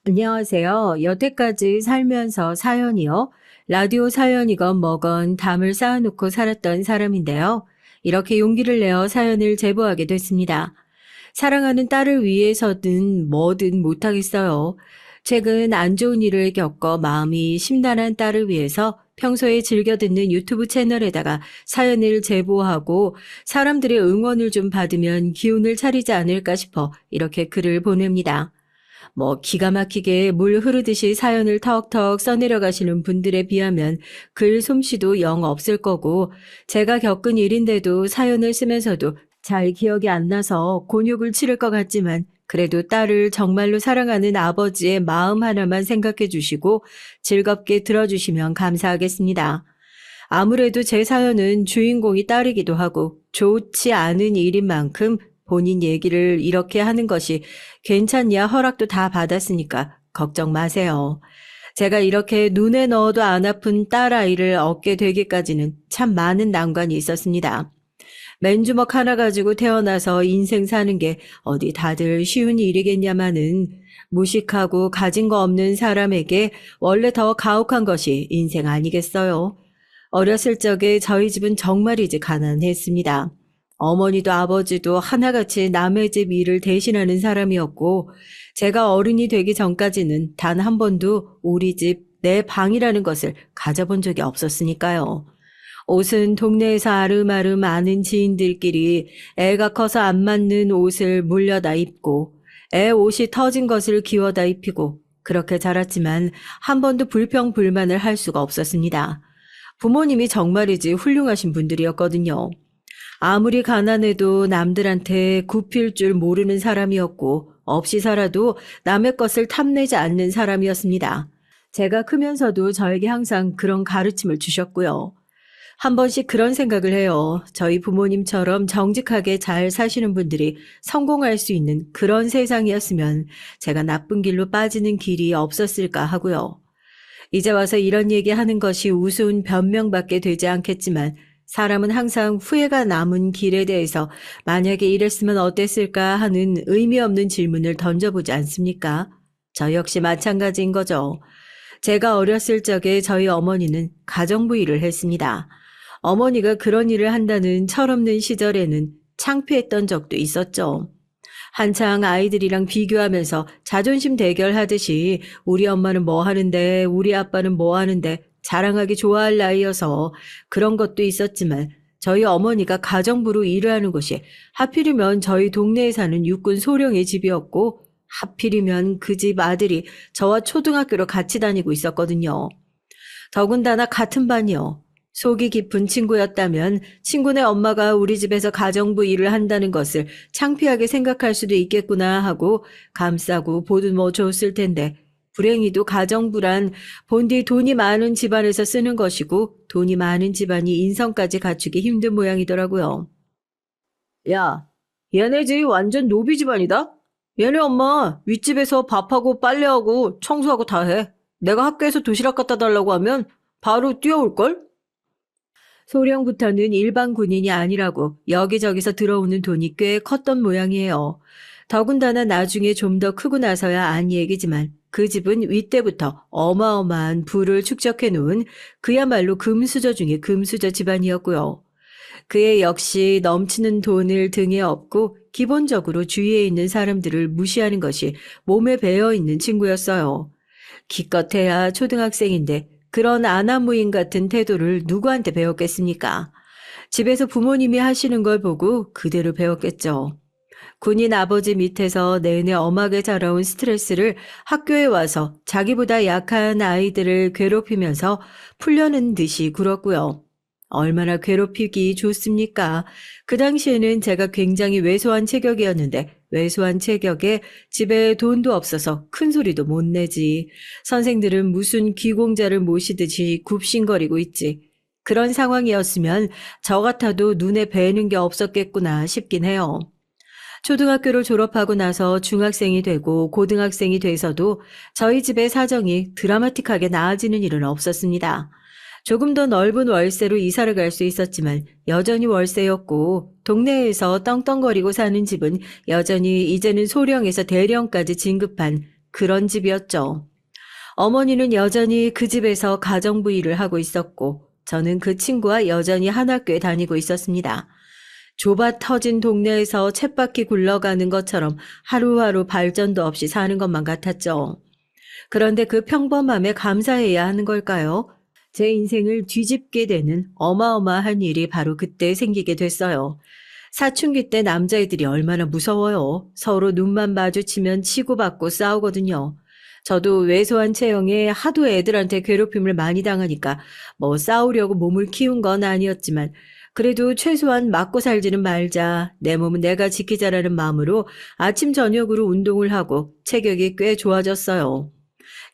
안녕하세요. 여태까지 살면서 사연이요. 라디오 사연이건 뭐건 담을 쌓아놓고 살았던 사람인데요. 이렇게 용기를 내어 사연을 제보하게 됐습니다. 사랑하는 딸을 위해서든 뭐든 못하겠어요. 최근 안 좋은 일을 겪어 마음이 심란한 딸을 위해서 평소에 즐겨 듣는 유튜브 채널에다가 사연을 제보하고 사람들의 응원을 좀 받으면 기운을 차리지 않을까 싶어 이렇게 글을 보냅니다. 기가 막히게 물 흐르듯이 사연을 턱턱 써내려가시는 분들에 비하면 글 솜씨도 영 없을 거고, 제가 겪은 일인데도 사연을 쓰면서도 잘 기억이 안 나서 곤욕을 치를 것 같지만, 그래도 딸을 정말로 사랑하는 아버지의 마음 하나만 생각해 주시고 즐겁게 들어주시면 감사하겠습니다. 아무래도 제 사연은 주인공이 딸이기도 하고 좋지 않은 일인 만큼 본인 얘기를 이렇게 하는 것이 괜찮냐 허락도 다 받았으니까 걱정 마세요. 제가 이렇게 눈에 넣어도 안 아픈 딸아이를 얻게 되기까지는 참 많은 난관이 있었습니다. 맨주먹 하나 가지고 태어나서 인생 사는 게 어디 다들 쉬운 일이겠냐마는 무식하고 가진 거 없는 사람에게 원래 더 가혹한 것이 인생 아니겠어요. 어렸을 적에 저희 집은 정말이지 가난했습니다. 어머니도 아버지도 하나같이 남의 집 일을 대신하는 사람이었고, 제가 어른이 되기 전까지는 단 한 번도 우리 집 내 방이라는 것을 가져본 적이 없었으니까요. 옷은 동네에서 아름아름 아는 지인들끼리 애가 커서 안 맞는 옷을 물려다 입고, 애 옷이 터진 것을 기워다 입히고, 그렇게 자랐지만 한 번도 불평불만을 할 수가 없었습니다. 부모님이 정말이지 훌륭하신 분들이었거든요. 아무리 가난해도 남들한테 굽힐 줄 모르는 사람이었고, 없이 살아도 남의 것을 탐내지 않는 사람이었습니다. 제가 크면서도 저에게 항상 그런 가르침을 주셨고요. 한 번씩 그런 생각을 해요. 저희 부모님처럼 정직하게 잘 사시는 분들이 성공할 수 있는 그런 세상이었으면 제가 나쁜 길로 빠지는 길이 없었을까 하고요. 이제 와서 이런 얘기하는 것이 우스운 변명밖에 되지 않겠지만 사람은 항상 후회가 남은 길에 대해서 만약에 이랬으면 어땠을까 하는 의미 없는 질문을 던져보지 않습니까? 저 역시 마찬가지인 거죠. 제가 어렸을 적에 저희 어머니는 가정부 일을 했습니다. 어머니가 그런 일을 한다는 철없는 시절에는 창피했던 적도 있었죠. 한창 아이들이랑 비교하면서 자존심 대결하듯이 우리 엄마는 뭐 하는데 우리 아빠는 뭐 하는데 자랑하기 좋아할 나이여서 그런 것도 있었지만 저희 어머니가 가정부로 일을 하는 곳이 하필이면 저희 동네에 사는 육군 소령의 집이었고 하필이면 그 집 아들이 저와 초등학교로 같이 다니고 있었거든요. 더군다나 같은 반이요. 속이 깊은 친구였다면 친구네 엄마가 우리 집에서 가정부 일을 한다는 것을 창피하게 생각할 수도 있겠구나 하고 감싸고 보듬어 줬을 텐데 불행히도 가정부란 본디 돈이 많은 집안에서 쓰는 것이고 돈이 많은 집안이 인성까지 갖추기 힘든 모양이더라고요. 야, 얘네 집 완전 노비 집안이다? 얘네 엄마 윗집에서 밥하고 빨래하고 청소하고 다 해. 내가 학교에서 도시락 갖다 달라고 하면 바로 뛰어올걸? 소령부터는 일반 군인이 아니라고 여기저기서 들어오는 돈이 꽤 컸던 모양이에요. 더군다나 나중에 좀 더 크고 나서야 안 얘기지만 그 집은 윗때부터 어마어마한 부를 축적해 놓은 그야말로 금수저 중에 금수저 집안이었고요. 그의 역시 넘치는 돈을 등에 업고 기본적으로 주위에 있는 사람들을 무시하는 것이 몸에 배어 있는 친구였어요. 기껏해야 초등학생인데 그런 아나무인 같은 태도를 누구한테 배웠겠습니까? 집에서 부모님이 하시는 걸 보고 그대로 배웠겠죠. 군인 아버지 밑에서 내내 엄하게 자라온 스트레스를 학교에 와서 자기보다 약한 아이들을 괴롭히면서 풀려는 듯이 굴었고요. 얼마나 괴롭히기 좋습니까? 그 당시에는 제가 굉장히 왜소한 체격이었는데 왜소한 체격에 집에 돈도 없어서 큰 소리도 못 내지. 선생들은 무슨 귀공자를 모시듯이 굽신거리고 있지. 그런 상황이었으면 저 같아도 눈에 뵈는 게 없었겠구나 싶긴 해요. 초등학교를 졸업하고 나서 중학생이 되고 고등학생이 돼서도 저희 집의 사정이 드라마틱하게 나아지는 일은 없었습니다. 조금 더 넓은 월세로 이사를 갈 수 있었지만 여전히 월세였고 동네에서 떵떵거리고 사는 집은 여전히 이제는 소령에서 대령까지 진급한 그런 집이었죠. 어머니는 여전히 그 집에서 가정부 일을 하고 있었고 저는 그 친구와 여전히 한 학교에 다니고 있었습니다. 좁아 터진 동네에서 쳇바퀴 굴러가는 것처럼 하루하루 발전도 없이 사는 것만 같았죠. 그런데 그 평범함에 감사해야 하는 걸까요? 제 인생을 뒤집게 되는 어마어마한 일이 바로 그때 생기게 됐어요. 사춘기 때 남자애들이 얼마나 무서워요. 서로 눈만 마주치면 치고받고 싸우거든요. 저도 왜소한 체형에 하도 애들한테 괴롭힘을 많이 당하니까 뭐 싸우려고 몸을 키운 건 아니었지만 그래도 최소한 맞고 살지는 말자. 내 몸은 내가 지키자라는 마음으로 아침 저녁으로 운동을 하고 체격이 꽤 좋아졌어요.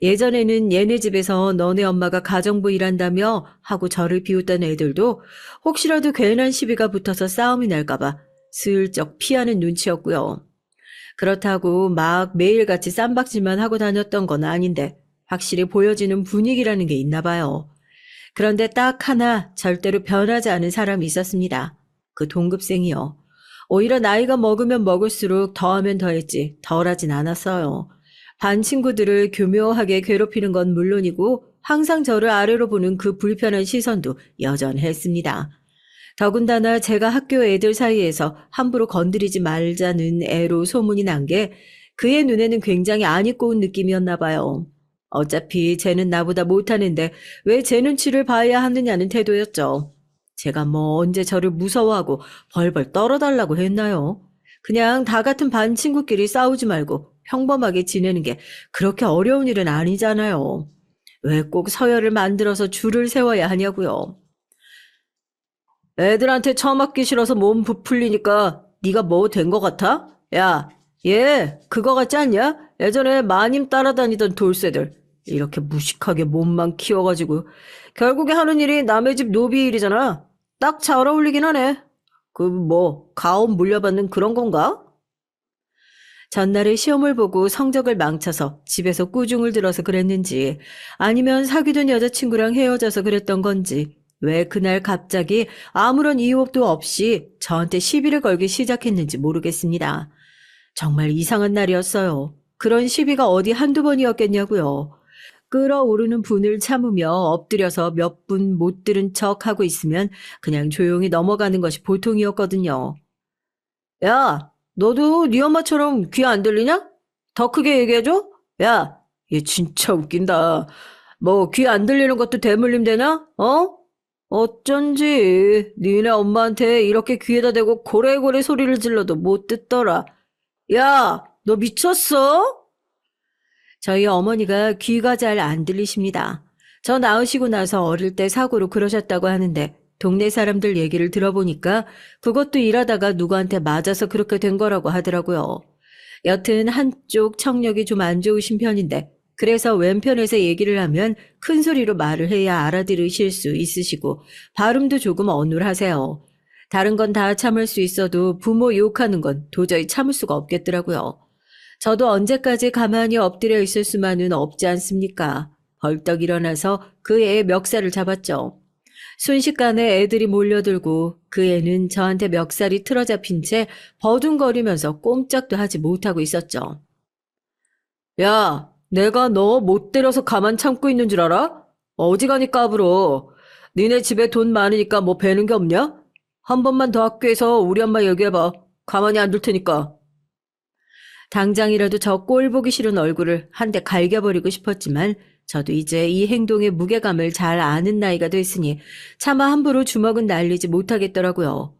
예전에는 얘네 집에서 너네 엄마가 가정부 일한다며 하고 저를 비웃던 애들도 혹시라도 괜한 시비가 붙어서 싸움이 날까봐 슬쩍 피하는 눈치였고요. 그렇다고 막 매일같이 쌈박질만 하고 다녔던 건 아닌데 확실히 보여지는 분위기라는 게 있나 봐요. 그런데 딱 하나 절대로 변하지 않은 사람이 있었습니다. 그 동급생이요. 오히려 나이가 먹으면 먹을수록 더하면 더했지 덜하진 않았어요. 반 친구들을 교묘하게 괴롭히는 건 물론이고 항상 저를 아래로 보는 그 불편한 시선도 여전했습니다. 더군다나 제가 학교 애들 사이에서 함부로 건드리지 말자는 애로 소문이 난 게 그의 눈에는 굉장히 안 입고 온 느낌이었나 봐요. 어차피 쟤는 나보다 못하는데 왜 제 눈치를 봐야 하느냐는 태도였죠. 제가 뭐 언제 저를 무서워하고 벌벌 떨어달라고 했나요? 그냥 다 같은 반 친구끼리 싸우지 말고 평범하게 지내는 게 그렇게 어려운 일은 아니잖아요. 왜 꼭 서열을 만들어서 줄을 세워야 하냐고요. 애들한테 처맞기 싫어서 몸 부풀리니까 네가 뭐 된 거 같아? 야, 얘 그거 같지 않냐? 예전에 마님 따라다니던 돌쇠들. 이렇게 무식하게 몸만 키워가지고 결국에 하는 일이 남의 집 노비 일이잖아. 딱 잘 어울리긴 하네. 그 뭐 가업 물려받는 그런 건가? 전날에 시험을 보고 성적을 망쳐서 집에서 꾸중을 들어서 그랬는지 아니면 사귀던 여자친구랑 헤어져서 그랬던 건지 왜 그날 갑자기 아무런 이유도 없이 저한테 시비를 걸기 시작했는지 모르겠습니다. 정말 이상한 날이었어요. 그런 시비가 어디 한두 번이었겠냐고요. 끓어오르는 분을 참으며 엎드려서 몇 분 못 들은 척하고 있으면 그냥 조용히 넘어가는 것이 보통이었거든요. 야, 너도 네 엄마처럼 귀 안 들리냐? 더 크게 얘기해줘? 야, 얘 진짜 웃긴다. 뭐 귀 안 들리는 것도 대물림 되나? 어? 어쩐지 니네 엄마한테 이렇게 귀에다 대고 고래고래 소리를 질러도 못 듣더라. 야, 너 미쳤어? 저희 어머니가 귀가 잘 안 들리십니다. 저 낳으시고 나서 어릴 때 사고로 그러셨다고 하는데 동네 사람들 얘기를 들어보니까 그것도 일하다가 누구한테 맞아서 그렇게 된 거라고 하더라고요. 여튼 한쪽 청력이 좀 안 좋으신 편인데 그래서 왼편에서 얘기를 하면 큰 소리로 말을 해야 알아들으실 수 있으시고 발음도 조금 어눌하세요. 다른 건 다 참을 수 있어도 부모 욕하는 건 도저히 참을 수가 없겠더라고요. 저도 언제까지 가만히 엎드려 있을 수만은 없지 않습니까? 벌떡 일어나서 그 애의 멱살을 잡았죠. 순식간에 애들이 몰려들고 그 애는 저한테 멱살이 틀어잡힌 채 버둥거리면서 꼼짝도 하지 못하고 있었죠. 야, 내가 너 못 때려서 가만 참고 있는 줄 알아? 어지간히 까불어. 니네 집에 돈 많으니까 뭐 배는 게 없냐? 한 번만 더 학교에서 우리 엄마 얘기해봐. 가만히 안 둘 테니까. 당장이라도 저 꼴 보기 싫은 얼굴을 한 대 갈겨버리고 싶었지만 저도 이제 이 행동의 무게감을 잘 아는 나이가 됐으니 차마 함부로 주먹은 날리지 못하겠더라고요.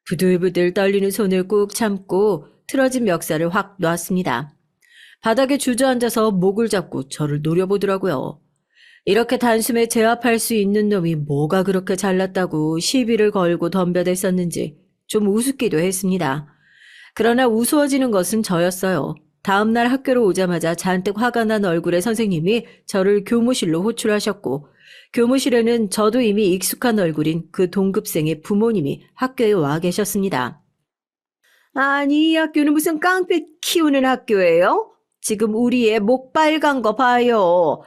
부들부들 떨리는 손을 꾹 참고 틀어진 멱살을 확 놨습니다. 바닥에 주저앉아서 목을 잡고 저를 노려보더라고요. 이렇게 단숨에 제압할 수 있는 놈이 뭐가 그렇게 잘났다고 시비를 걸고 덤벼댔었는지 좀 우습기도 했습니다. 그러나 우스워지는 것은 저였어요. 다음날 학교로 오자마자 잔뜩 화가 난 얼굴의 선생님이 저를 교무실로 호출하셨고 교무실에는 저도 이미 익숙한 얼굴인 그 동급생의 부모님이 학교에 와 계셨습니다. 아니, 이 학교는 무슨 깡패 키우는 학교예요? 지금 우리 애 목 빨간 거 봐요.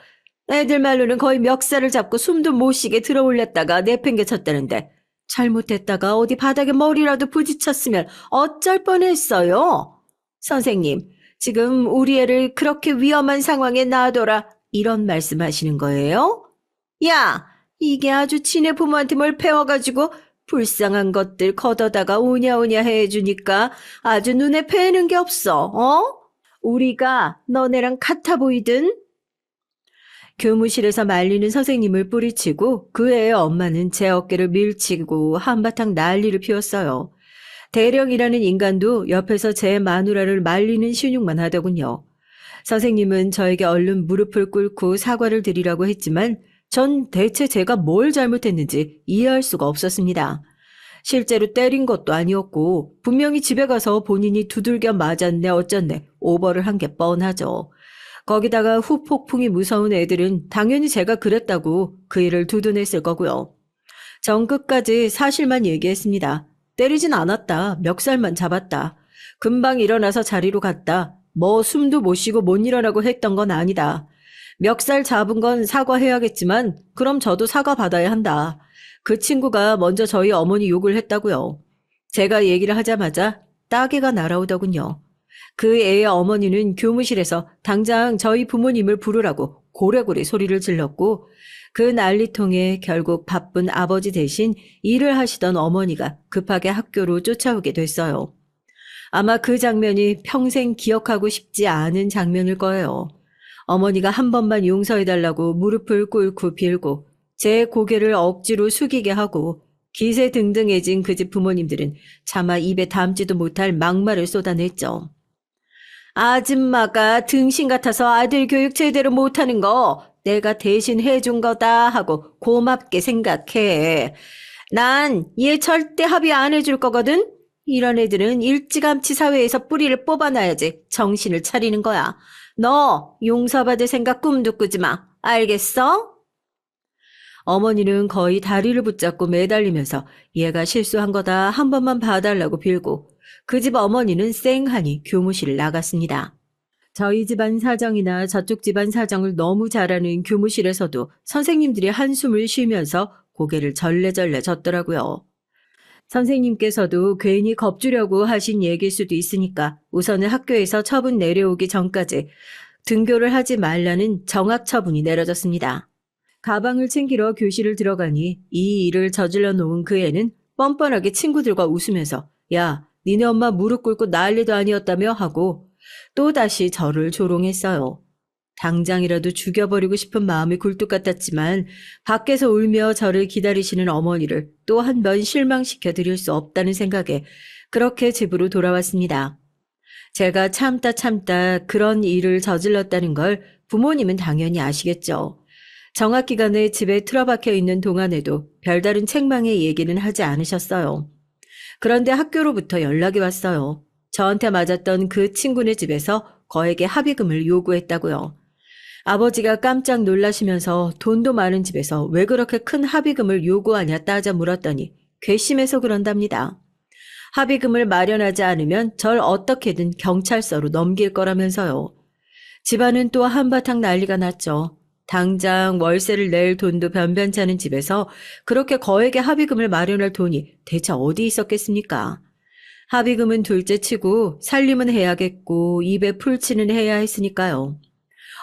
애들 말로는 거의 멱살을 잡고 숨도 못 쉬게 들어올렸다가 내팽개쳤다는데 잘못했다가 어디 바닥에 머리라도 부딪혔으면 어쩔 뻔했어요. 선생님, 지금 우리 애를 그렇게 위험한 상황에 놔둬라 이런 말씀하시는 거예요? 야, 이게 아주 지네 부모한테 뭘 배워가지고 불쌍한 것들 걷어다가 오냐오냐 해주니까 아주 눈에 뵈는 게 없어, 어? 우리가 너네랑 같아 보이든? 교무실에서 말리는 선생님을 뿌리치고 그 애의 엄마는 제 어깨를 밀치고 한바탕 난리를 피웠어요. 대령이라는 인간도 옆에서 제 마누라를 말리는 신용만 하더군요. 선생님은 저에게 얼른 무릎을 꿇고 사과를 드리라고 했지만 전 대체 제가 뭘 잘못했는지 이해할 수가 없었습니다. 실제로 때린 것도 아니었고 분명히 집에 가서 본인이 두들겨 맞았네 어쩌네 오버를 한 게 뻔하죠. 거기다가 후폭풍이 무서운 애들은 당연히 제가 그랬다고 그 일을 두둔했을 거고요. 전 끝까지 사실만 얘기했습니다. 때리진 않았다. 멱살만 잡았다. 금방 일어나서 자리로 갔다. 뭐 숨도 못 쉬고 못 일어나고 했던 건 아니다. 멱살 잡은 건 사과해야겠지만 그럼 저도 사과받아야 한다. 그 친구가 먼저 저희 어머니 욕을 했다고요. 제가 얘기를 하자마자 따개가 날아오더군요. 그 애의 어머니는 교무실에서 당장 저희 부모님을 부르라고 고래고래 소리를 질렀고 그 난리통에 결국 바쁜 아버지 대신 일을 하시던 어머니가 급하게 학교로 쫓아오게 됐어요. 아마 그 장면이 평생 기억하고 싶지 않은 장면일 거예요. 어머니가 한 번만 용서해달라고 무릎을 꿇고 빌고 제 고개를 억지로 숙이게 하고 기세등등해진 그 집 부모님들은 차마 입에 담지도 못할 막말을 쏟아냈죠. 아줌마가 등신 같아서 아들 교육 제대로 못하는 거 내가 대신 해준 거다 하고 고맙게 생각해. 난 얘 절대 합의 안 해줄 거거든. 이런 애들은 일찌감치 사회에서 뿌리를 뽑아놔야지 정신을 차리는 거야. 너 용서받을 생각 꿈도 꾸지 마. 알겠어? 어머니는 거의 다리를 붙잡고 매달리면서 얘가 실수한 거다 한 번만 봐달라고 빌고 그 집 어머니는 쌩하니 교무실을 나갔습니다. 저희 집안 사정이나 저쪽 집안 사정을 너무 잘 아는 교무실에서도 선생님들이 한숨을 쉬면서 고개를 절레절레 젓더라고요. 선생님께서도 괜히 겁주려고 하신 얘기일 수도 있으니까 우선은 학교에서 처분 내려오기 전까지 등교를 하지 말라는 정학 처분이 내려졌습니다. 가방을 챙기러 교실을 들어가니 이 일을 저질러 놓은 그 애는 뻔뻔하게 친구들과 웃으면서 야, 니네 엄마 무릎 꿇고 난리도 아니었다며 하고 또다시 저를 조롱했어요. 당장이라도 죽여버리고 싶은 마음이 굴뚝 같았지만 밖에서 울며 저를 기다리시는 어머니를 또 한 번 실망시켜 드릴 수 없다는 생각에 그렇게 집으로 돌아왔습니다. 제가 참다 그런 일을 저질렀다는 걸 부모님은 당연히 아시겠죠. 정학기간에 집에 틀어박혀 있는 동안에도 별다른 책망의 얘기는 하지 않으셨어요. 그런데 학교로부터 연락이 왔어요. 저한테 맞았던 그 친구네 집에서 거액의 합의금을 요구했다고요. 아버지가 깜짝 놀라시면서 돈도 많은 집에서 왜 그렇게 큰 합의금을 요구하냐 따져 물었더니 괘씸해서 그런답니다. 합의금을 마련하지 않으면 절 어떻게든 경찰서로 넘길 거라면서요. 집안은 또 한바탕 난리가 났죠. 당장 월세를 낼 돈도 변변찮은 집에서 그렇게 거액의 합의금을 마련할 돈이 대체 어디 있었겠습니까? 합의금은 둘째치고 살림은 해야겠고 입에 풀칠은 해야 했으니까요.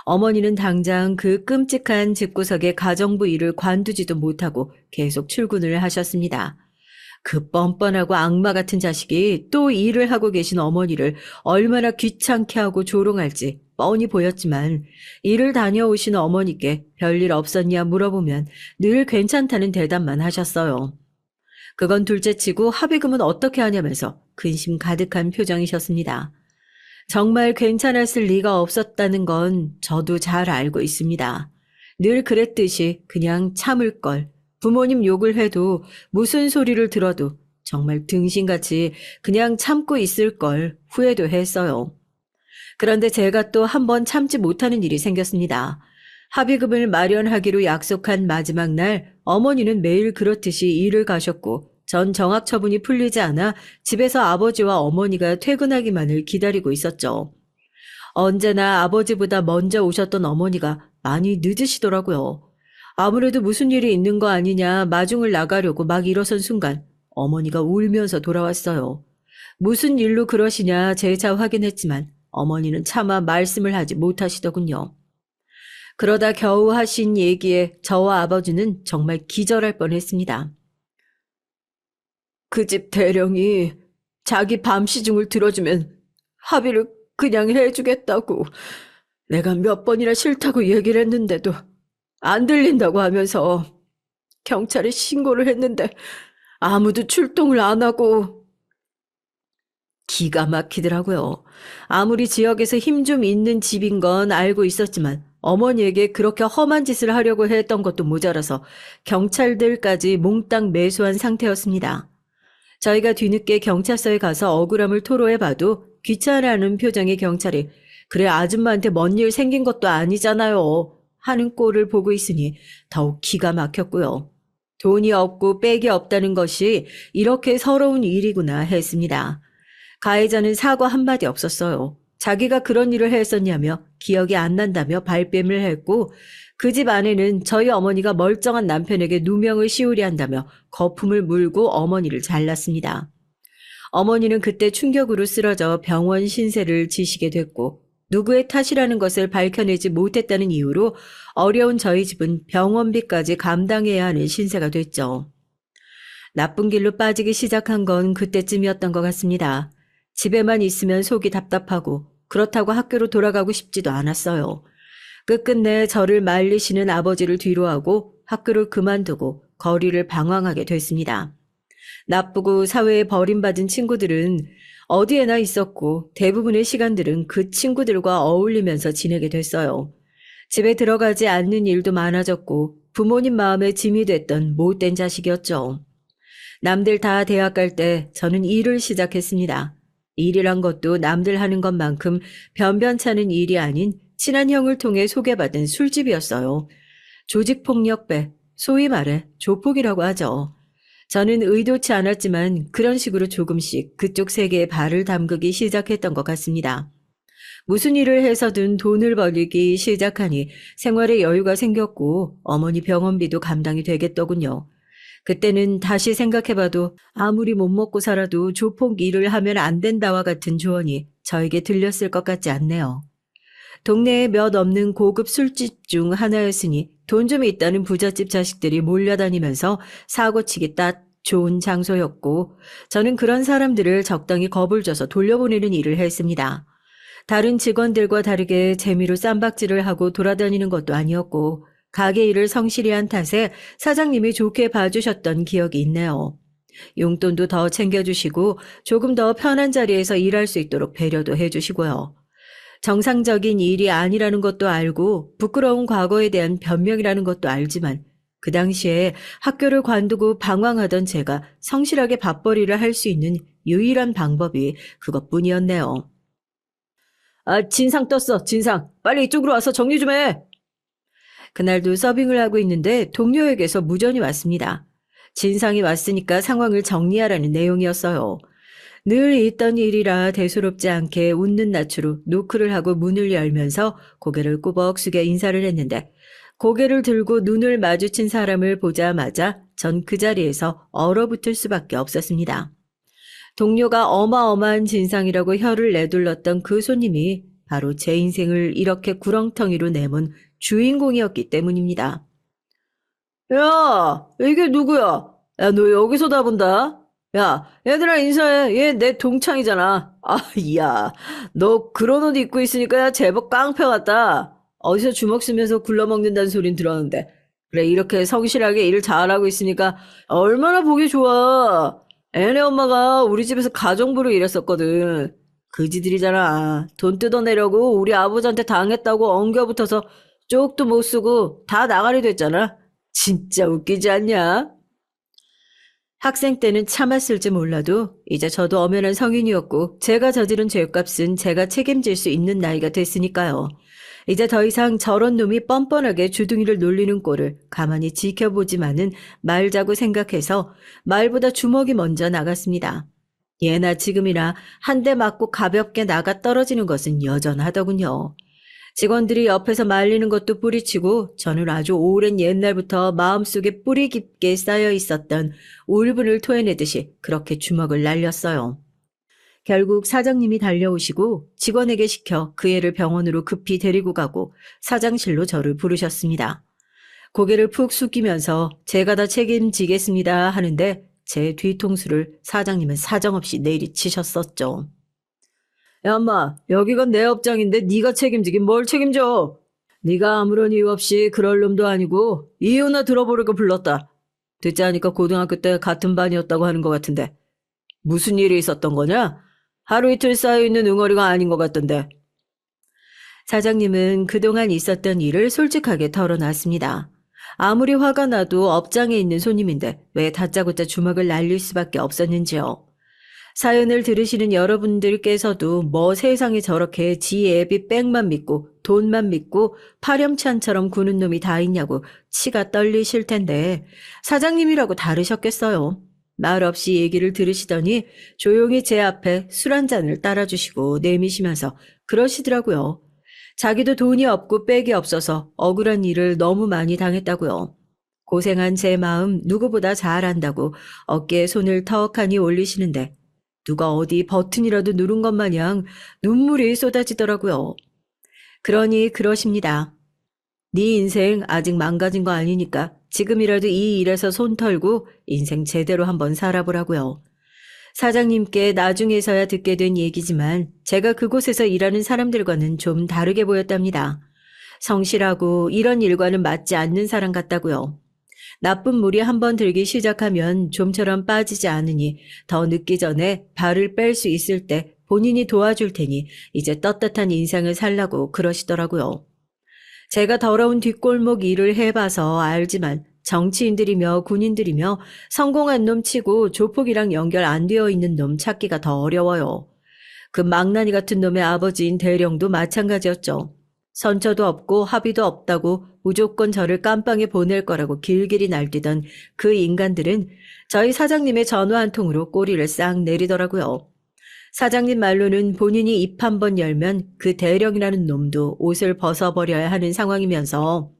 어머니는 당장 그 끔찍한 집구석의 가정부 일을 관두지도 못하고 계속 출근을 하셨습니다. 그 뻔뻔하고 악마 같은 자식이 또 일을 하고 계신 어머니를 얼마나 귀찮게 하고 조롱할지 뻔히 보였지만 일을 다녀오신 어머니께 별일 없었냐 물어보면 늘 괜찮다는 대답만 하셨어요. 그건 둘째치고 합의금은 어떻게 하냐면서 근심 가득한 표정이셨습니다. 정말 괜찮았을 리가 없었다는 건 저도 잘 알고 있습니다. 늘 그랬듯이 그냥 참을 걸. 부모님 욕을 해도 무슨 소리를 들어도 정말 등신같이 그냥 참고 있을 걸 후회도 했어요. 그런데 제가 또 한 번 참지 못하는 일이 생겼습니다. 합의금을 마련하기로 약속한 마지막 날 어머니는 매일 그렇듯이 일을 가셨고 전 정학 처분이 풀리지 않아 집에서 아버지와 어머니가 퇴근하기만을 기다리고 있었죠. 언제나 아버지보다 먼저 오셨던 어머니가 많이 늦으시더라고요. 아무래도 무슨 일이 있는 거 아니냐 마중을 나가려고 막 일어선 순간 어머니가 울면서 돌아왔어요. 무슨 일로 그러시냐 재차 확인했지만 어머니는 차마 말씀을 하지 못하시더군요. 그러다 겨우 하신 얘기에 저와 아버지는 정말 기절할 뻔했습니다. 그 집 대령이 자기 밤시중을 들어주면 합의를 그냥 해주겠다고 내가 몇 번이나 싫다고 얘기를 했는데도 안 들린다고 하면서 경찰에 신고를 했는데 아무도 출동을 안 하고. 기가 막히더라고요. 아무리 지역에서 힘 좀 있는 집인 건 알고 있었지만 어머니에게 그렇게 험한 짓을 하려고 했던 것도 모자라서 경찰들까지 몽땅 매수한 상태였습니다. 저희가 뒤늦게 경찰서에 가서 억울함을 토로해봐도 귀찮아하는 표정의 경찰이 그래 아줌마한테 뭔 일 생긴 것도 아니잖아요 하는 꼴을 보고 있으니 더욱 기가 막혔고요. 돈이 없고 빽이 없다는 것이 이렇게 서러운 일이구나 했습니다. 가해자는 사과 한마디 없었어요. 자기가 그런 일을 했었냐며 기억이 안 난다며 발뺌을 했고 그 집 아내는 저희 어머니가 멀쩡한 남편에게 누명을 씌우려 한다며 거품을 물고 어머니를 잘랐습니다. 어머니는 그때 충격으로 쓰러져 병원 신세를 지시게 됐고 누구의 탓이라는 것을 밝혀내지 못했다는 이유로 어려운 저희 집은 병원비까지 감당해야 하는 신세가 됐죠. 나쁜 길로 빠지기 시작한 건 그때쯤이었던 것 같습니다. 집에만 있으면 속이 답답하고 그렇다고 학교로 돌아가고 싶지도 않았어요. 끝끝내 저를 말리시는 아버지를 뒤로하고 학교를 그만두고 거리를 방황하게 됐습니다. 나쁘고 사회에 버림받은 친구들은 어디에나 있었고 대부분의 시간들은 그 친구들과 어울리면서 지내게 됐어요. 집에 들어가지 않는 일도 많아졌고 부모님 마음에 짐이 됐던 못된 자식이었죠. 남들 다 대학 갈 때 저는 일을 시작했습니다. 일이란 것도 남들 하는 것만큼 변변찮은 일이 아닌 친한 형을 통해 소개받은 술집이었어요. 조직폭력배, 소위 말해 조폭이라고 하죠. 저는 의도치 않았지만 그런 식으로 조금씩 그쪽 세계에 발을 담그기 시작했던 것 같습니다. 무슨 일을 해서든 돈을 벌기 시작하니 생활에 여유가 생겼고 어머니 병원비도 감당이 되겠더군요. 그때는 다시 생각해봐도 아무리 못 먹고 살아도 조폭 일을 하면 안 된다와 같은 조언이 저에게 들렸을 것 같지 않네요. 동네에 몇 없는 고급 술집 중 하나였으니 돈 좀 있다는 부잣집 자식들이 몰려다니면서 사고치기 딱 좋은 장소였고 저는 그런 사람들을 적당히 겁을 줘서 돌려보내는 일을 했습니다. 다른 직원들과 다르게 재미로 쌈박질을 하고 돌아다니는 것도 아니었고 가게 일을 성실히 한 탓에 사장님이 좋게 봐주셨던 기억이 있네요. 용돈도 더 챙겨주시고 조금 더 편한 자리에서 일할 수 있도록 배려도 해주시고요. 정상적인 일이 아니라는 것도 알고 부끄러운 과거에 대한 변명이라는 것도 알지만 그 당시에 학교를 관두고 방황하던 제가 성실하게 밥벌이를 할 수 있는 유일한 방법이 그것뿐이었네요. 아, 진상 떴어, 진상. 빨리 이쪽으로 와서 정리 좀 해. 그날도 서빙을 하고 있는데 동료에게서 무전이 왔습니다. 진상이 왔으니까 상황을 정리하라는 내용이었어요. 늘 있던 일이라 대수롭지 않게 웃는 낯으로 노크를 하고 문을 열면서 고개를 꾸벅 숙여 인사를 했는데 고개를 들고 눈을 마주친 사람을 보자마자 전 그 자리에서 얼어붙을 수밖에 없었습니다. 동료가 어마어마한 진상이라고 혀를 내둘렀던 그 손님이 바로 제 인생을 이렇게 구렁텅이로 내몬 주인공이었기 때문입니다. 야, 이게 누구야? 야, 너 여기서 다 본다. 야, 얘들아 인사해. 얘 내 동창이잖아. 아, 야, 너 그런 옷 입고 있으니까 야, 제법 깡패 같다. 어디서 주먹 쓰면서 굴러먹는다는 소린 들었는데. 그래, 이렇게 성실하게 일 잘하고 있으니까 얼마나 보기 좋아. 애네 엄마가 우리 집에서 가정부로 일했었거든. 그지들이잖아. 돈 뜯어내려고 우리 아버지한테 당했다고 엉겨붙어서 쪽도 못 쓰고 다 나가리 됐잖아. 진짜 웃기지 않냐? 학생 때는 참았을지 몰라도 이제 저도 엄연한 성인이었고 제가 저지른 죄값은 제가 책임질 수 있는 나이가 됐으니까요. 이제 더 이상 저런 놈이 뻔뻔하게 주둥이를 놀리는 꼴을 가만히 지켜보지만은 말자고 생각해서 말보다 주먹이 먼저 나갔습니다. 예나 지금이나 한 대 맞고 가볍게 나가 떨어지는 것은 여전하더군요. 직원들이 옆에서 말리는 것도 뿌리치고 저는 아주 오랜 옛날부터 마음속에 뿌리 깊게 쌓여 있었던 울분을 토해내듯이 그렇게 주먹을 날렸어요. 결국 사장님이 달려오시고 직원에게 시켜 그 애를 병원으로 급히 데리고 가고 사장실로 저를 부르셨습니다. 고개를 푹 숙이면서 제가 다 책임지겠습니다 하는데 제 뒤통수를 사장님은 사정없이 내리치셨었죠. 야, 엄마, 여기가 내 업장인데 네가 책임지긴 뭘 책임져? 네가 아무런 이유 없이 그럴 놈도 아니고 이유나 들어보려고 불렀다. 듣자 하니까 고등학교 때 같은 반이었다고 하는 것 같은데 무슨 일이 있었던 거냐? 하루 이틀 쌓여있는 응어리가 아닌 것 같던데. 사장님은 그동안 있었던 일을 솔직하게 털어놨습니다. 아무리 화가 나도 업장에 있는 손님인데 왜 다짜고짜 주먹을 날릴 수밖에 없었는지요. 사연을 들으시는 여러분들께서도 뭐 세상에 저렇게 지 애비 빽만 믿고 돈만 믿고 파렴치한처럼 구는 놈이 다 있냐고 치가 떨리실 텐데 사장님이라고 다르셨겠어요. 말 없이 얘기를 들으시더니 조용히 제 앞에 술 한 잔을 따라주시고 내미시면서 그러시더라고요. 자기도 돈이 없고 빽이 없어서 억울한 일을 너무 많이 당했다고요. 고생한 제 마음 누구보다 잘 안다고 어깨에 손을 턱하니 올리시는데 누가 어디 버튼이라도 누른 것 마냥 눈물이 쏟아지더라고요. 그러니 그러십니다. 네 인생 아직 망가진 거 아니니까 지금이라도 이 일에서 손 털고 인생 제대로 한번 살아보라고요. 사장님께 나중에서야 듣게 된 얘기지만 제가 그곳에서 일하는 사람들과는 좀 다르게 보였답니다. 성실하고 이런 일과는 맞지 않는 사람 같다고요. 나쁜 물이 한번 들기 시작하면 좀처럼 빠지지 않으니 더 늦기 전에 발을 뺄 수 있을 때 본인이 도와줄 테니 이제 떳떳한 인생을 살라고 그러시더라고요. 제가 더러운 뒷골목 일을 해봐서 알지만 정치인들이며 군인들이며 성공한 놈 치고 조폭이랑 연결 안 되어 있는 놈 찾기가 더 어려워요. 그 망나니 같은 놈의 아버지인 대령도 마찬가지였죠. 선처도 없고 합의도 없다고 무조건 저를 깜빵에 보낼 거라고 길길이 날뛰던 그 인간들은 저희 사장님의 전화 한 통으로 꼬리를 싹 내리더라고요. 사장님 말로는 본인이 입 한 번 열면 그 대령이라는 놈도 옷을 벗어버려야 하는 상황이면서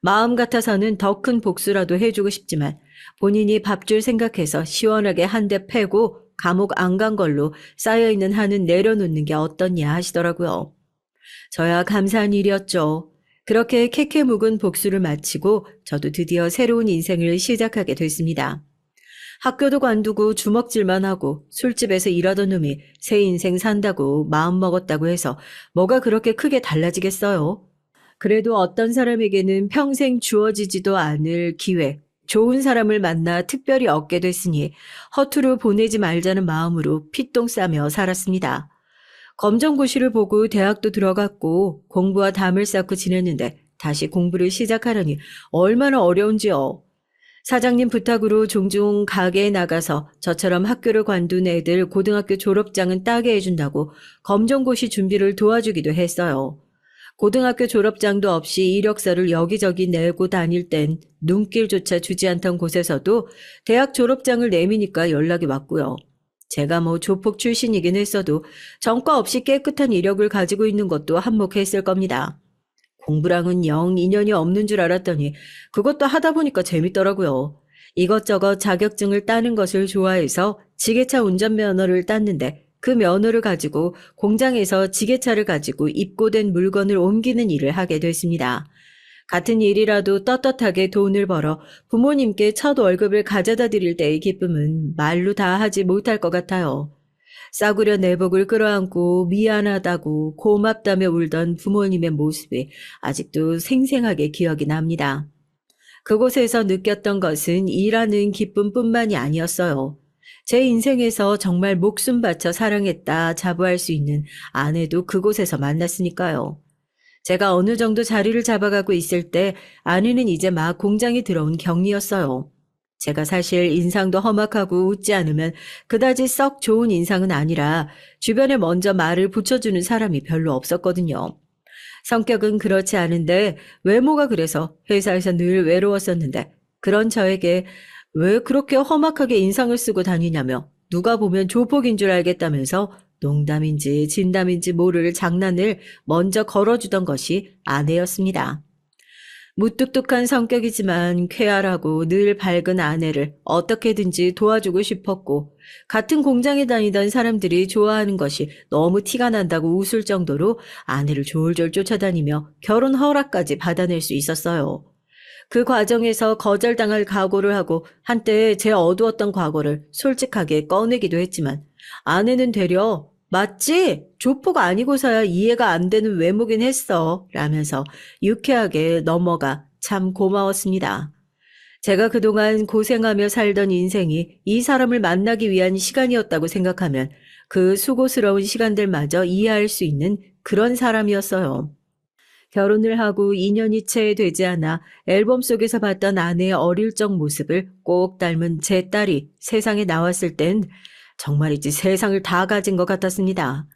마음 같아서는 더 큰 복수라도 해주고 싶지만 본인이 밥줄 생각해서 시원하게 한 대 패고 감옥 안 간 걸로 쌓여있는 한은 내려놓는 게 어떻냐 하시더라고요. 저야 감사한 일이었죠. 그렇게 캐캐 묵은 복수를 마치고 저도 드디어 새로운 인생을 시작하게 됐습니다. 학교도 관두고 주먹질만 하고 술집에서 일하던 놈이 새 인생 산다고 마음먹었다고 해서 뭐가 그렇게 크게 달라지겠어요? 그래도 어떤 사람에게는 평생 주어지지도 않을 기회, 좋은 사람을 만나 특별히 얻게 됐으니 허투루 보내지 말자는 마음으로 피똥 싸며 살았습니다. 검정고시를 보고 대학도 들어갔고 공부와 담을 쌓고 지냈는데 다시 공부를 시작하려니 얼마나 어려운지요. 사장님 부탁으로 종종 가게에 나가서 저처럼 학교를 관둔 애들 고등학교 졸업장은 따게 해준다고 검정고시 준비를 도와주기도 했어요. 고등학교 졸업장도 없이 이력서를 여기저기 내고 다닐 땐 눈길조차 주지 않던 곳에서도 대학 졸업장을 내미니까 연락이 왔고요. 제가 뭐 조폭 출신이긴 했어도 전과 없이 깨끗한 이력을 가지고 있는 것도 한몫했을 겁니다. 공부랑은 영 인연이 없는 줄 알았더니 그것도 하다 보니까 재밌더라고요. 이것저것 자격증을 따는 것을 좋아해서 지게차 운전면허를 땄는데 그 면허를 가지고 공장에서 지게차를 가지고 입고된 물건을 옮기는 일을 하게 됐습니다. 같은 일이라도 떳떳하게 돈을 벌어 부모님께 첫 월급을 가져다 드릴 때의 기쁨은 말로 다 하지 못할 것 같아요. 싸구려 내복을 끌어안고 미안하다고 고맙다며 울던 부모님의 모습이 아직도 생생하게 기억이 납니다. 그곳에서 느꼈던 것은 일하는 기쁨뿐만이 아니었어요. 제 인생에서 정말 목숨 바쳐 사랑했다 자부할 수 있는 아내도 그곳에서 만났으니까요. 제가 어느 정도 자리를 잡아가고 있을 때 아내는 이제 막 공장에 들어온 경리였어요. 제가 사실 인상도 험악하고 웃지 않으면 그다지 썩 좋은 인상은 아니라 주변에 먼저 말을 붙여주는 사람이 별로 없었거든요. 성격은 그렇지 않은데 외모가 그래서 회사에서 늘 외로웠었는데 그런 저에게 왜 그렇게 험악하게 인상을 쓰고 다니냐며 누가 보면 조폭인 줄 알겠다면서 농담인지 진담인지 모를 장난을 먼저 걸어주던 것이 아내였습니다. 무뚝뚝한 성격이지만 쾌활하고 늘 밝은 아내를 어떻게든지 도와주고 싶었고, 같은 공장에 다니던 사람들이 좋아하는 것이 너무 티가 난다고 웃을 정도로 아내를 졸졸 쫓아다니며 결혼 허락까지 받아낼 수 있었어요. 그 과정에서 거절당할 각오를 하고 한때 제 어두웠던 과거를 솔직하게 꺼내기도 했지만, 아내는 되려 맞지? 조폭 아니고서야 이해가 안 되는 외모긴 했어 라면서 유쾌하게 넘어가 참 고마웠습니다. 제가 그동안 고생하며 살던 인생이 이 사람을 만나기 위한 시간이었다고 생각하면 그 수고스러운 시간들마저 이해할 수 있는 그런 사람이었어요. 결혼을 하고 2년이 채 되지 않아 앨범 속에서 봤던 아내의 어릴 적 모습을 꼭 닮은 제 딸이 세상에 나왔을 땐 정말이지 세상을 다 가진 것 같았습니다.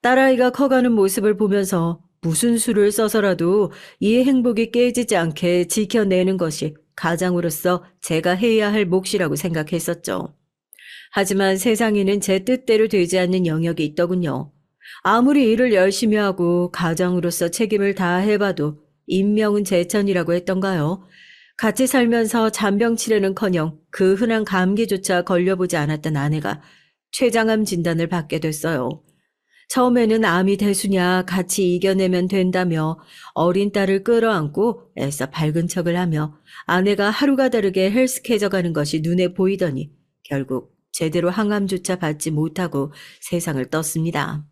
딸아이가 커가는 모습을 보면서 무슨 수를 써서라도 이 행복이 깨지지 않게 지켜내는 것이 가장으로서 제가 해야 할 몫이라고 생각했었죠. 하지만 세상에는 제 뜻대로 되지 않는 영역이 있더군요. 아무리 일을 열심히 하고 가장으로서 책임을 다해봐도 인명은 제천이라고 했던가요? 같이 살면서 잔병치레는커녕 그 흔한 감기조차 걸려보지 않았던 아내가 췌장암 진단을 받게 됐어요. 처음에는 암이 대수냐 같이 이겨내면 된다며 어린 딸을 끌어안고 애써 밝은 척을 하며 아내가 하루가 다르게 헬스케져가는 것이 눈에 보이더니 결국 제대로 항암조차 받지 못하고 세상을 떴습니다.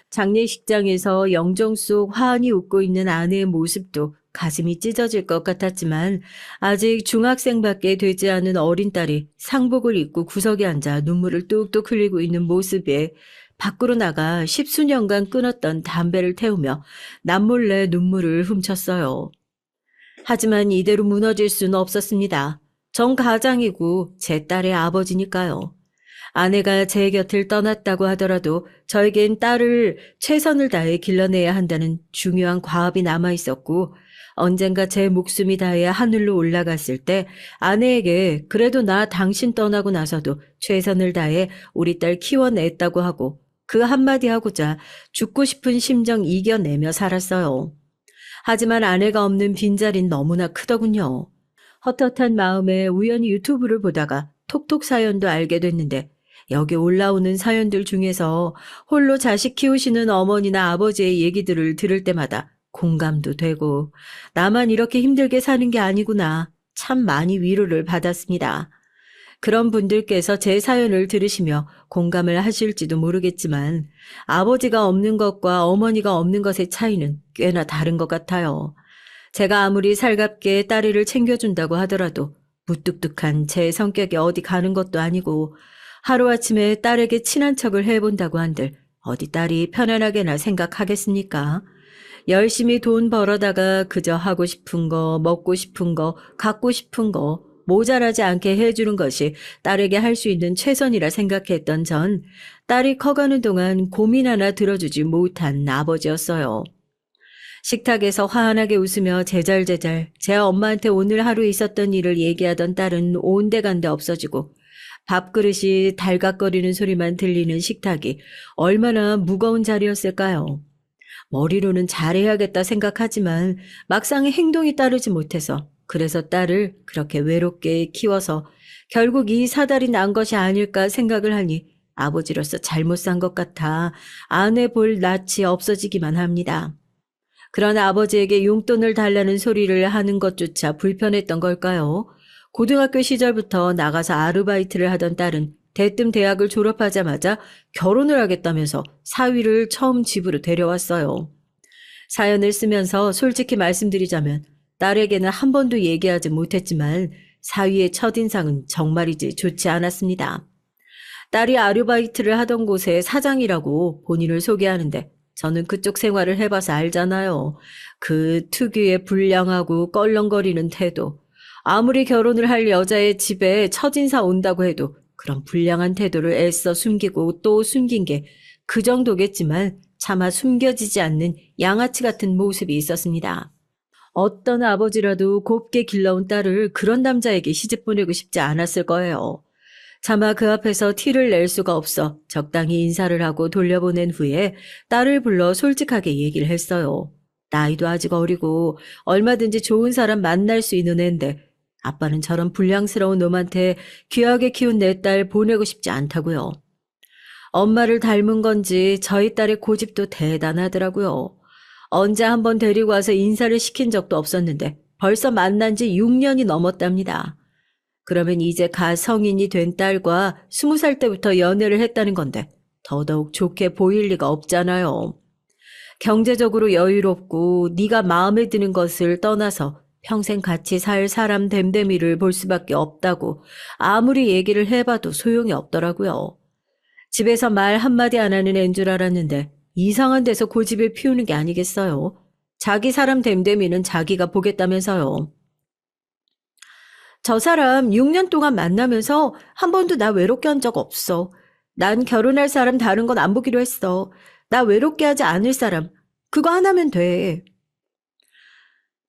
장례식장에서 영정 속 환히 웃고 있는 아내의 모습도 가슴이 찢어질 것 같았지만 아직 중학생밖에 되지 않은 어린 딸이 상복을 입고 구석에 앉아 눈물을 뚝뚝 흘리고 있는 모습에 밖으로 나가 10수년간 끊었던 담배를 태우며 남몰래 눈물을 훔쳤어요. 하지만 이대로 무너질 수는 없었습니다. 전 가장이고 제 딸의 아버지니까요. 아내가 제 곁을 떠났다고 하더라도 저에겐 딸을 최선을 다해 길러내야 한다는 중요한 과업이 남아있었고 언젠가 제 목숨이 다해 하늘로 올라갔을 때 아내에게 그래도 나 당신 떠나고 나서도 최선을 다해 우리 딸 키워냈다고 하고 그 한마디 하고자 죽고 싶은 심정 이겨내며 살았어요. 하지만 아내가 없는 빈자리는 너무나 크더군요. 헛헛한 마음에 우연히 유튜브를 보다가 톡톡 사연도 알게 됐는데 여기 올라오는 사연들 중에서 홀로 자식 키우시는 어머니나 아버지의 얘기들을 들을 때마다 공감도 되고 나만 이렇게 힘들게 사는 게 아니구나 참 많이 위로를 받았습니다. 그런 분들께서 제 사연을 들으시며 공감을 하실지도 모르겠지만 아버지가 없는 것과 어머니가 없는 것의 차이는 꽤나 다른 것 같아요. 제가 아무리 살갑게 딸애를 챙겨준다고 하더라도 무뚝뚝한 제 성격이 어디 가는 것도 아니고 하루아침에 딸에게 친한 척을 해본다고 한들 어디 딸이 편안하게나 생각하겠습니까? 열심히 돈 벌어다가 그저 하고 싶은 거, 먹고 싶은 거, 갖고 싶은 거 모자라지 않게 해주는 것이 딸에게 할 수 있는 최선이라 생각했던 전 딸이 커가는 동안 고민 하나 들어주지 못한 아버지였어요. 식탁에서 환하게 웃으며 제잘제잘 제 엄마한테 오늘 하루 있었던 일을 얘기하던 딸은 온데간데 없어지고 밥그릇이 달각거리는 소리만 들리는 식탁이 얼마나 무거운 자리였을까요? 머리로는 잘해야겠다 생각하지만 막상 행동이 따르지 못해서 그래서 딸을 그렇게 외롭게 키워서 결국 이 사달이 난 것이 아닐까 생각을 하니 아버지로서 잘못 산 것 같아 아내 볼 낯이 없어지기만 합니다. 그런 아버지에게 용돈을 달라는 소리를 하는 것조차 불편했던 걸까요? 고등학교 시절부터 나가서 아르바이트를 하던 딸은 대뜸 대학을 졸업하자마자 결혼을 하겠다면서 사위를 처음 집으로 데려왔어요. 사연을 쓰면서 솔직히 말씀드리자면 딸에게는 한 번도 얘기하지 못했지만 사위의 첫인상은 정말이지 좋지 않았습니다. 딸이 아르바이트를 하던 곳의 사장이라고 본인을 소개하는데 저는 그쪽 생활을 해봐서 알잖아요. 그 특유의 불량하고 껄렁거리는 태도. 아무리 결혼을 할 여자의 집에 첫인사 온다고 해도 그런 불량한 태도를 애써 숨기고 또 숨긴 게 그 정도겠지만 차마 숨겨지지 않는 양아치 같은 모습이 있었습니다. 어떤 아버지라도 곱게 길러온 딸을 그런 남자에게 시집 보내고 싶지 않았을 거예요. 차마 그 앞에서 티를 낼 수가 없어 적당히 인사를 하고 돌려보낸 후에 딸을 불러 솔직하게 얘기를 했어요. 나이도 아직 어리고 얼마든지 좋은 사람 만날 수 있는 애인데 아빠는 저런 불량스러운 놈한테 귀하게 키운 내 딸 보내고 싶지 않다고요. 엄마를 닮은 건지 저희 딸의 고집도 대단하더라고요. 언제 한번 데리고 와서 인사를 시킨 적도 없었는데 벌써 만난 지 6년이 넘었답니다. 그러면 이제 가 성인이 된 딸과 20살 때부터 연애를 했다는 건데 더더욱 좋게 보일 리가 없잖아요. 경제적으로 여유롭고 네가 마음에 드는 것을 떠나서 평생 같이 살 사람 됨됨이를 볼 수밖에 없다고 아무리 얘기를 해봐도 소용이 없더라고요. 집에서 말 한마디 안 하는 애인 줄 알았는데 이상한 데서 고집을 피우는 게 아니겠어요. 자기 사람 됨됨이는 자기가 보겠다면서요. 저 사람 6년 동안 만나면서 한 번도 나 외롭게 한 적 없어. 난 결혼할 사람 다른 건 안 보기로 했어. 나 외롭게 하지 않을 사람. 그거 하나면 돼.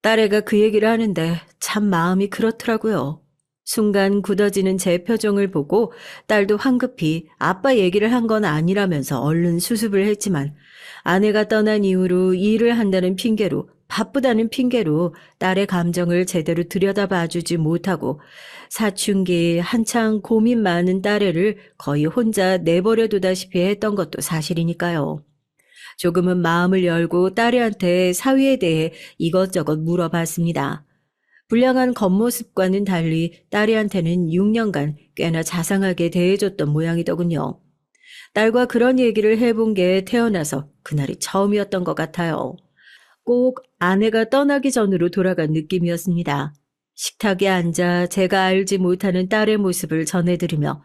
딸애가 그 얘기를 하는데 참 마음이 그렇더라고요. 순간 굳어지는 제 표정을 보고 딸도 황급히 아빠 얘기를 한 건 아니라면서 얼른 수습을 했지만 아내가 떠난 이후로 일을 한다는 핑계로 바쁘다는 핑계로 딸의 감정을 제대로 들여다봐주지 못하고 사춘기 한창 고민 많은 딸애를 거의 혼자 내버려 두다시피 했던 것도 사실이니까요. 조금은 마음을 열고 딸애한테 사위에 대해 이것저것 물어봤습니다. 불량한 겉모습과는 달리 딸애한테는 6년간 꽤나 자상하게 대해줬던 모양이더군요. 딸과 그런 얘기를 해본 게 태어나서 그날이 처음이었던 것 같아요. 꼭 아내가 떠나기 전으로 돌아간 느낌이었습니다. 식탁에 앉아 제가 알지 못하는 딸의 모습을 전해드리며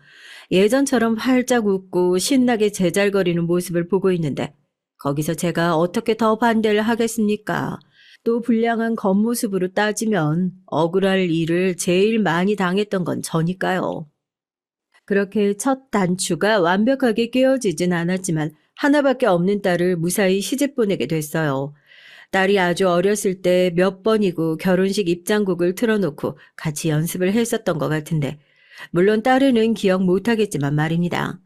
예전처럼 활짝 웃고 신나게 제잘거리는 모습을 보고 있는데 거기서 제가 어떻게 더 반대를 하겠습니까? 또 불량한 겉모습으로 따지면 억울할 일을 제일 많이 당했던 건 저니까요. 그렇게 첫 단추가 완벽하게 깨어지진 않았지만 하나밖에 없는 딸을 무사히 시집 보내게 됐어요. 딸이 아주 어렸을 때 몇 번이고 결혼식 입장곡을 틀어놓고 같이 연습을 했었던 것 같은데 물론 딸은 기억 못하겠지만 말입니다.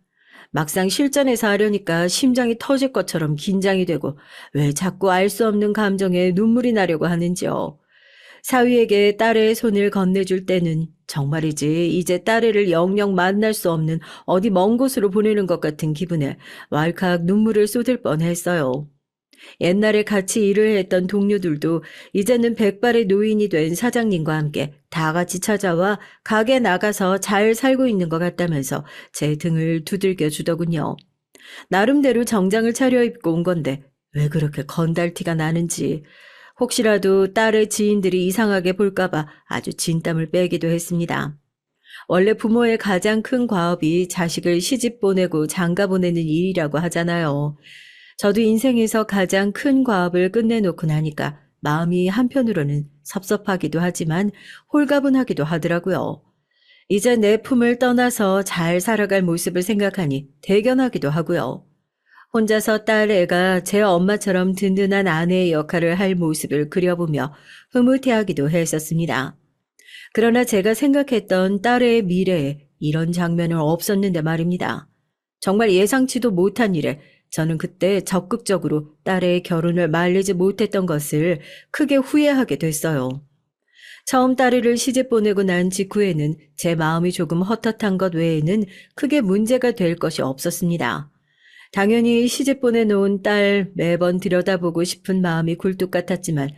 막상 실전에서 하려니까 심장이 터질 것처럼 긴장이 되고 왜 자꾸 알 수 없는 감정에 눈물이 나려고 하는지요. 사위에게 딸의 손을 건네줄 때는 정말이지 이제 딸애를 영영 만날 수 없는 어디 먼 곳으로 보내는 것 같은 기분에 왈칵 눈물을 쏟을 뻔했어요. 옛날에 같이 일을 했던 동료들도 이제는 백발의 노인이 된 사장님과 함께 다 같이 찾아와 가게 나가서 잘 살고 있는 것 같다면서 제 등을 두들겨 주더군요. 나름대로 정장을 차려입고 온 건데 왜 그렇게 건달티가 나는지 혹시라도 딸의 지인들이 이상하게 볼까봐 아주 진땀을 빼기도 했습니다. 원래 부모의 가장 큰 과업이 자식을 시집 보내고 장가 보내는 일이라고 하잖아요. 저도 인생에서 가장 큰 과업을 끝내놓고 나니까 마음이 한편으로는 섭섭하기도 하지만 홀가분하기도 하더라고요. 이제 내 품을 떠나서 잘 살아갈 모습을 생각하니 대견하기도 하고요. 혼자서 딸애가 제 엄마처럼 든든한 아내의 역할을 할 모습을 그려보며 흐뭇해하기도 했었습니다. 그러나 제가 생각했던 딸의 미래에 이런 장면은 없었는데 말입니다. 정말 예상치도 못한 일에 저는 그때 적극적으로 딸의 결혼을 말리지 못했던 것을 크게 후회하게 됐어요. 처음 딸을 시집 보내고 난 직후에는 제 마음이 조금 헛헛한 것 외에는 크게 문제가 될 것이 없었습니다. 당연히 시집 보내놓은 딸 매번 들여다보고 싶은 마음이 굴뚝 같았지만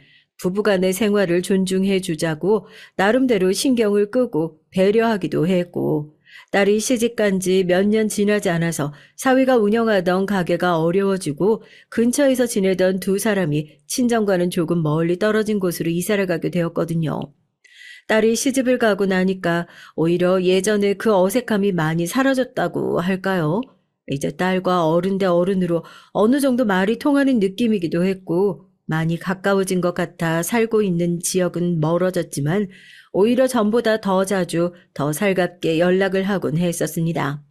부부간의 생활을 존중해 주자고 나름대로 신경을 끄고 배려하기도 했고 딸이 시집간 지 몇 년 지나지 않아서 사위가 운영하던 가게가 어려워지고 근처에서 지내던 두 사람이 친정과는 조금 멀리 떨어진 곳으로 이사를 가게 되었거든요. 딸이 시집을 가고 나니까 오히려 예전에 그 어색함이 많이 사라졌다고 할까요? 이제 딸과 어른 대 어른으로 어느 정도 말이 통하는 느낌이기도 했고 많이 가까워진 것 같아 살고 있는 지역은 멀어졌지만 오히려 전보다 더 자주 더 살갑게 연락을 하곤 했었습니다.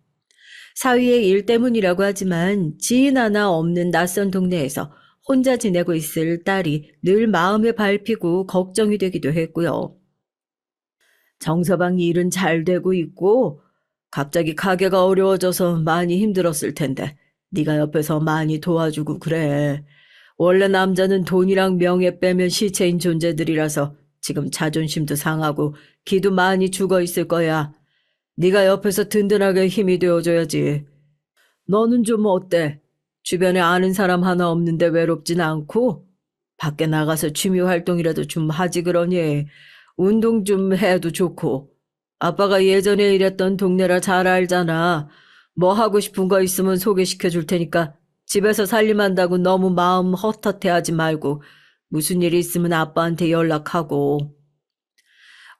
사위의 일 때문이라고 하지만 지인 하나 없는 낯선 동네에서 혼자 지내고 있을 딸이 늘 마음에 밟히고 걱정이 되기도 했고요. 정서방 일은 잘 되고 있고 갑자기 가게가 어려워져서 많이 힘들었을 텐데 네가 옆에서 많이 도와주고 그래. 원래 남자는 돈이랑 명예 빼면 시체인 존재들이라서 지금 자존심도 상하고 기도 많이 죽어 있을 거야. 네가 옆에서 든든하게 힘이 되어줘야지. 너는 좀 어때? 주변에 아는 사람 하나 없는데 외롭진 않고? 밖에 나가서 취미 활동이라도 좀 하지 그러니. 운동 좀 해도 좋고. 아빠가 예전에 일했던 동네라 잘 알잖아. 뭐 하고 싶은 거 있으면 소개시켜 줄 테니까 집에서 살림한다고 너무 마음 헛헛해하지 말고 무슨 일 있으면 아빠한테 연락하고.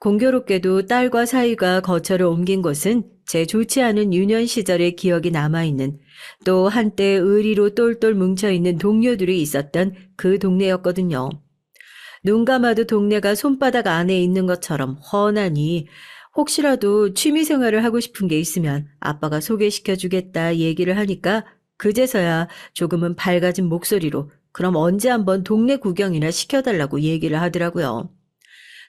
공교롭게도 딸과 사위가 거처를 옮긴 곳은 제 좋지 않은 유년 시절의 기억이 남아있는, 또 한때 의리로 똘똘 뭉쳐있는 동료들이 있었던 그 동네였거든요. 눈 감아도 동네가 손바닥 안에 있는 것처럼 훤하니 혹시라도 취미생활을 하고 싶은 게 있으면 아빠가 소개시켜주겠다 얘기를 하니까 그제서야 조금은 밝아진 목소리로 그럼 언제 한번 동네 구경이나 시켜달라고 얘기를 하더라고요.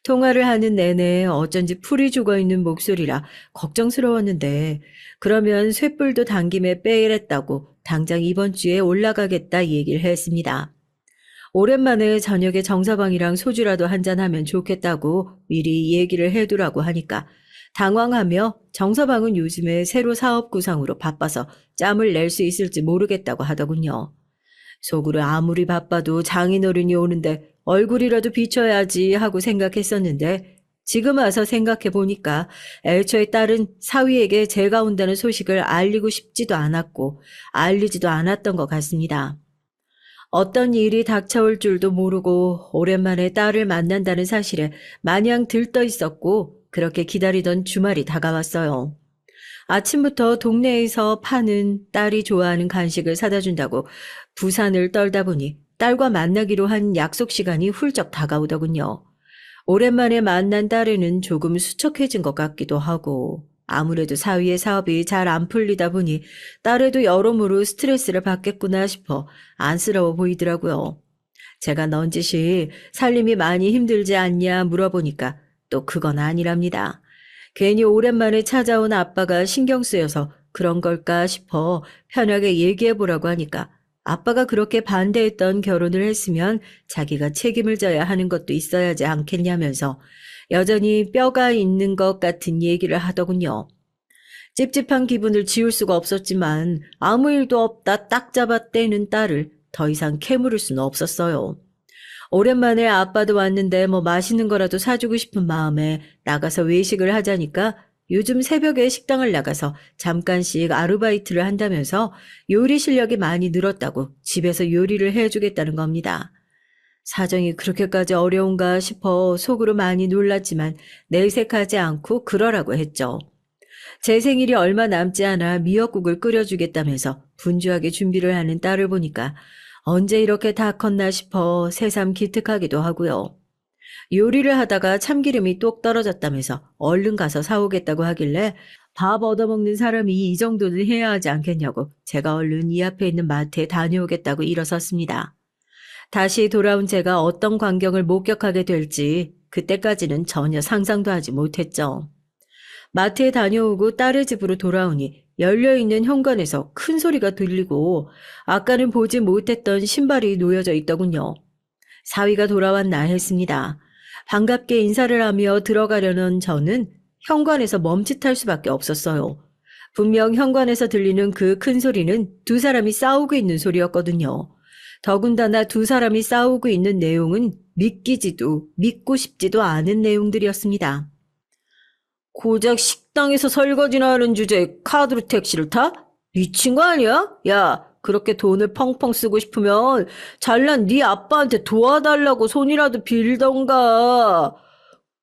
통화를 하는 내내 어쩐지 풀이 죽어있는 목소리라 걱정스러웠는데 그러면 쇳불도 당김에 빼이랬다고 당장 이번 주에 올라가겠다 얘기를 했습니다. 오랜만에 저녁에 정서방이랑 소주라도 한잔하면 좋겠다고 미리 얘기를 해두라고 하니까 당황하며 정서방은 요즘에 새로 사업 구상으로 바빠서 짬을 낼 수 있을지 모르겠다고 하더군요. 속으로 아무리 바빠도 장인어른이 오는데 얼굴이라도 비춰야지 하고 생각했었는데 지금 와서 생각해 보니까 애초에 딸은 사위에게 제가 온다는 소식을 알리고 싶지도 않았고 알리지도 않았던 것 같습니다. 어떤 일이 닥쳐올 줄도 모르고 오랜만에 딸을 만난다는 사실에 마냥 들떠 있었고 그렇게 기다리던 주말이 다가왔어요. 아침부터 동네에서 파는 딸이 좋아하는 간식을 사다 준다고 부산을 떨다 보니 딸과 만나기로 한 약속 시간이 훌쩍 다가오더군요. 오랜만에 만난 딸에는 조금 수척해진 것 같기도 하고 아무래도 사위의 사업이 잘 안 풀리다 보니 딸에도 여러모로 스트레스를 받겠구나 싶어 안쓰러워 보이더라고요. 제가 넌지시 살림이 많이 힘들지 않냐 물어보니까 또 그건 아니랍니다. 괜히 오랜만에 찾아온 아빠가 신경 쓰여서 그런 걸까 싶어 편하게 얘기해보라고 하니까 아빠가 그렇게 반대했던 결혼을 했으면 자기가 책임을 져야 하는 것도 있어야지 않겠냐면서 여전히 뼈가 있는 것 같은 얘기를 하더군요. 찝찝한 기분을 지울 수가 없었지만 아무 일도 없다 딱 잡아 떼는 딸을 더 이상 캐물을 수는 없었어요. 오랜만에 아빠도 왔는데 뭐 맛있는 거라도 사주고 싶은 마음에 나가서 외식을 하자니까 요즘 새벽에 식당을 나가서 잠깐씩 아르바이트를 한다면서 요리 실력이 많이 늘었다고 집에서 요리를 해주겠다는 겁니다. 사정이 그렇게까지 어려운가 싶어 속으로 많이 놀랐지만 내색하지 않고 그러라고 했죠. 제 생일이 얼마 남지 않아 미역국을 끓여주겠다면서 분주하게 준비를 하는 딸을 보니까 언제 이렇게 다 컸나 싶어 새삼 기특하기도 하고요. 요리를 하다가 참기름이 뚝 떨어졌다면서 얼른 가서 사오겠다고 하길래 밥 얻어먹는 사람이 이 정도는 해야 하지 않겠냐고 제가 얼른 이 앞에 있는 마트에 다녀오겠다고 일어섰습니다. 다시 돌아온 제가 어떤 광경을 목격하게 될지 그때까지는 전혀 상상도 하지 못했죠. 마트에 다녀오고 딸의 집으로 돌아오니 열려있는 현관에서 큰 소리가 들리고 아까는 보지 못했던 신발이 놓여져 있더군요. 사위가 돌아왔나 했습니다. 반갑게 인사를 하며 들어가려는 저는 현관에서 멈칫할 수밖에 없었어요. 분명 현관에서 들리는 그 큰 소리는 두 사람이 싸우고 있는 소리였거든요. 더군다나 두 사람이 싸우고 있는 내용은 믿기지도 믿고 싶지도 않은 내용들이었습니다. 고작 식당에서 설거지나 하는 주제에 카드로 택시를 타? 미친 거 아니야? 야, 그렇게 돈을 펑펑 쓰고 싶으면 잘난 네 아빠한테 도와달라고 손이라도 빌던가.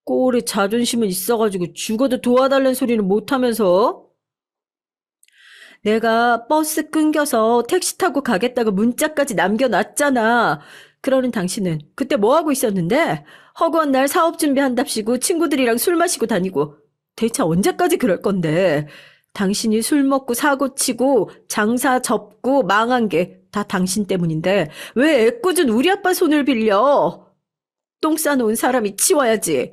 꼴에 자존심은 있어가지고 죽어도 도와달라는 소리는 못하면서. 내가 버스 끊겨서 택시 타고 가겠다고 문자까지 남겨놨잖아. 그러는 당신은 그때 뭐하고 있었는데? 허구한 날 사업 준비한답시고 친구들이랑 술 마시고 다니고. 대체 언제까지 그럴 건데? 당신이 술 먹고 사고 치고 장사 접고 망한 게 다 당신 때문인데 왜 애꿎은 우리 아빠 손을 빌려? 똥 싸놓은 사람이 치워야지.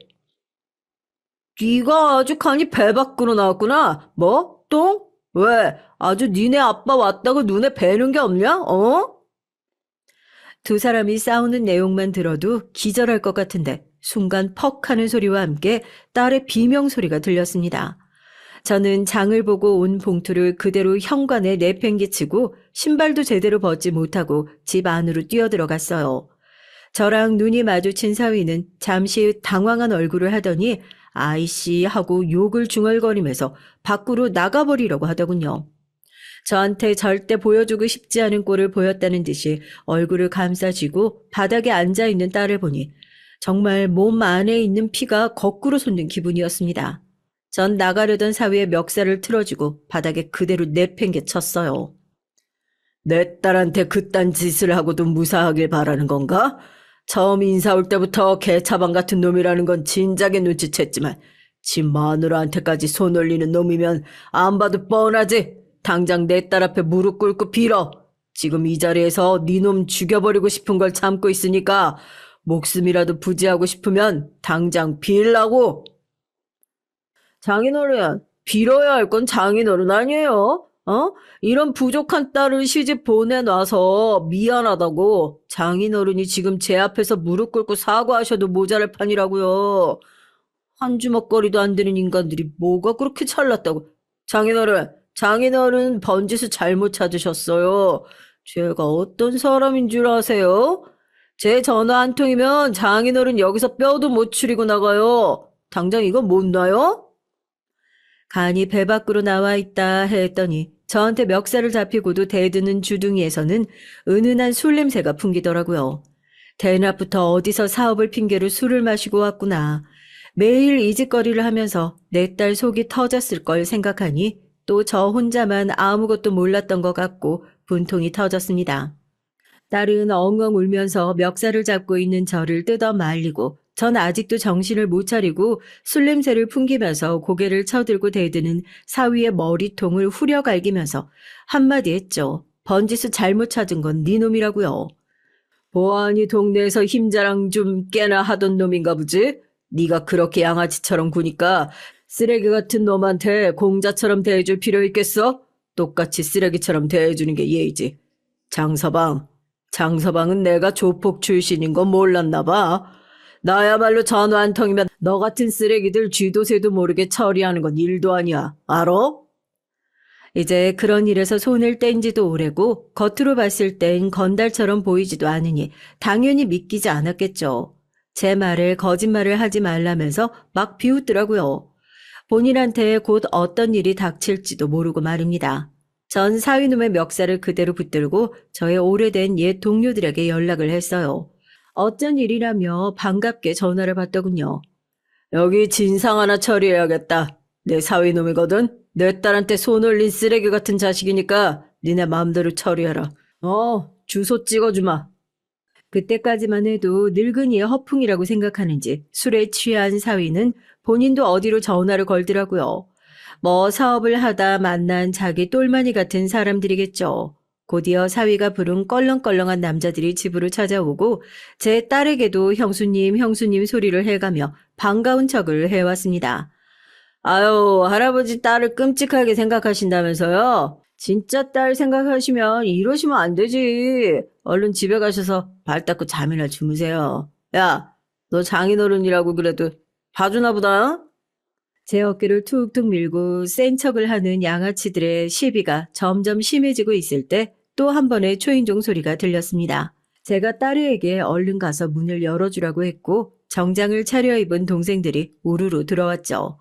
네가 아주 간이 배 밖으로 나왔구나. 뭐? 똥? 왜? 아주 니네 아빠 왔다고 눈에 뵈는 게 없냐? 어? 두 사람이 싸우는 내용만 들어도 기절할 것 같은데 순간 퍽 하는 소리와 함께 딸의 비명 소리가 들렸습니다. 저는 장을 보고 온 봉투를 그대로 현관에 내팽개치고 신발도 제대로 벗지 못하고 집 안으로 뛰어들어갔어요. 저랑 눈이 마주친 사위는 잠시 당황한 얼굴을 하더니 아이씨 하고 욕을 중얼거리면서 밖으로 나가버리려고 하더군요. 저한테 절대 보여주고 싶지 않은 꼴을 보였다는 듯이 얼굴을 감싸쥐고 바닥에 앉아있는 딸을 보니 정말 몸 안에 있는 피가 거꾸로 솟는 기분이었습니다. 전 나가려던 사위의 멱살을 틀어주고 바닥에 그대로 내팽개 쳤어요. 내 딸한테 그딴 짓을 하고도 무사하길 바라는 건가? 처음 인사 올 때부터 개차방 같은 놈이라는 건 진작에 눈치챘지만 지 마누라한테까지 손 올리는 놈이면 안 봐도 뻔하지. 당장 내 딸 앞에 무릎 꿇고 빌어. 지금 이 자리에서 네 놈 죽여버리고 싶은 걸 참고 있으니까 목숨이라도 부지하고 싶으면 당장 빌라고. 장인어른, 빌어야 할 건 장인어른 아니에요? 이런 부족한 딸을 시집 보내놔서 미안하다고 장인어른이 지금 제 앞에서 무릎 꿇고 사과하셔도 모자랄 판이라고요. 한 주먹거리도 안 되는 인간들이 뭐가 그렇게 잘났다고. 장인어른 번짓을 잘못 찾으셨어요. 제가 어떤 사람인 줄 아세요? 제 전화 한 통이면 장인어른 여기서 뼈도 못 추리고 나가요. 당장 이거 못 놔요? 간이 배 밖으로 나와 있다 했더니 저한테 멱살을 잡히고도 대드는 주둥이에서는 은은한 술 냄새가 풍기더라고요. 대낮부터 어디서 사업을 핑계로 술을 마시고 왔구나. 매일 이 짓거리를 하면서 내 딸 속이 터졌을 걸 생각하니 또 저 혼자만 아무것도 몰랐던 것 같고 분통이 터졌습니다. 딸은 엉엉 울면서 멱살을 잡고 있는 저를 뜯어 말리고 전 아직도 정신을 못 차리고 술 냄새를 풍기면서 고개를 쳐들고 대드는 사위의 머리통을 후려갈기면서 한마디 했죠. 번짓을 잘못 찾은 건 네 놈이라고요. 보안이 동네에서 힘자랑 좀 깨나 하던 놈인가 보지? 네가 그렇게 양아치처럼 구니까 쓰레기 같은 놈한테 공자처럼 대해줄 필요 있겠어? 똑같이 쓰레기처럼 대해주는 게 예의지. 장서방은 내가 조폭 출신인 거 몰랐나 봐. 나야말로 전화 한 통이면 너 같은 쓰레기들 쥐도 새도 모르게 처리하는 건 일도 아니야. 알아? 이제 그런 일에서 손을 뗀 지도 오래고 겉으로 봤을 땐 건달처럼 보이지도 않으니 당연히 믿기지 않았겠죠. 제 말에 거짓말을 하지 말라면서 막 비웃더라고요. 본인한테 곧 어떤 일이 닥칠지도 모르고 말입니다. 전 사위놈의 멱살을 그대로 붙들고 저의 오래된 옛 동료들에게 연락을 했어요. 어쩐 일이라며 반갑게 전화를 받더군요. 여기 진상 하나 처리해야겠다. 내 사위놈이거든. 내 딸한테 손 올린 쓰레기 같은 자식이니까 니네 마음대로 처리해라. 주소 찍어주마. 그때까지만 해도 늙은이의 허풍이라고 생각하는지 술에 취한 사위는 본인도 어디로 전화를 걸더라고요. 뭐 사업을 하다 만난 자기 똘마니 같은 사람들이겠죠. 곧이어 사위가 부른 껄렁껄렁한 남자들이 집으로 찾아오고 제 딸에게도 형수님 소리를 해가며 반가운 척을 해왔습니다. 아유, 할아버지 딸을 끔찍하게 생각하신다면서요? 진짜 딸 생각하시면 이러시면 안 되지. 얼른 집에 가셔서 발 닦고 잠이나 주무세요. 야, 너 장인어른이라고 그래도 봐주나 보다. 제 어깨를 툭툭 밀고 센 척을 하는 양아치들의 시비가 점점 심해지고 있을 때 또 한 번의 초인종 소리가 들렸습니다. 제가 딸에게 얼른 가서 문을 열어주라고 했고 정장을 차려입은 동생들이 우르르 들어왔죠.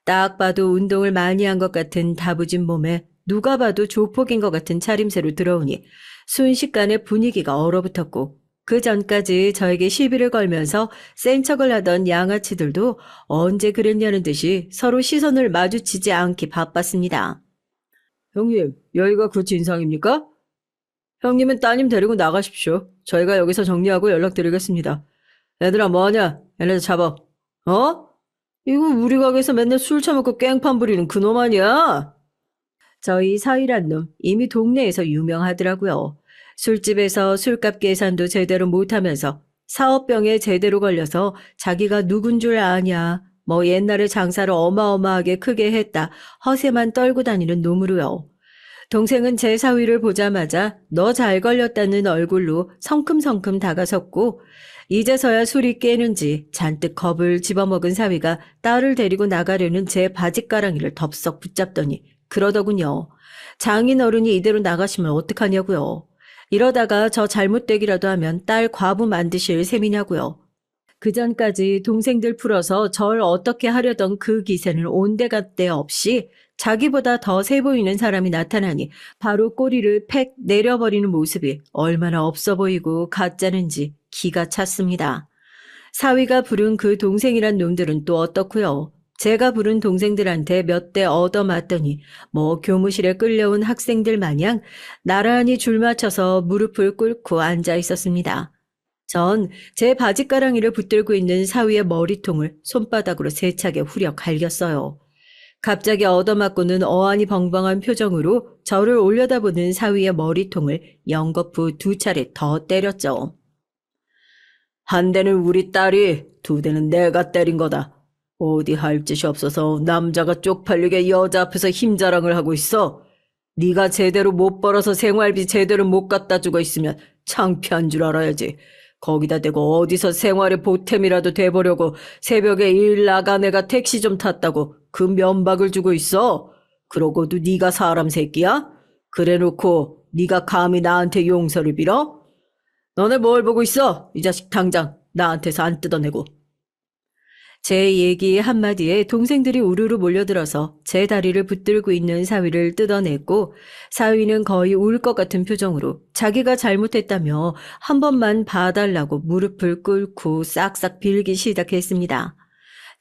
딱 봐도 운동을 많이 한 것 같은 다부진 몸에 누가 봐도 조폭인 것 같은 차림새로 들어오니 순식간에 분위기가 얼어붙었고 그 전까지 저에게 시비를 걸면서 센 척을 하던 양아치들도 언제 그랬냐는 듯이 서로 시선을 마주치지 않기 바빴습니다. 형님, 여기가 그 진상입니까? 형님은 따님 데리고 나가십시오. 저희가 여기서 정리하고 연락드리겠습니다. 얘들아 뭐하냐? 얘네들 잡아. 이거 우리 가게에서 맨날 술 처먹고 깽판 부리는 그놈 아니야? 저희 서일한 놈 이미 동네에서 유명하더라고요. 술집에서 술값 계산도 제대로 못하면서 사업병에 제대로 걸려서 자기가 누군 줄 아냐. 뭐 옛날에 장사를 어마어마하게 크게 했다. 허세만 떨고 다니는 놈으로요. 동생은 제 사위를 보자마자 너 잘 걸렸다는 얼굴로 성큼성큼 다가섰고 이제서야 술이 깨는지 잔뜩 겁을 집어먹은 사위가 딸을 데리고 나가려는 제 바짓가랑이를 덥석 붙잡더니 그러더군요. 장인 어른이 이대로 나가시면 어떡하냐고요. 이러다가 저 잘못되기라도 하면 딸 과부 만드실 셈이냐고요. 그전까지 동생들 풀어서 절 어떻게 하려던 그 기세는 온데간데 없이 자기보다 더 세 보이는 사람이 나타나니 바로 꼬리를 팩 내려버리는 모습이 얼마나 없어 보이고 가짜는지 기가 찼습니다. 사위가 부른 그 동생이란 놈들은 또 어떻고요? 제가 부른 동생들한테 몇 대 얻어맞더니 뭐 교무실에 끌려온 학생들 마냥 나란히 줄 맞춰서 무릎을 꿇고 앉아 있었습니다. 전 제 바짓가랑이를 붙들고 있는 사위의 머리통을 손바닥으로 세차게 후려 갈겼어요. 갑자기 얻어맞고는 어안이 벙벙한 표정으로 저를 올려다보는 사위의 머리통을 연거푸 2차례 더 때렸죠. 한 대는 우리 딸이, 2대는 내가 때린 거다. 어디 할 짓이 없어서 남자가 쪽팔리게 여자 앞에서 힘자랑을 하고 있어. 네가 제대로 못 벌어서 생활비 제대로 못 갖다 주고 있으면 창피한 줄 알아야지. 거기다 대고 어디서 생활의 보탬이라도 돼보려고 새벽에 일 나간 애가 택시 좀 탔다고 그 면박을 주고 있어. 그러고도 네가 사람 새끼야? 그래놓고 네가 감히 나한테 용서를 빌어? 너네 뭘 보고 있어? 이 자식 당장 나한테서 안 뜯어내고. 제 얘기 한마디에 동생들이 우르르 몰려들어서 제 다리를 붙들고 있는 사위를 뜯어냈고 사위는 거의 울 것 같은 표정으로 자기가 잘못했다며 한 번만 봐달라고 무릎을 꿇고 싹싹 빌기 시작했습니다.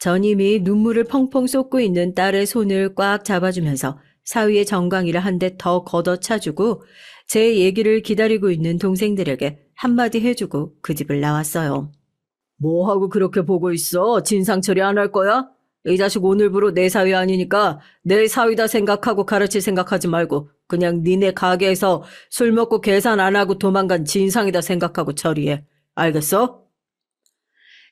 전 이미 눈물을 펑펑 쏟고 있는 딸의 손을 꽉 잡아주면서 사위의 정강이를 한 대 더 걷어차주고 제 얘기를 기다리고 있는 동생들에게 한마디 해주고 그 집을 나왔어요. 뭐하고 그렇게 보고 있어? 진상 처리 안 할 거야? 이 자식 오늘부로 내 사위 아니니까 내 사위다 생각하고 가르칠 생각하지 말고 그냥 니네 가게에서 술 먹고 계산 안 하고 도망간 진상이다 생각하고 처리해. 알겠어?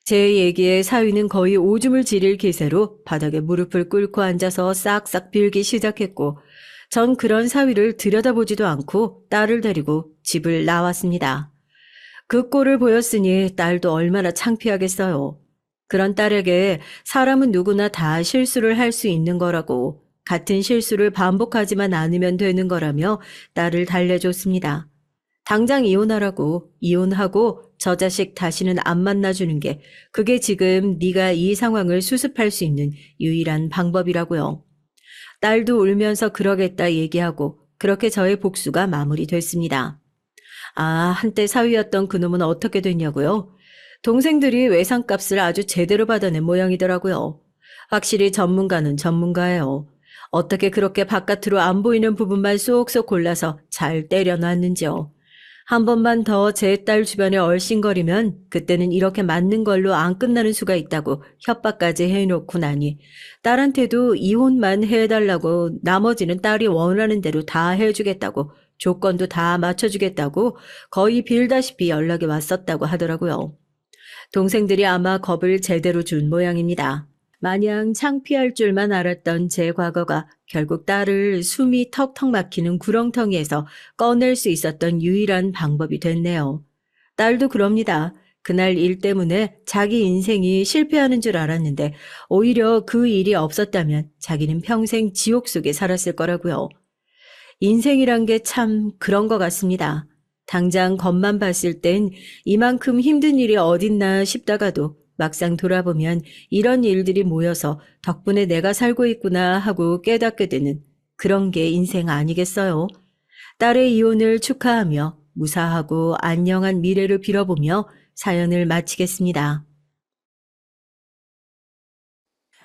제 얘기에 사위는 거의 오줌을 지릴 기세로 바닥에 무릎을 꿇고 앉아서 싹싹 빌기 시작했고 전 그런 사위를 들여다보지도 않고 딸을 데리고 집을 나왔습니다. 그 꼴을 보였으니 딸도 얼마나 창피하겠어요. 그런 딸에게 사람은 누구나 다 실수를 할 수 있는 거라고 같은 실수를 반복하지만 않으면 되는 거라며 딸을 달래줬습니다. 당장 이혼하라고 이혼하고 저 자식 다시는 안 만나주는 게 그게 지금 네가 이 상황을 수습할 수 있는 유일한 방법이라고요. 딸도 울면서 그러겠다 얘기하고 그렇게 저의 복수가 마무리됐습니다. 아, 한때 사위였던 그놈은 어떻게 됐냐고요? 동생들이 외상값을 아주 제대로 받아낸 모양이더라고요. 확실히 전문가는 전문가예요. 어떻게 그렇게 바깥으로 안 보이는 부분만 쏙쏙 골라서 잘 때려놨는지요. 한 번만 더 제 딸 주변에 얼씬거리면 그때는 이렇게 맞는 걸로 안 끝나는 수가 있다고 협박까지 해놓고 나니 딸한테도 이혼만 해달라고 나머지는 딸이 원하는 대로 다 해주겠다고 조건도 다 맞춰주겠다고 거의 빌다시피 연락이 왔었다고 하더라고요. 동생들이 아마 겁을 제대로 준 모양입니다. 마냥 창피할 줄만 알았던 제 과거가 결국 딸을 숨이 턱턱 막히는 구렁텅이에서 꺼낼 수 있었던 유일한 방법이 됐네요. 딸도 그럽니다. 그날 일 때문에 자기 인생이 실패하는 줄 알았는데 오히려 그 일이 없었다면 자기는 평생 지옥 속에 살았을 거라고요. 인생이란 게 참 그런 것 같습니다. 당장 겉만 봤을 땐 이만큼 힘든 일이 어딨나 싶다가도 막상 돌아보면 이런 일들이 모여서 덕분에 내가 살고 있구나 하고 깨닫게 되는 그런 게 인생 아니겠어요? 딸의 이혼을 축하하며 무사하고 안녕한 미래를 빌어보며 사연을 마치겠습니다.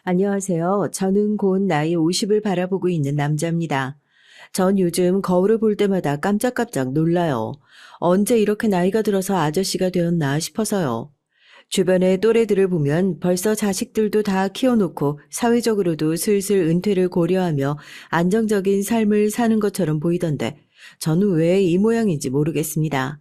안녕하세요. 저는 곧 나이 50을 바라보고 있는 남자입니다. 전 요즘 거울을 볼 때마다 깜짝깜짝 놀라요. 언제 이렇게 나이가 들어서 아저씨가 되었나 싶어서요. 주변의 또래들을 보면 벌써 자식들도 다 키워놓고 사회적으로도 슬슬 은퇴를 고려하며 안정적인 삶을 사는 것처럼 보이던데 저는 왜 이 모양인지 모르겠습니다.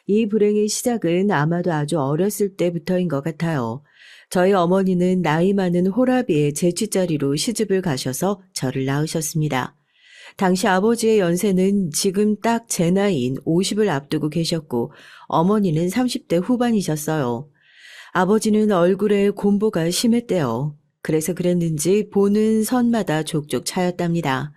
이 불행의 시작은 아마도 아주 어렸을 때부터인 것 같아요. 저희 어머니는 나이 많은 호라비의 제취자리로 시집을 가셔서 저를 낳으셨습니다. 당시 아버지의 연세는 지금 딱 제 나이인 50을 앞두고 계셨고 어머니는 30대 후반이셨어요. 아버지는 얼굴에 곰보가 심했대요. 그래서 그랬는지 보는 선마다 족족 차였답니다.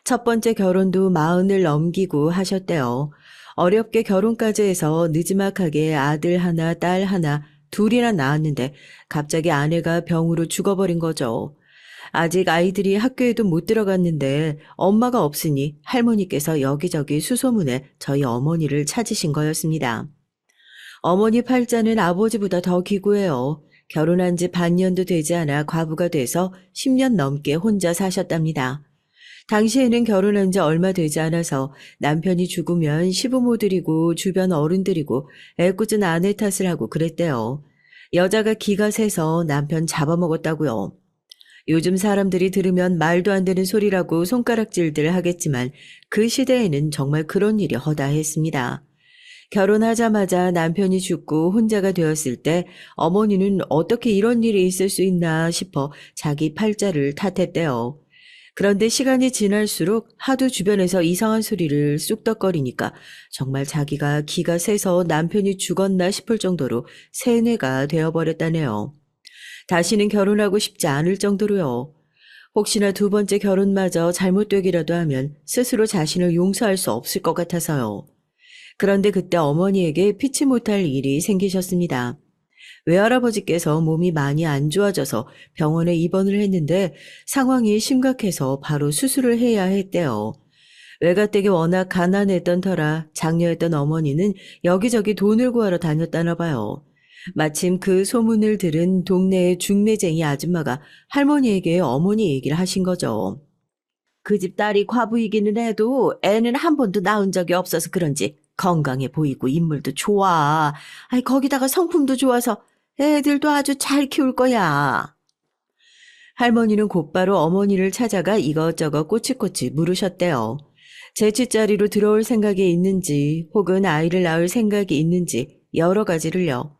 첫 번째 결혼도 40을 넘기고 하셨대요. 어렵게 결혼까지 해서 느지막하게 아들 하나, 딸 하나, 둘이나 낳았는데 갑자기 아내가 병으로 죽어버린 거죠. 아직 아이들이 학교에도 못 들어갔는데 엄마가 없으니 할머니께서 여기저기 수소문에 저희 어머니를 찾으신 거였습니다. 어머니 팔자는 아버지보다 더 기구해요. 결혼한 지 반년도 되지 않아 과부가 돼서 10년 넘게 혼자 사셨답니다. 당시에는 결혼한 지 얼마 되지 않아서 남편이 죽으면 시부모들이고 주변 어른들이고 애꿎은 아내 탓을 하고 그랬대요. 여자가 기가 세서 남편 잡아먹었다고요. 요즘 사람들이 들으면 말도 안 되는 소리라고 손가락질들 하겠지만 그 시대에는 정말 그런 일이 허다했습니다. 결혼하자마자 남편이 죽고 혼자가 되었을 때 어머니는 어떻게 이런 일이 있을 수 있나 싶어 자기 팔자를 탓했대요. 그런데 시간이 지날수록 하도 주변에서 이상한 소리를 쑥덕거리니까 정말 자기가 기가 세서 남편이 죽었나 싶을 정도로 세뇌가 되어버렸다네요. 다시는 결혼하고 싶지 않을 정도로요. 혹시나 두 번째 결혼마저 잘못되기라도 하면 스스로 자신을 용서할 수 없을 것 같아서요. 그런데 그때 어머니에게 피치 못할 일이 생기셨습니다. 외할아버지께서 몸이 많이 안 좋아져서 병원에 입원을 했는데 상황이 심각해서 바로 수술을 해야 했대요. 외가댁이 워낙 가난했던 터라 장녀였던 어머니는 여기저기 돈을 구하러 다녔다나 봐요. 마침 그 소문을 들은 동네의 중매쟁이 아줌마가 할머니에게 어머니 얘기를 하신 거죠. 그 집 딸이 과부이기는 해도 애는 한 번도 낳은 적이 없어서 그런지 건강해 보이고 인물도 좋아. 아이, 거기다가 성품도 좋아서 애들도 아주 잘 키울 거야. 할머니는 곧바로 어머니를 찾아가 이것저것 꼬치꼬치 물으셨대요. 재취자리로 들어올 생각이 있는지 혹은 아이를 낳을 생각이 있는지 여러 가지를요.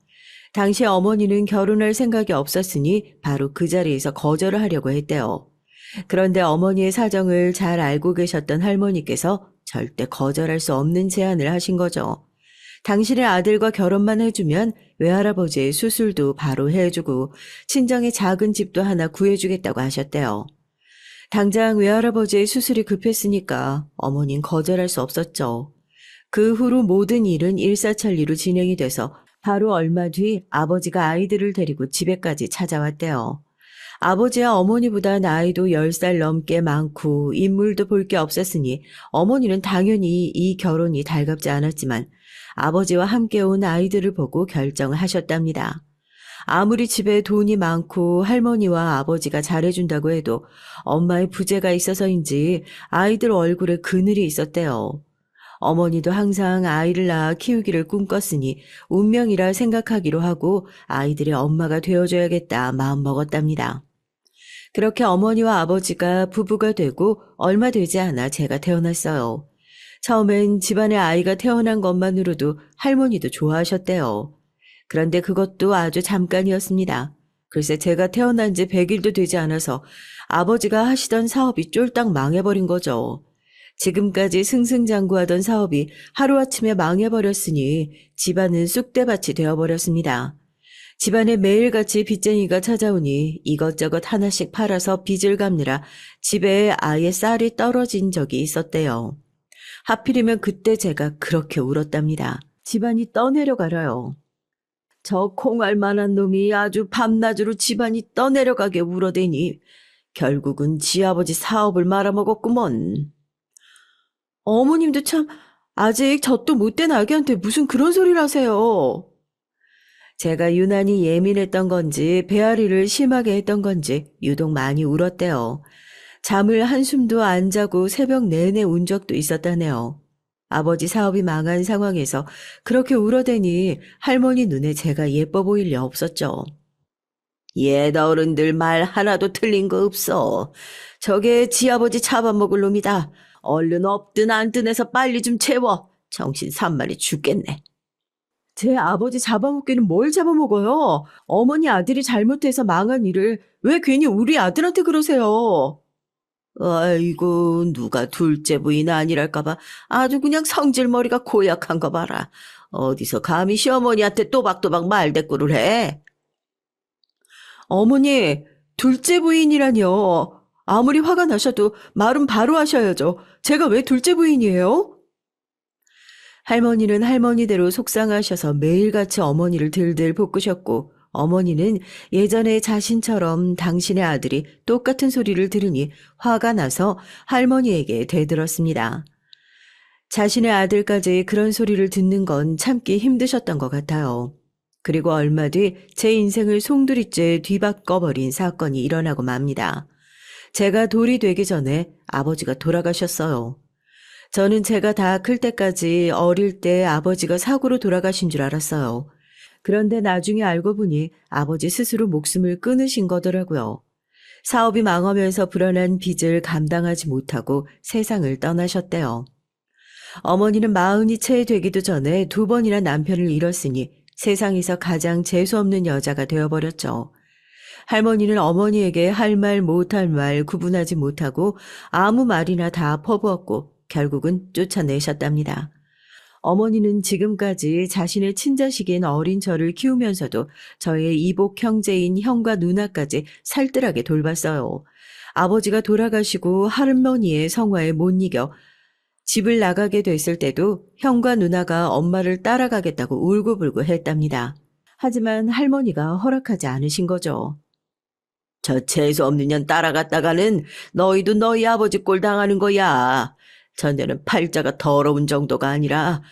당시 어머니는 결혼할 생각이 없었으니 바로 그 자리에서 거절을 하려고 했대요. 그런데 어머니의 사정을 잘 알고 계셨던 할머니께서 절대 거절할 수 없는 제안을 하신 거죠. 당신의 아들과 결혼만 해주면 외할아버지의 수술도 바로 해주고 친정에 작은 집도 하나 구해주겠다고 하셨대요. 당장 외할아버지의 수술이 급했으니까 어머닌 거절할 수 없었죠. 그 후로 모든 일은 일사천리로 진행이 돼서 바로 얼마 뒤 아버지가 아이들을 데리고 집에까지 찾아왔대요. 아버지와 어머니보다 나이도 10살 넘게 많고 인물도 볼 게 없었으니 어머니는 당연히 이 결혼이 달갑지 않았지만 아버지와 함께 온 아이들을 보고 결정을 하셨답니다. 아무리 집에 돈이 많고 할머니와 아버지가 잘해준다고 해도 엄마의 부재가 있어서인지 아이들 얼굴에 그늘이 있었대요. 어머니도 항상 아이를 낳아 키우기를 꿈꿨으니 운명이라 생각하기로 하고 아이들의 엄마가 되어줘야겠다 마음먹었답니다. 그렇게 어머니와 아버지가 부부가 되고 얼마 되지 않아 제가 태어났어요. 처음엔 집안에 아이가 태어난 것만으로도 할머니도 좋아하셨대요. 그런데 그것도 아주 잠깐이었습니다. 글쎄 제가 태어난 지 100일도 되지 않아서 아버지가 하시던 사업이 쫄딱 망해버린 거죠. 지금까지 승승장구하던 사업이 하루아침에 망해버렸으니 집안은 쑥대밭이 되어버렸습니다. 집안에 매일같이 빚쟁이가 찾아오니 이것저것 하나씩 팔아서 빚을 갚느라 집에 아예 쌀이 떨어진 적이 있었대요. 하필이면 그때 제가 그렇게 울었답니다. 집안이 떠내려가려요. 저 콩알만한 놈이 아주 밤낮으로 집안이 떠내려가게 울어대니 결국은 지아버지 사업을 말아먹었구먼. 어머님도 참 아직 젖도 못된 아기한테 무슨 그런 소리를 하세요. 제가 유난히 예민했던 건지 배앓이를 심하게 했던 건지 유독 많이 울었대요. 잠을 한숨도 안 자고 새벽 내내 운 적도 있었다네요. 아버지 사업이 망한 상황에서 그렇게 울어대니 할머니 눈에 제가 예뻐 보일 리 없었죠. 옛 어른들 말 하나도 틀린 거 없어. 저게 지아버지 잡아먹을 놈이다. 얼른 없든 안든 해서 빨리 좀 채워. 정신 산만해 죽겠네. 제 아버지 잡아먹기는 뭘 잡아먹어요? 어머니 아들이 잘못해서 망한 일을 왜 괜히 우리 아들한테 그러세요? 아이고, 누가 둘째 부인 아니랄까봐 아주 그냥 성질머리가 고약한 거 봐라. 어디서 감히 시어머니한테 또박또박 말대꾸를 해? 어머니, 둘째 부인이라뇨. 아무리 화가 나셔도 말은 바로 하셔야죠. 제가 왜 둘째 부인이에요? 할머니는 할머니대로 속상하셔서 매일같이 어머니를 들들 볶으셨고, 어머니는 예전에 자신처럼 당신의 아들이 똑같은 소리를 들으니 화가 나서 할머니에게 대들었습니다. 자신의 아들까지 그런 소리를 듣는 건 참기 힘드셨던 것 같아요. 그리고 얼마 뒤 제 인생을 송두리째 뒤바꿔버린 사건이 일어나고 맙니다. 제가 돌이 되기 전에 아버지가 돌아가셨어요. 저는 제가 다 클 때까지 어릴 때 아버지가 사고로 돌아가신 줄 알았어요. 그런데 나중에 알고 보니 아버지 스스로 목숨을 끊으신 거더라고요. 사업이 망하면서 불어난 빚을 감당하지 못하고 세상을 떠나셨대요. 어머니는 40이 채 되기도 전에 2번이나 남편을 잃었으니 세상에서 가장 재수없는 여자가 되어버렸죠. 할머니는 어머니에게 할 말 못할 말 구분하지 못하고 아무 말이나 다 퍼부었고 결국은 쫓아내셨답니다. 어머니는 지금까지 자신의 친자식인 어린 저를 키우면서도 저의 이복 형제인 형과 누나까지 살뜰하게 돌봤어요. 아버지가 돌아가시고 할머니의 성화에 못 이겨 집을 나가게 됐을 때도 형과 누나가 엄마를 따라가겠다고 울고불고 했답니다. 하지만 할머니가 허락하지 않으신 거죠. 저 재수없는 년 따라갔다가는 너희도 너희 아버지 꼴 당하는 거야. 전녀는 팔자가 더러운 정도가 아니라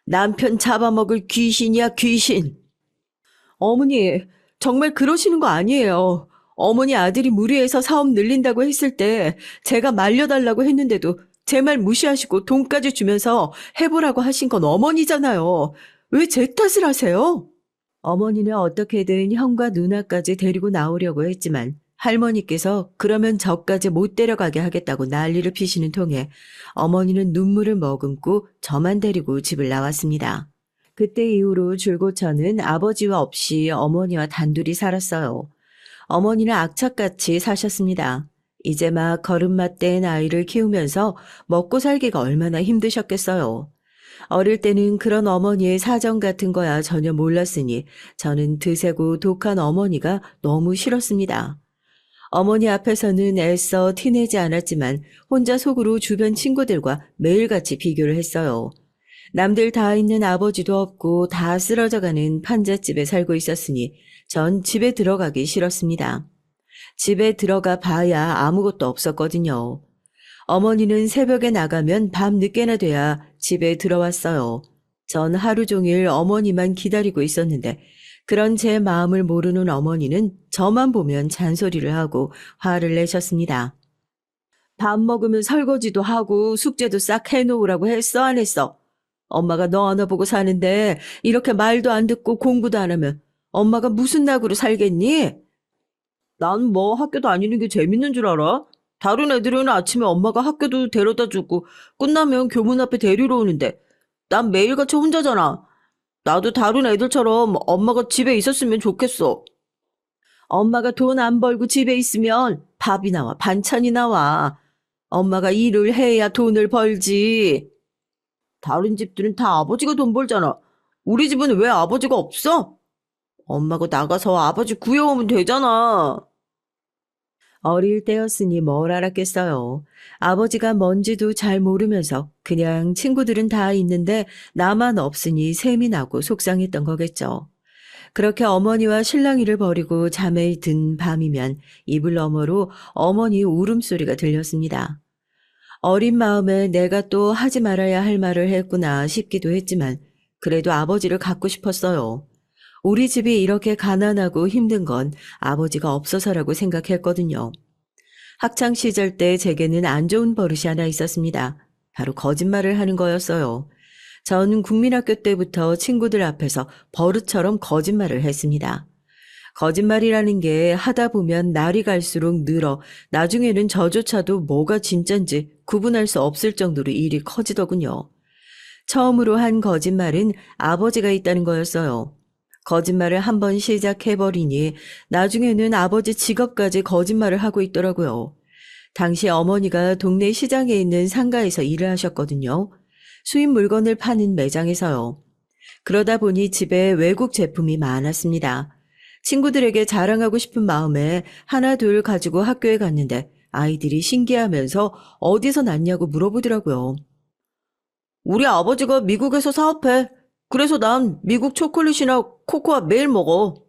남편 잡아먹을 귀신이야, 귀신. 어머니, 정말 그러시는 거 아니에요. 어머니 아들이 무리해서 사업 늘린다고 했을 때 제가 말려달라고 했는데도 제 말 무시하시고 돈까지 주면서 해보라고 하신 건 어머니잖아요. 왜 제 탓을 하세요? 어머니는 어떻게든 형과 누나까지 데리고 나오려고 했지만 할머니께서 그러면 저까지 못 데려가게 하겠다고 난리를 피시는 통에 어머니는 눈물을 머금고 저만 데리고 집을 나왔습니다. 그때 이후로 줄곧 저는 아버지와 없이 어머니와 단둘이 살았어요. 어머니는 악착같이 사셨습니다. 이제 막 걸음마 뗀 아이를 키우면서 먹고 살기가 얼마나 힘드셨겠어요. 어릴 때는 그런 어머니의 사정 같은 거야 전혀 몰랐으니 저는 드세고 독한 어머니가 너무 싫었습니다. 어머니 앞에서는 애써 티내지 않았지만 혼자 속으로 주변 친구들과 매일같이 비교를 했어요. 남들 다 있는 아버지도 없고 다 쓰러져가는 판잣집에 살고 있었으니 전 집에 들어가기 싫었습니다. 집에 들어가 봐야 아무것도 없었거든요. 어머니는 새벽에 나가면 밤 늦게나 돼야 집에 들어왔어요. 전 하루 종일 어머니만 기다리고 있었는데 그런 제 마음을 모르는 어머니는 저만 보면 잔소리를 하고 화를 내셨습니다. 밥 먹으면 설거지도 하고 숙제도 싹 해놓으라고 했어, 안 했어? 엄마가 너 하나 보고 사는데 이렇게 말도 안 듣고 공부도 안 하면 엄마가 무슨 낙으로 살겠니? 난 뭐 학교 다니는 게 재밌는 줄 알아? 다른 애들은 아침에 엄마가 학교도 데려다 주고 끝나면 교문 앞에 데리러 오는데 난 매일같이 혼자잖아. 나도 다른 애들처럼 엄마가 집에 있었으면 좋겠어. 엄마가 돈 안 벌고 집에 있으면 밥이 나와, 반찬이 나와. 엄마가 일을 해야 돈을 벌지. 다른 집들은 다 아버지가 돈 벌잖아. 우리 집은 왜 아버지가 없어? 엄마가 나가서 아버지 구해오면 되잖아. 어릴 때였으니 뭘 알았겠어요. 아버지가 뭔지도 잘 모르면서 그냥 친구들은 다 있는데 나만 없으니 셈이 나고 속상했던 거겠죠. 그렇게 어머니와 실랑이를 벌이고 잠에 든 밤이면 이불 너머로 어머니 울음소리가 들렸습니다. 어린 마음에 내가 또 하지 말아야 할 말을 했구나 싶기도 했지만 그래도 아버지를 갖고 싶었어요. 우리 집이 이렇게 가난하고 힘든 건 아버지가 없어서라고 생각했거든요. 학창시절 때 제게는 안 좋은 버릇이 하나 있었습니다. 바로 거짓말을 하는 거였어요. 전 국민학교 때부터 친구들 앞에서 버릇처럼 거짓말을 했습니다. 거짓말이라는 게 하다 보면 날이 갈수록 늘어 나중에는 저조차도 뭐가 진짠지 구분할 수 없을 정도로 일이 커지더군요. 처음으로 한 거짓말은 아버지가 있다는 거였어요. 거짓말을 한번 시작해버리니 나중에는 아버지 직업까지 거짓말을 하고 있더라고요. 당시 어머니가 동네 시장에 있는 상가에서 일을 하셨거든요. 수입 물건을 파는 매장에서요. 그러다 보니 집에 외국 제품이 많았습니다. 친구들에게 자랑하고 싶은 마음에 하나 둘 가지고 학교에 갔는데 아이들이 신기해하면서 어디서 났냐고 물어보더라고요. 우리 아버지가 미국에서 사업해. 그래서 난 미국 초콜릿이나 코코아 매일 먹어.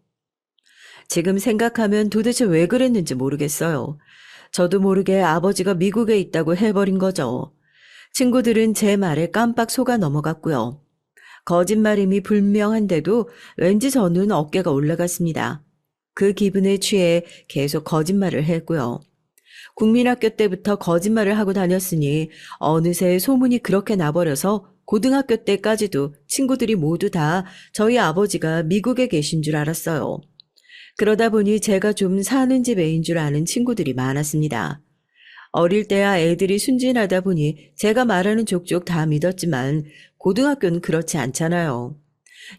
지금 생각하면 도대체 왜 그랬는지 모르겠어요. 저도 모르게 아버지가 미국에 있다고 해버린 거죠. 친구들은 제 말에 깜빡 속아 넘어갔고요. 거짓말임이 분명한데도 왠지 저는 어깨가 올라갔습니다. 그 기분에 취해 계속 거짓말을 했고요. 국민학교 때부터 거짓말을 하고 다녔으니 어느새 소문이 그렇게 나버려서 고등학교 때까지도 친구들이 모두 다 저희 아버지가 미국에 계신 줄 알았어요. 그러다 보니 제가 좀 사는 집 애인 줄 아는 친구들이 많았습니다. 어릴 때야 애들이 순진하다 보니 제가 말하는 족족 다 믿었지만 고등학교는 그렇지 않잖아요.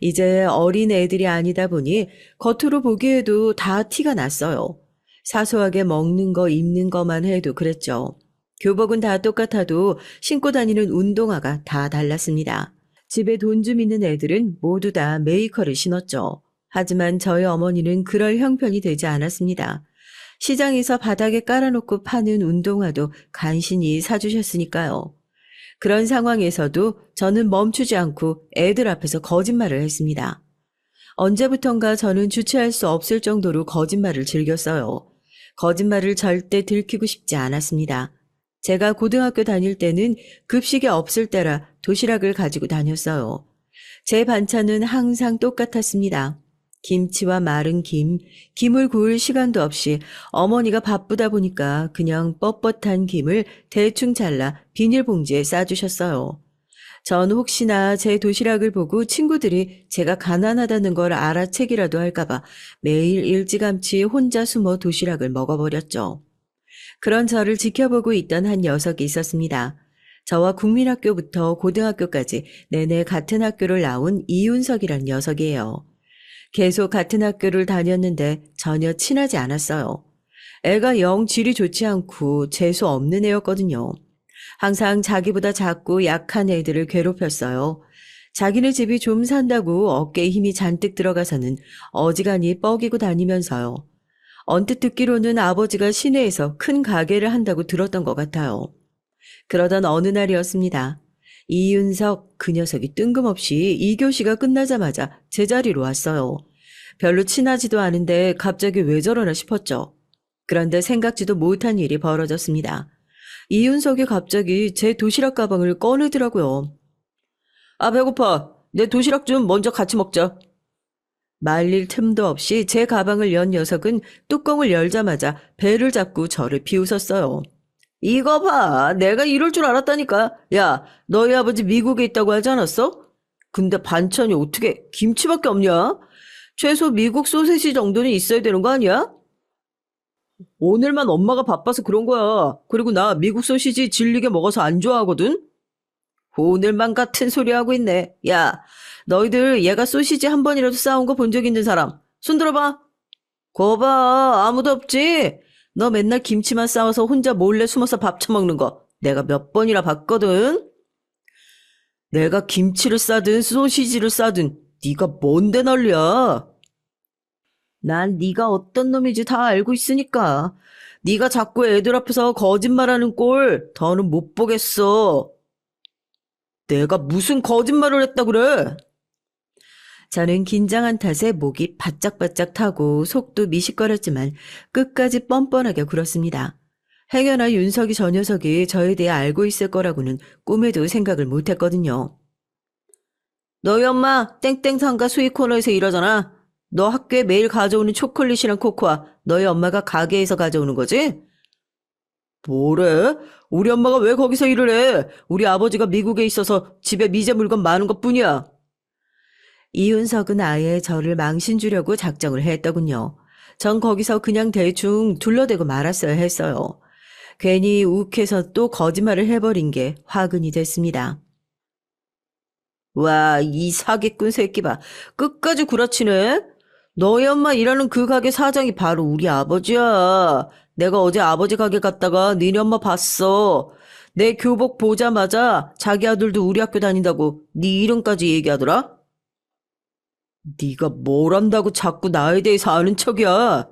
이제 어린 애들이 아니다 보니 겉으로 보기에도 다 티가 났어요. 사소하게 먹는 거, 입는 것만 해도 그랬죠. 교복은 다 똑같아도 신고 다니는 운동화가 다 달랐습니다. 집에 돈 좀 있는 애들은 모두 다 메이커를 신었죠. 하지만 저희 어머니는 그럴 형편이 되지 않았습니다. 시장에서 바닥에 깔아놓고 파는 운동화도 간신히 사주셨으니까요. 그런 상황에서도 저는 멈추지 않고 애들 앞에서 거짓말을 했습니다. 언제부턴가 저는 주체할 수 없을 정도로 거짓말을 즐겼어요. 거짓말을 절대 들키고 싶지 않았습니다. 제가 고등학교 다닐 때는 급식이 없을 때라 도시락을 가지고 다녔어요. 제 반찬은 항상 똑같았습니다. 김치와 마른 김, 김을 구울 시간도 없이 어머니가 바쁘다 보니까 그냥 뻣뻣한 김을 대충 잘라 비닐봉지에 싸주셨어요. 전 혹시나 제 도시락을 보고 친구들이 제가 가난하다는 걸 알아채기라도 할까봐 매일 일찌감치 혼자 숨어 도시락을 먹어버렸죠. 그런 저를 지켜보고 있던 한 녀석이 있었습니다. 저와 국민학교부터 고등학교까지 내내 같은 학교를 나온 이윤석이란 녀석이에요. 계속 같은 학교를 다녔는데 전혀 친하지 않았어요. 애가 영 질이 좋지 않고 재수 없는 애였거든요. 항상 자기보다 작고 약한 애들을 괴롭혔어요. 자기네 집이 좀 산다고 어깨에 힘이 잔뜩 들어가서는 어지간히 뻐기고 다니면서요. 언뜻 듣기로는 아버지가 시내에서 큰 가게를 한다고 들었던 것 같아요. 그러던 어느 날이었습니다. 이윤석 그 녀석이 뜬금없이 2교시가 끝나자마자 제 자리로 왔어요. 별로 친하지도 않은데 갑자기 왜 저러나 싶었죠. 그런데 생각지도 못한 일이 벌어졌습니다. 이윤석이 갑자기 제 도시락 가방을 꺼내더라고요. 아, 배고파. 내 도시락 좀 먼저 같이 먹자. 말릴 틈도 없이 제 가방을 연 녀석은 뚜껑을 열자마자 배를 잡고 저를 비웃었어요. 이거 봐. 내가 이럴 줄 알았다니까. 야, 너희 아버지 미국에 있다고 하지 않았어? 근데 반찬이 어떻게 김치밖에 없냐? 최소 미국 소세지 정도는 있어야 되는 거 아니야? 오늘만 엄마가 바빠서 그런 거야. 그리고 나 미국 소시지 질리게 먹어서 안 좋아하거든? 오늘만 같은 소리 하고 있네. 야, 너희들 얘가 소시지 한 번이라도 싸운 거 본 적 있는 사람 손 들어봐. 거봐, 아무도 없지? 너 맨날 김치만 싸워서 혼자 몰래 숨어서 밥 처먹는 거 내가 몇 번이나 봤거든? 내가 김치를 싸든 소시지를 싸든 네가 뭔데 난리야? 난 네가 어떤 놈인지 다 알고 있으니까. 네가 자꾸 애들 앞에서 거짓말하는 꼴 더는 못 보겠어. 내가 무슨 거짓말을 했다 그래? 저는 긴장한 탓에 목이 바짝바짝 타고 속도 미식거렸지만 끝까지 뻔뻔하게 굴었습니다. 행여나 윤석이 저 녀석이 저에 대해 알고 있을 거라고는 꿈에도 생각을 못했거든요. 너희 엄마 땡땡 상가 수익 코너에서 일하잖아. 너 학교에 매일 가져오는 초콜릿이랑 코코아 너희 엄마가 가게에서 가져오는 거지? 뭐래? 우리 엄마가 왜 거기서 일을 해? 우리 아버지가 미국에 있어서 집에 미제 물건 많은 것뿐이야. 이윤석은 아예 저를 망신 주려고 작정을 했더군요. 전 거기서 그냥 대충 둘러대고 말았어야 했어요. 괜히 욱해서 또 거짓말을 해버린 게 화근이 됐습니다. 와, 이 사기꾼 새끼 봐. 끝까지 구라치네? 너희 엄마 일하는 그 가게 사장이 바로 우리 아버지야. 내가 어제 아버지 가게 갔다가 니네 엄마 봤어. 내 교복 보자마자 자기 아들도 우리 학교 다닌다고 네 이름까지 얘기하더라? 네가 뭘 안다고 자꾸 나에 대해서 아는 척이야.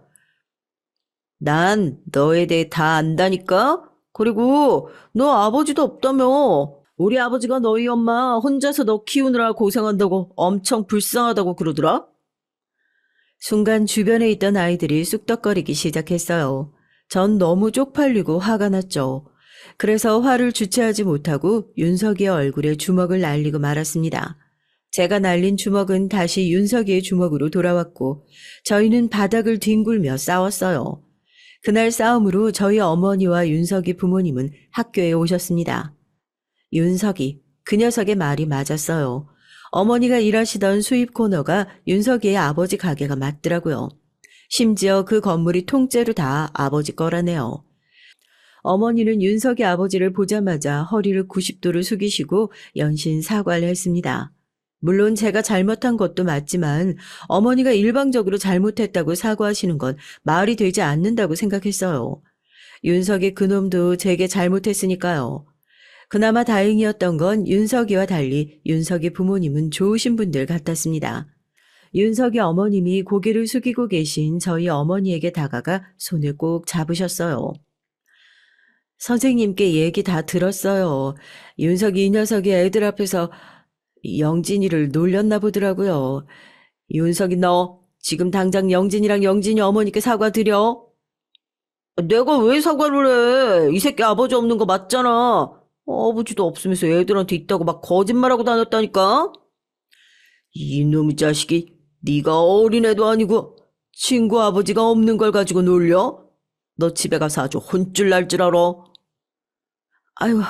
난 너에 대해 다 안다니까? 그리고 너 아버지도 없다며. 우리 아버지가 너희 엄마 혼자서 너 키우느라 고생한다고 엄청 불쌍하다고 그러더라? 순간 주변에 있던 아이들이 쑥덕거리기 시작했어요. 전 너무 쪽팔리고 화가 났죠. 그래서 화를 주체하지 못하고 윤석이의 얼굴에 주먹을 날리고 말았습니다. 제가 날린 주먹은 다시 윤석이의 주먹으로 돌아왔고 저희는 바닥을 뒹굴며 싸웠어요. 그날 싸움으로 저희 어머니와 윤석이 부모님은 학교에 오셨습니다. 윤석이, 그 녀석의 말이 맞았어요. 어머니가 일하시던 수입 코너가 윤석이의 아버지 가게가 맞더라고요. 심지어 그 건물이 통째로 다 아버지 거라네요. 어머니는 윤석이 아버지를 보자마자 허리를 90도로 숙이시고 연신 사과를 했습니다. 물론 제가 잘못한 것도 맞지만 어머니가 일방적으로 잘못했다고 사과하시는 건 말이 되지 않는다고 생각했어요. 윤석이 그놈도 제게 잘못했으니까요. 그나마 다행이었던 건 윤석이와 달리 윤석이 부모님은 좋으신 분들 같았습니다. 윤석이 어머님이 고개를 숙이고 계신 저희 어머니에게 다가가 손을 꼭 잡으셨어요. 선생님께 얘기 다 들었어요. 윤석이 이 녀석이 애들 앞에서 영진이를 놀렸나 보더라고요. 윤석이 너 지금 당장 영진이랑 영진이 어머니께 사과드려. 내가 왜 사과를 해? 이 새끼 아버지 없는 거 맞잖아. 아버지도 없으면서 애들한테 있다고 막 거짓말하고 다녔다니까? 이놈의 자식이 네가 어린애도 아니고 친구 아버지가 없는 걸 가지고 놀려? 너 집에 가서 아주 혼쭐 날 줄 알아. 아유,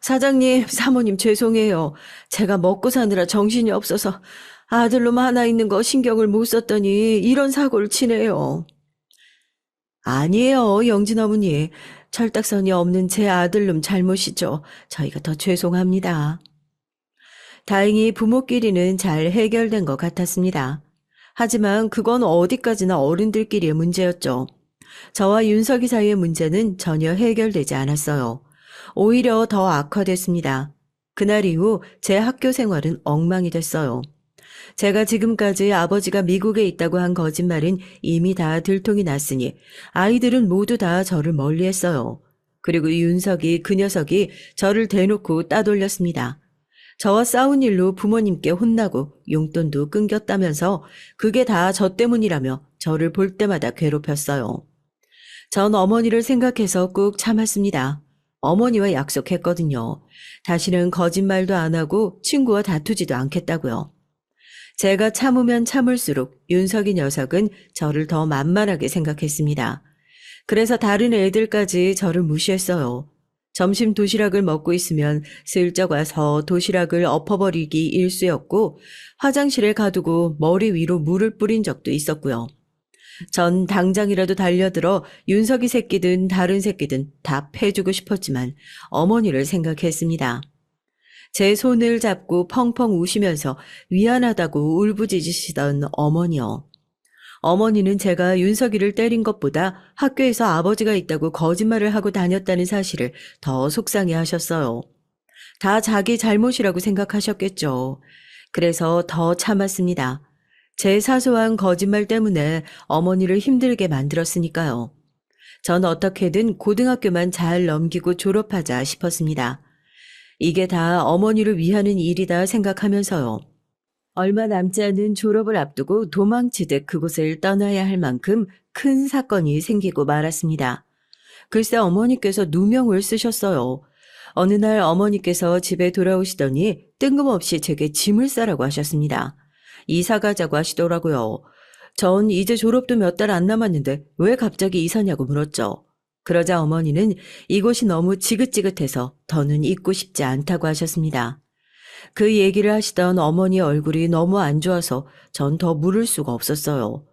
사장님, 사모님 죄송해요. 제가 먹고 사느라 정신이 없어서 아들놈 하나 있는 거 신경을 못 썼더니 이런 사고를 치네요. 아니에요, 영진 어머니. 철딱선이 없는 제 아들놈 잘못이죠. 저희가 더 죄송합니다. 다행히 부모끼리는 잘 해결된 것 같았습니다. 하지만 그건 어디까지나 어른들끼리의 문제였죠. 저와 윤석이 사이의 문제는 전혀 해결되지 않았어요. 오히려 더 악화됐습니다. 그날 이후 제 학교 생활은 엉망이 됐어요. 제가 지금까지 아버지가 미국에 있다고 한 거짓말은 이미 다 들통이 났으니 아이들은 모두 다 저를 멀리했어요. 그리고 윤석이, 그 녀석이 저를 대놓고 따돌렸습니다. 저와 싸운 일로 부모님께 혼나고 용돈도 끊겼다면서 그게 다 저 때문이라며 저를 볼 때마다 괴롭혔어요. 전 어머니를 생각해서 꾹 참았습니다. 어머니와 약속했거든요. 다시는 거짓말도 안 하고 친구와 다투지도 않겠다고요. 제가 참으면 참을수록 윤석이 녀석은 저를 더 만만하게 생각했습니다. 그래서 다른 애들까지 저를 무시했어요. 점심 도시락을 먹고 있으면 슬쩍 와서 도시락을 엎어버리기 일쑤였고 화장실에 가두고 머리 위로 물을 뿌린 적도 있었고요. 전 당장이라도 달려들어 윤석이 새끼든 다른 새끼든 다 패주고 싶었지만 어머니를 생각했습니다. 제 손을 잡고 펑펑 우시면서 미안하다고 울부짖으시던 어머니요. 어머니는 제가 윤석이를 때린 것보다 학교에서 아버지가 있다고 거짓말을 하고 다녔다는 사실을 더 속상해 하셨어요. 다 자기 잘못이라고 생각하셨겠죠. 그래서 더 참았습니다. 제 사소한 거짓말 때문에 어머니를 힘들게 만들었으니까요. 전 어떻게든 고등학교만 잘 넘기고 졸업하자 싶었습니다. 이게 다 어머니를 위하는 일이다 생각하면서요. 얼마 남지 않은 졸업을 앞두고 도망치듯 그곳을 떠나야 할 만큼 큰 사건이 생기고 말았습니다. 글쎄 어머니께서 누명을 쓰셨어요. 어느 날 어머니께서 집에 돌아오시더니 뜬금없이 제게 짐을 싸라고 하셨습니다. 이사 가자고 하시더라고요. 전 이제 졸업도 몇 달 안 남았는데 왜 갑자기 이사냐고 물었죠. 그러자 어머니는 이곳이 너무 지긋지긋해서 더는 있고 싶지 않다고 하셨습니다. 그 얘기를 하시던 어머니 얼굴이 너무 안 좋아서 전 더 물을 수가 없었어요.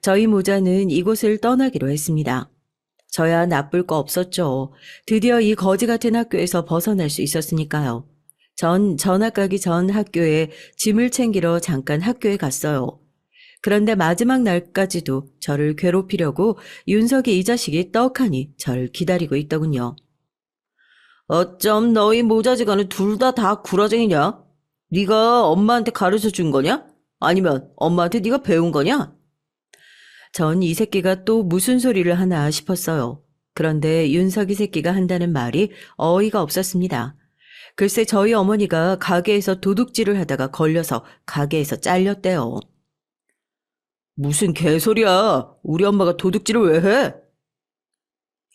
저희 모자는 이곳을 떠나기로 했습니다. 저야 나쁠 거 없었죠. 드디어 이 거지 같은 학교에서 벗어날 수 있었으니까요. 전 전학 가기 전 학교에 짐을 챙기러 잠깐 학교에 갔어요. 그런데 마지막 날까지도 저를 괴롭히려고 윤석이 이 자식이 떡하니 저를 기다리고 있더군요. 어쩜 너희 모자지간은 둘 다 구라쟁이냐? 네가 엄마한테 가르쳐 준 거냐? 아니면 엄마한테 네가 배운 거냐? 전 이 새끼가 또 무슨 소리를 하나 싶었어요. 그런데 윤석이 새끼가 한다는 말이 어이가 없었습니다. 글쎄 저희 어머니가 가게에서 도둑질을 하다가 걸려서 가게에서 잘렸대요. 무슨 개소리야. 우리 엄마가 도둑질을 왜 해?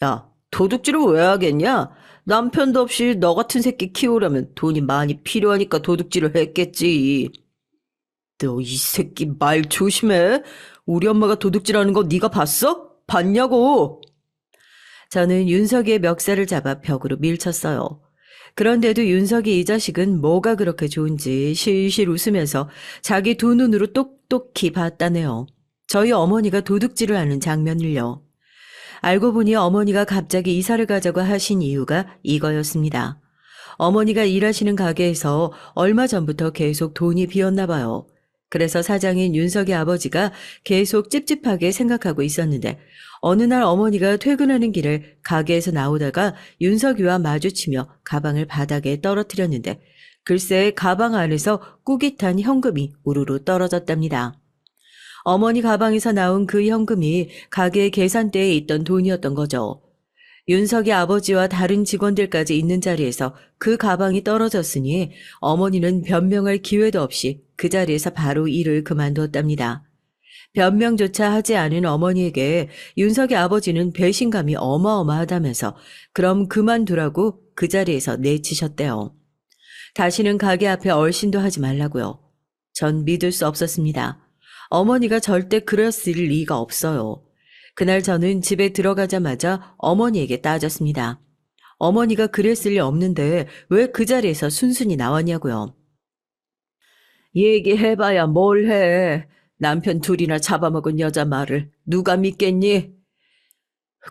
야, 도둑질을 왜 하겠냐? 남편도 없이 너 같은 새끼 키우려면 돈이 많이 필요하니까 도둑질을 했겠지. 너 이 새끼 말 조심해. 우리 엄마가 도둑질하는 거 네가 봤어? 봤냐고. 저는 윤석이의 멱살을 잡아 벽으로 밀쳤어요. 그런데도 윤석이 이 자식은 뭐가 그렇게 좋은지 실실 웃으면서 자기 두 눈으로 똑똑히 봤다네요. 저희 어머니가 도둑질을 하는 장면을요. 알고 보니 어머니가 갑자기 이사를 가자고 하신 이유가 이거였습니다. 어머니가 일하시는 가게에서 얼마 전부터 계속 돈이 비었나 봐요. 그래서 사장인 윤석의 아버지가 계속 찝찝하게 생각하고 있었는데 어느 날 어머니가 퇴근하는 길에 가게에서 나오다가 윤석이와 마주치며 가방을 바닥에 떨어뜨렸는데 글쎄 가방 안에서 꾸깃한 현금이 우르르 떨어졌답니다. 어머니 가방에서 나온 그 현금이 가게 계산대에 있던 돈이었던 거죠. 윤석이 아버지와 다른 직원들까지 있는 자리에서 그 가방이 떨어졌으니 어머니는 변명할 기회도 없이 그 자리에서 바로 일을 그만두었답니다. 변명조차 하지 않은 어머니에게 윤석의 아버지는 배신감이 어마어마하다면서 그럼 그만두라고 그 자리에서 내치셨대요. 다시는 가게 앞에 얼씬도 하지 말라고요. 전 믿을 수 없었습니다. 어머니가 절대 그랬을 리가 없어요. 그날 저는 집에 들어가자마자 어머니에게 따졌습니다. 어머니가 그랬을 리 없는데 왜 그 자리에서 순순히 나왔냐고요. 얘기해봐야 뭘 해. 남편 둘이나 잡아먹은 여자 말을 누가 믿겠니?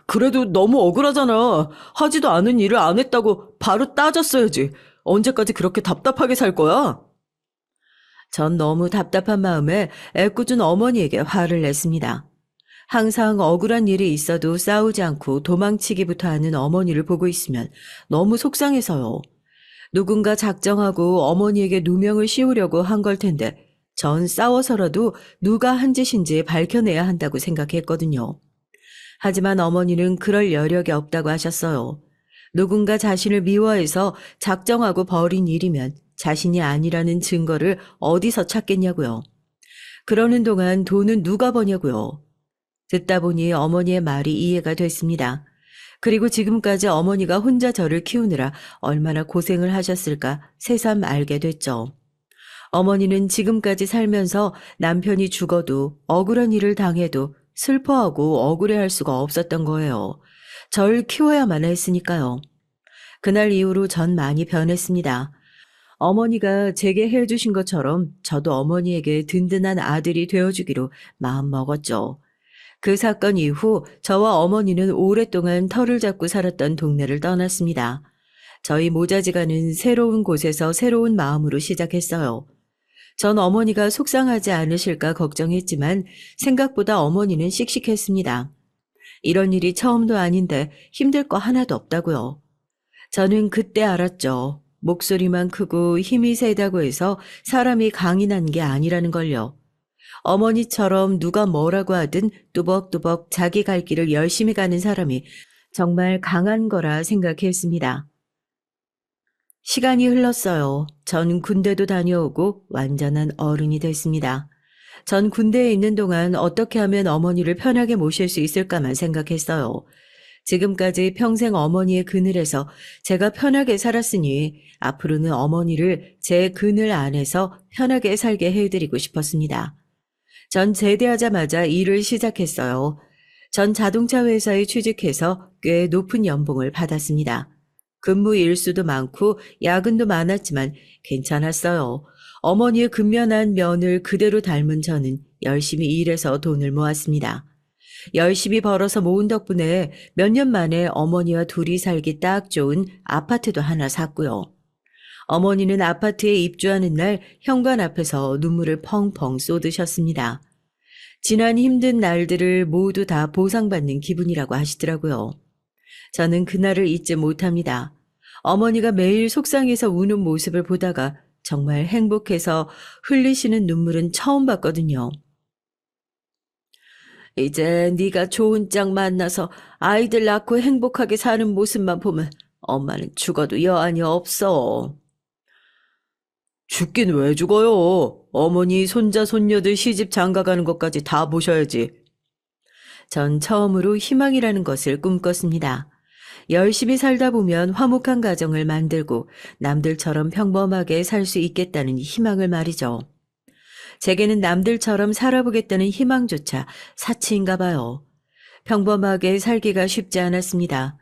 그래도 너무 억울하잖아. 하지도 않은 일을 안 했다고 바로 따졌어야지. 언제까지 그렇게 답답하게 살 거야? 전 너무 답답한 마음에 애꿎은 어머니에게 화를 냈습니다. 항상 억울한 일이 있어도 싸우지 않고 도망치기부터 하는 어머니를 보고 있으면 너무 속상해서요. 누군가 작정하고 어머니에게 누명을 씌우려고 한 걸 텐데 전 싸워서라도 누가 한 짓인지 밝혀내야 한다고 생각했거든요. 하지만 어머니는 그럴 여력이 없다고 하셨어요. 누군가 자신을 미워해서 작정하고 벌인 일이면 자신이 아니라는 증거를 어디서 찾겠냐고요. 그러는 동안 돈은 누가 버냐고요. 듣다 보니 어머니의 말이 이해가 됐습니다. 그리고 지금까지 어머니가 혼자 저를 키우느라 얼마나 고생을 하셨을까 새삼 알게 됐죠. 어머니는 지금까지 살면서 남편이 죽어도 억울한 일을 당해도 슬퍼하고 억울해할 수가 없었던 거예요. 절 키워야만 했으니까요. 그날 이후로 전 많이 변했습니다. 어머니가 제게 해주신 것처럼 저도 어머니에게 든든한 아들이 되어주기로 마음먹었죠. 그 사건 이후 저와 어머니는 오랫동안 터를 잡고 살았던 동네를 떠났습니다. 저희 모자지간은 새로운 곳에서 새로운 마음으로 시작했어요. 전 어머니가 속상하지 않으실까 걱정했지만 생각보다 어머니는 씩씩했습니다. 이런 일이 처음도 아닌데 힘들 거 하나도 없다고요. 저는 그때 알았죠. 목소리만 크고 힘이 세다고 해서 사람이 강인한 게 아니라는 걸요. 어머니처럼 누가 뭐라고 하든 뚜벅뚜벅 자기 갈 길을 열심히 가는 사람이 정말 강한 거라 생각했습니다. 시간이 흘렀어요. 전 군대도 다녀오고 완전한 어른이 됐습니다. 전 군대에 있는 동안 어떻게 하면 어머니를 편하게 모실 수 있을까만 생각했어요. 지금까지 평생 어머니의 그늘에서 제가 편하게 살았으니 앞으로는 어머니를 제 그늘 안에서 편하게 살게 해드리고 싶었습니다. 전 제대하자마자 일을 시작했어요. 전 자동차 회사에 취직해서 꽤 높은 연봉을 받았습니다. 근무 일수도 많고 야근도 많았지만 괜찮았어요. 어머니의 근면한 면을 그대로 닮은 저는 열심히 일해서 돈을 모았습니다. 열심히 벌어서 모은 덕분에 몇 년 만에 어머니와 둘이 살기 딱 좋은 아파트도 하나 샀고요. 어머니는 아파트에 입주하는 날 현관 앞에서 눈물을 펑펑 쏟으셨습니다. 지난 힘든 날들을 모두 다 보상받는 기분이라고 하시더라고요. 저는 그날을 잊지 못합니다. 어머니가 매일 속상해서 우는 모습을 보다가 정말 행복해서 흘리시는 눈물은 처음 봤거든요. 이제 네가 좋은 짝 만나서 아이들 낳고 행복하게 사는 모습만 보면 엄마는 죽어도 여한이 없어. 죽긴 왜 죽어요? 어머니, 손자, 손녀들 시집 장가가는 것까지 다 보셔야지. 전 처음으로 희망이라는 것을 꿈꿨습니다. 열심히 살다 보면 화목한 가정을 만들고 남들처럼 평범하게 살 수 있겠다는 희망을 말이죠. 제게는 남들처럼 살아보겠다는 희망조차 사치인가 봐요. 평범하게 살기가 쉽지 않았습니다.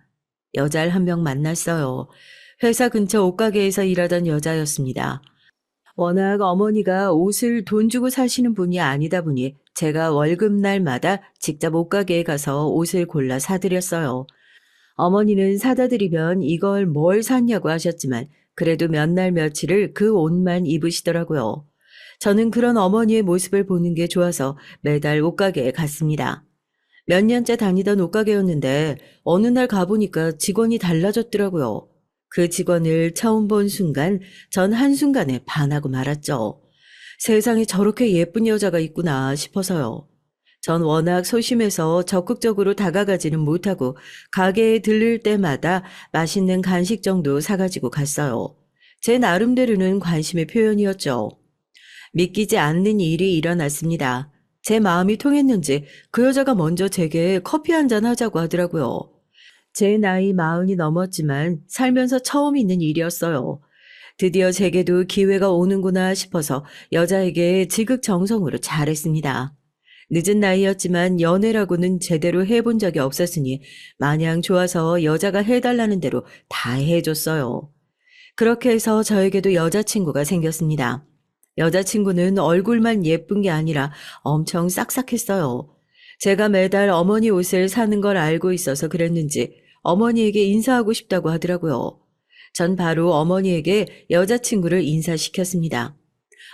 여자를 한 명 만났어요. 회사 근처 옷가게에서 일하던 여자였습니다. 워낙 어머니가 옷을 돈 주고 사시는 분이 아니다 보니 제가 월급날마다 직접 옷가게에 가서 옷을 골라 사드렸어요. 어머니는 사다 드리면 이걸 뭘 샀냐고 하셨지만 그래도 몇 날 며칠을 그 옷만 입으시더라고요. 저는 그런 어머니의 모습을 보는 게 좋아서 매달 옷가게에 갔습니다. 몇 년째 다니던 옷가게였는데 어느 날 가보니까 직원이 달라졌더라고요. 그 직원을 처음 본 순간 전 한순간에 반하고 말았죠. 세상에 저렇게 예쁜 여자가 있구나 싶어서요. 전 워낙 소심해서 적극적으로 다가가지는 못하고 가게에 들를 때마다 맛있는 간식 정도 사가지고 갔어요. 제 나름대로는 관심의 표현이었죠. 믿기지 않는 일이 일어났습니다. 제 마음이 통했는지 그 여자가 먼저 제게 커피 한잔 하자고 하더라고요. 제 나이 40이 넘었지만 살면서 처음 있는 일이었어요. 드디어 제게도 기회가 오는구나 싶어서 여자에게 지극정성으로 잘했습니다. 늦은 나이였지만 연애라고는 제대로 해본 적이 없었으니 마냥 좋아서 여자가 해달라는 대로 다 해줬어요. 그렇게 해서 저에게도 여자친구가 생겼습니다. 여자친구는 얼굴만 예쁜 게 아니라 엄청 싹싹했어요. 제가 매달 어머니 옷을 사는 걸 알고 있어서 그랬는지 어머니에게 인사하고 싶다고 하더라고요. 전 바로 어머니에게 여자친구를 인사시켰습니다.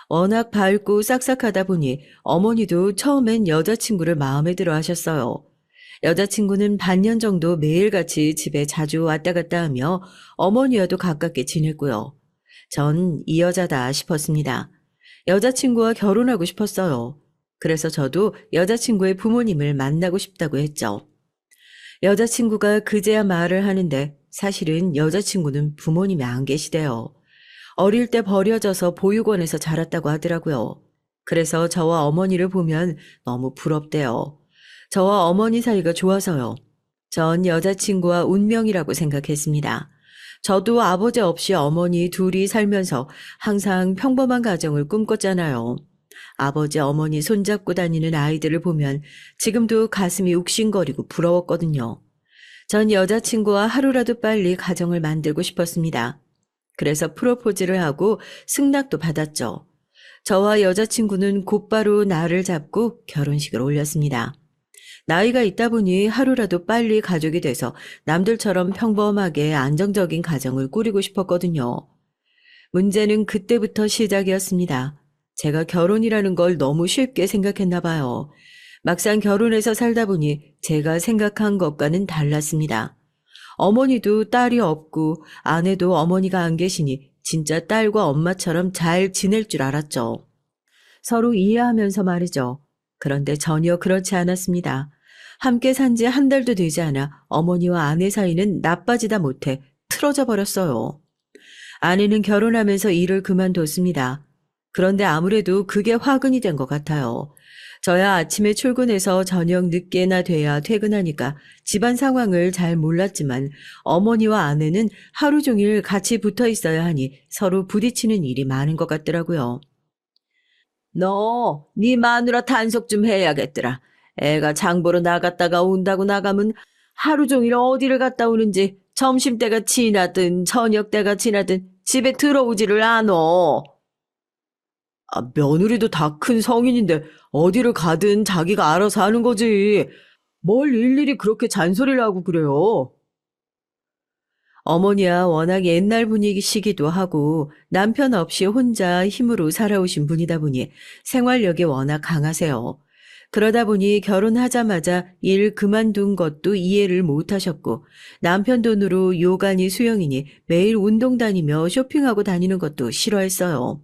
워낙 밝고 싹싹하다 보니 어머니도 처음엔 여자친구를 마음에 들어 하셨어요. 여자친구는 반년 정도 매일같이 집에 자주 왔다 갔다 하며 어머니와도 가깝게 지냈고요. 전 이 여자다 싶었습니다. 여자친구와 결혼하고 싶었어요. 그래서 저도 여자친구의 부모님을 만나고 싶다고 했죠. 여자친구가 그제야 말을 하는데 사실은 여자친구는 부모님이 안 계시대요. 어릴 때 버려져서 보육원에서 자랐다고 하더라고요. 그래서 저와 어머니를 보면 너무 부럽대요. 저와 어머니 사이가 좋아서요. 전 여자친구와 운명이라고 생각했습니다. 저도 아버지 없이 어머니 둘이 살면서 항상 평범한 가정을 꿈꿨잖아요. 아버지 어머니 손잡고 다니는 아이들을 보면 지금도 가슴이 욱신거리고 부러웠거든요. 전 여자친구와 하루라도 빨리 가정을 만들고 싶었습니다. 그래서 프로포즈를 하고 승낙도 받았죠. 저와 여자친구는 곧바로 날을 잡고 결혼식을 올렸습니다. 나이가 있다 보니 하루라도 빨리 가족이 돼서 남들처럼 평범하게 안정적인 가정을 꾸리고 싶었거든요. 문제는 그때부터 시작이었습니다. 제가 결혼이라는 걸 너무 쉽게 생각했나 봐요. 막상 결혼해서 살다 보니 제가 생각한 것과는 달랐습니다. 어머니도 딸이 없고 아내도 어머니가 안 계시니 진짜 딸과 엄마처럼 잘 지낼 줄 알았죠. 서로 이해하면서 말이죠. 그런데 전혀 그렇지 않았습니다. 함께 산 지 한 달도 되지 않아 어머니와 아내 사이는 나빠지다 못해 틀어져 버렸어요. 아내는 결혼하면서 일을 그만뒀습니다. 그런데 아무래도 그게 화근이 된 것 같아요. 저야 아침에 출근해서 저녁 늦게나 돼야 퇴근하니까 집안 상황을 잘 몰랐지만 어머니와 아내는 하루 종일 같이 붙어 있어야 하니 서로 부딪히는 일이 많은 것 같더라고요. 너, 네 마누라 단속 좀 해야겠더라. 애가 장보러 나갔다가 온다고 나가면 하루 종일 어디를 갔다 오는지 점심때가 지나든 저녁때가 지나든 집에 들어오지를 않어. 며느리도 다 큰 성인인데 어디를 가든 자기가 알아서 하는 거지. 뭘 일일이 그렇게 잔소리를 하고 그래요. 어머니야 워낙 옛날 분위기시기도 하고 남편 없이 혼자 힘으로 살아오신 분이다 보니 생활력이 워낙 강하세요. 그러다 보니 결혼하자마자 일 그만둔 것도 이해를 못 하셨고 남편 돈으로 요가니 수영이니 매일 운동 다니며 쇼핑하고 다니는 것도 싫어했어요.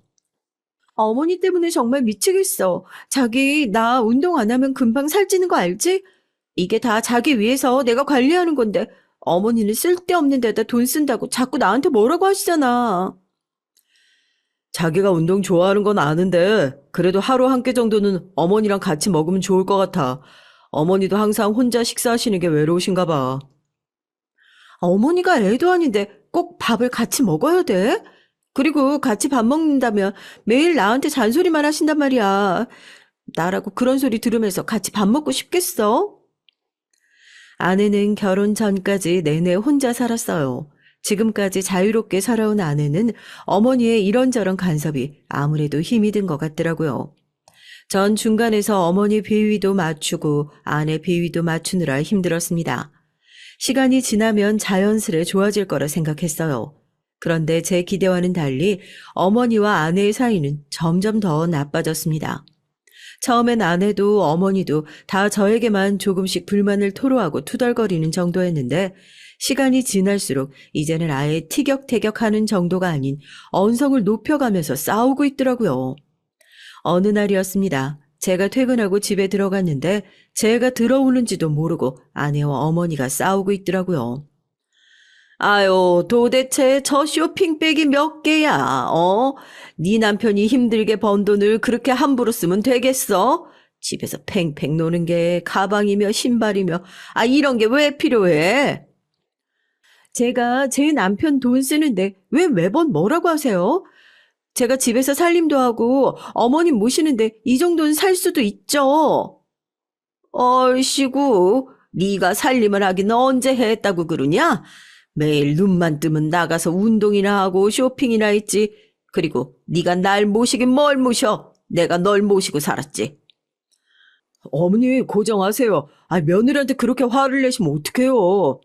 어머니 때문에 정말 미치겠어. 자기 나 운동 안 하면 금방 살찌는 거 알지? 이게 다 자기 위해서 내가 관리하는 건데 어머니는 쓸데없는 데다 돈 쓴다고 자꾸 나한테 뭐라고 하시잖아. 자기가 운동 좋아하는 건 아는데 그래도 하루 한 끼 정도는 어머니랑 같이 먹으면 좋을 것 같아. 어머니도 항상 혼자 식사하시는 게 외로우신가 봐. 어머니가 애도 아닌데 꼭 밥을 같이 먹어야 돼? 그리고 같이 밥 먹는다면 매일 나한테 잔소리만 하신단 말이야. 나라고 그런 소리 들으면서 같이 밥 먹고 싶겠어? 아내는 결혼 전까지 내내 혼자 살았어요. 지금까지 자유롭게 살아온 아내는 어머니의 이런저런 간섭이 아무래도 힘이 든 것 같더라고요. 전 중간에서 어머니 비위도 맞추고 아내 비위도 맞추느라 힘들었습니다. 시간이 지나면 자연스레 좋아질 거라 생각했어요. 그런데 제 기대와는 달리 어머니와 아내의 사이는 점점 더 나빠졌습니다. 처음엔 아내도 어머니도 다 저에게만 조금씩 불만을 토로하고 투덜거리는 정도였는데 시간이 지날수록 이제는 아예 티격태격하는 정도가 아닌 언성을 높여가면서 싸우고 있더라고요. 어느 날이었습니다. 제가 퇴근하고 집에 들어갔는데 제가 들어오는지도 모르고 아내와 어머니가 싸우고 있더라고요. 아유, 도대체 저 쇼핑백이 몇 개야, 어? 네 남편이 힘들게 번 돈을 그렇게 함부로 쓰면 되겠어? 집에서 팽팽 노는 게 가방이며 신발이며, 이런 게 왜 필요해? 제가 제 남편 돈 쓰는데 왜 매번 뭐라고 하세요? 제가 집에서 살림도 하고 어머님 모시는데 이 정도는 살 수도 있죠. 얼씨구, 네가 살림을 하긴 언제 했다고 그러냐? 매일 눈만 뜨면 나가서 운동이나 하고 쇼핑이나 했지. 그리고 네가 날 모시긴 뭘 모셔. 내가 널 모시고 살았지. 어머니 고정하세요. 며느리한테 그렇게 화를 내시면 어떡해요.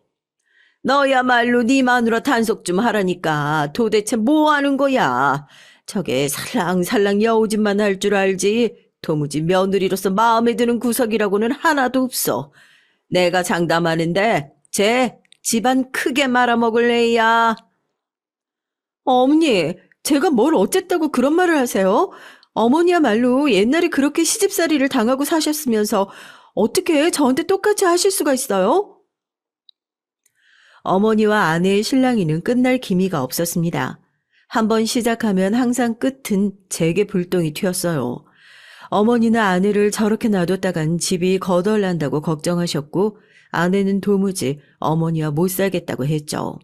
너야말로 네 마누라 단속 좀 하라니까. 도대체 뭐 하는 거야? 저게 살랑살랑 여우짓만 할 줄 알지. 도무지 며느리로서 마음에 드는 구석이라고는 하나도 없어. 내가 장담하는데 쟤 집안 크게 말아먹을 애야. 어머니, 제가 뭘 어쨌다고 그런 말을 하세요? 어머니야말로 옛날에 그렇게 시집살이를 당하고 사셨으면서 어떻게 저한테 똑같이 하실 수가 있어요? 어머니와 아내의 실랑이는 끝날 기미가 없었습니다. 한번 시작하면 항상 끝은 제게 불똥이 튀었어요. 어머니는 아내를 저렇게 놔뒀다간 집이 거덜난다고 걱정하셨고 아내는 도무지 어머니와 못 살겠다고 했죠.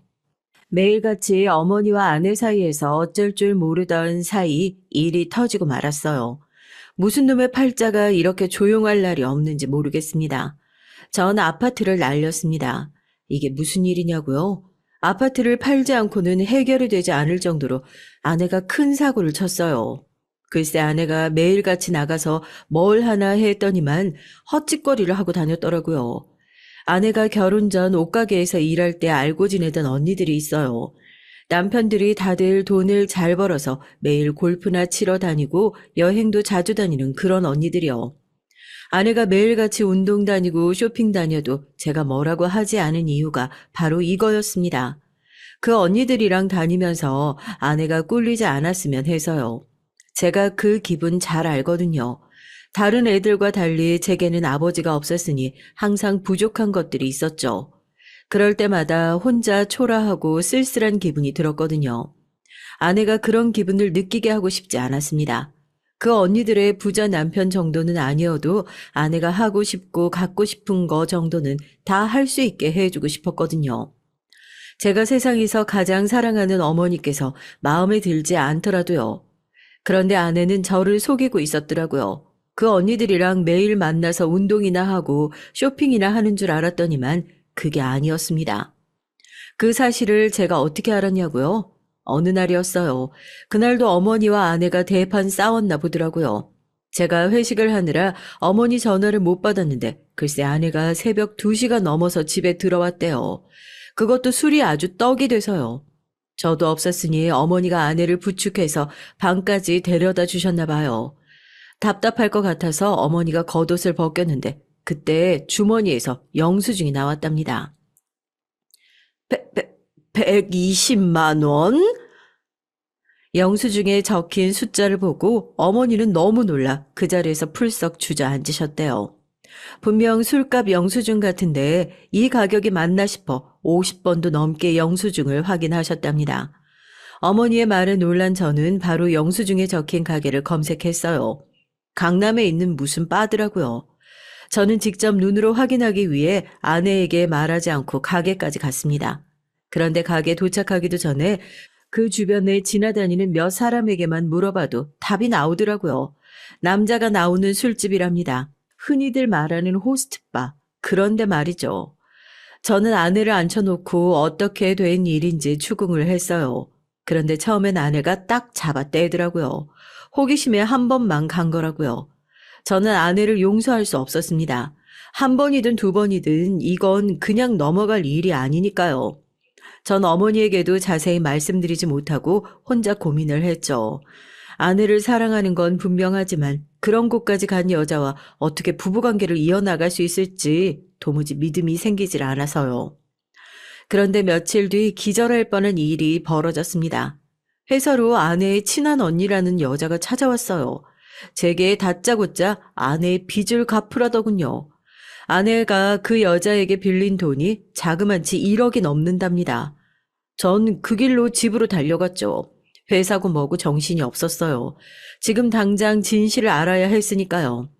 매일같이 어머니와 아내 사이에서 어쩔 줄 모르던 사이 일이 터지고 말았어요. 무슨 놈의 팔자가 이렇게 조용할 날이 없는지 모르겠습니다. 전 아파트를 날렸습니다. 이게 무슨 일이냐고요? 아파트를 팔지 않고는 해결이 되지 않을 정도로 아내가 큰 사고를 쳤어요. 글쎄 아내가 매일같이 나가서 뭘 하나 했더니만 헛짓거리를 하고 다녔더라고요. 아내가 결혼 전 옷가게에서 일할 때 알고 지내던 언니들이 있어요. 남편들이 다들 돈을 잘 벌어서 매일 골프나 치러 다니고 여행도 자주 다니는 그런 언니들이요. 아내가 매일같이 운동 다니고 쇼핑 다녀도 제가 뭐라고 하지 않은 이유가 바로 이거였습니다. 그 언니들이랑 다니면서 아내가 꿀리지 않았으면 해서요. 제가 그 기분 잘 알거든요. 다른 애들과 달리 제게는 아버지가 없었으니 항상 부족한 것들이 있었죠. 그럴 때마다 혼자 초라하고 쓸쓸한 기분이 들었거든요. 아내가 그런 기분을 느끼게 하고 싶지 않았습니다. 그 언니들의 부자 남편 정도는 아니어도 아내가 하고 싶고 갖고 싶은 거 정도는 다 할 수 있게 해주고 싶었거든요. 제가 세상에서 가장 사랑하는 어머니께서 마음에 들지 않더라도요. 그런데 아내는 저를 속이고 있었더라고요. 그 언니들이랑 매일 만나서 운동이나 하고 쇼핑이나 하는 줄 알았더니만 그게 아니었습니다. 그 사실을 제가 어떻게 알았냐고요? 어느 날이었어요. 그날도 어머니와 아내가 대판 싸웠나 보더라고요. 제가 회식을 하느라 어머니 전화를 못 받았는데 글쎄 아내가 새벽 2시가 넘어서 집에 들어왔대요. 그것도 술이 아주 떡이 돼서요. 저도 없었으니 어머니가 아내를 부축해서 방까지 데려다 주셨나 봐요. 답답할 것 같아서 어머니가 겉옷을 벗겼는데 그때 주머니에서 영수증이 나왔답니다. 120만 원? 영수증에 적힌 숫자를 보고 어머니는 너무 놀라 그 자리에서 풀썩 주저앉으셨대요. 분명 술값 영수증 같은데 이 가격이 맞나 싶어 50번도 넘게 영수증을 확인하셨답니다. 어머니의 말에 놀란 저는 바로 영수증에 적힌 가게를 검색했어요. 강남에 있는 무슨 바더라고요. 저는 직접 눈으로 확인하기 위해 아내에게 말하지 않고 가게까지 갔습니다. 그런데 가게 도착하기도 전에 그 주변에 지나다니는 몇 사람에게만 물어봐도 답이 나오더라고요. 남자가 나오는 술집이랍니다. 흔히들 말하는 호스트바. 그런데 말이죠. 저는 아내를 앉혀놓고 어떻게 된 일인지 추궁을 했어요. 그런데 처음엔 아내가 딱 잡아 떼더라고요. 호기심에 한 번만 간 거라고요. 저는 아내를 용서할 수 없었습니다. 한 번이든 두 번이든 이건 그냥 넘어갈 일이 아니니까요. 전 어머니에게도 자세히 말씀드리지 못하고 혼자 고민을 했죠. 아내를 사랑하는 건 분명하지만 그런 곳까지 간 여자와 어떻게 부부관계를 이어나갈 수 있을지 도무지 믿음이 생기질 않아서요. 그런데 며칠 뒤 기절할 뻔한 일이 벌어졌습니다. 회사로 아내의 친한 언니라는 여자가 찾아왔어요. 제게 다짜고짜 아내의 빚을 갚으라더군요. 아내가 그 여자에게 빌린 돈이 자그만치 1억이 넘는답니다. 전 그 길로 집으로 달려갔죠. 회사고 뭐고 정신이 없었어요. 지금 당장 진실을 알아야 했으니까요.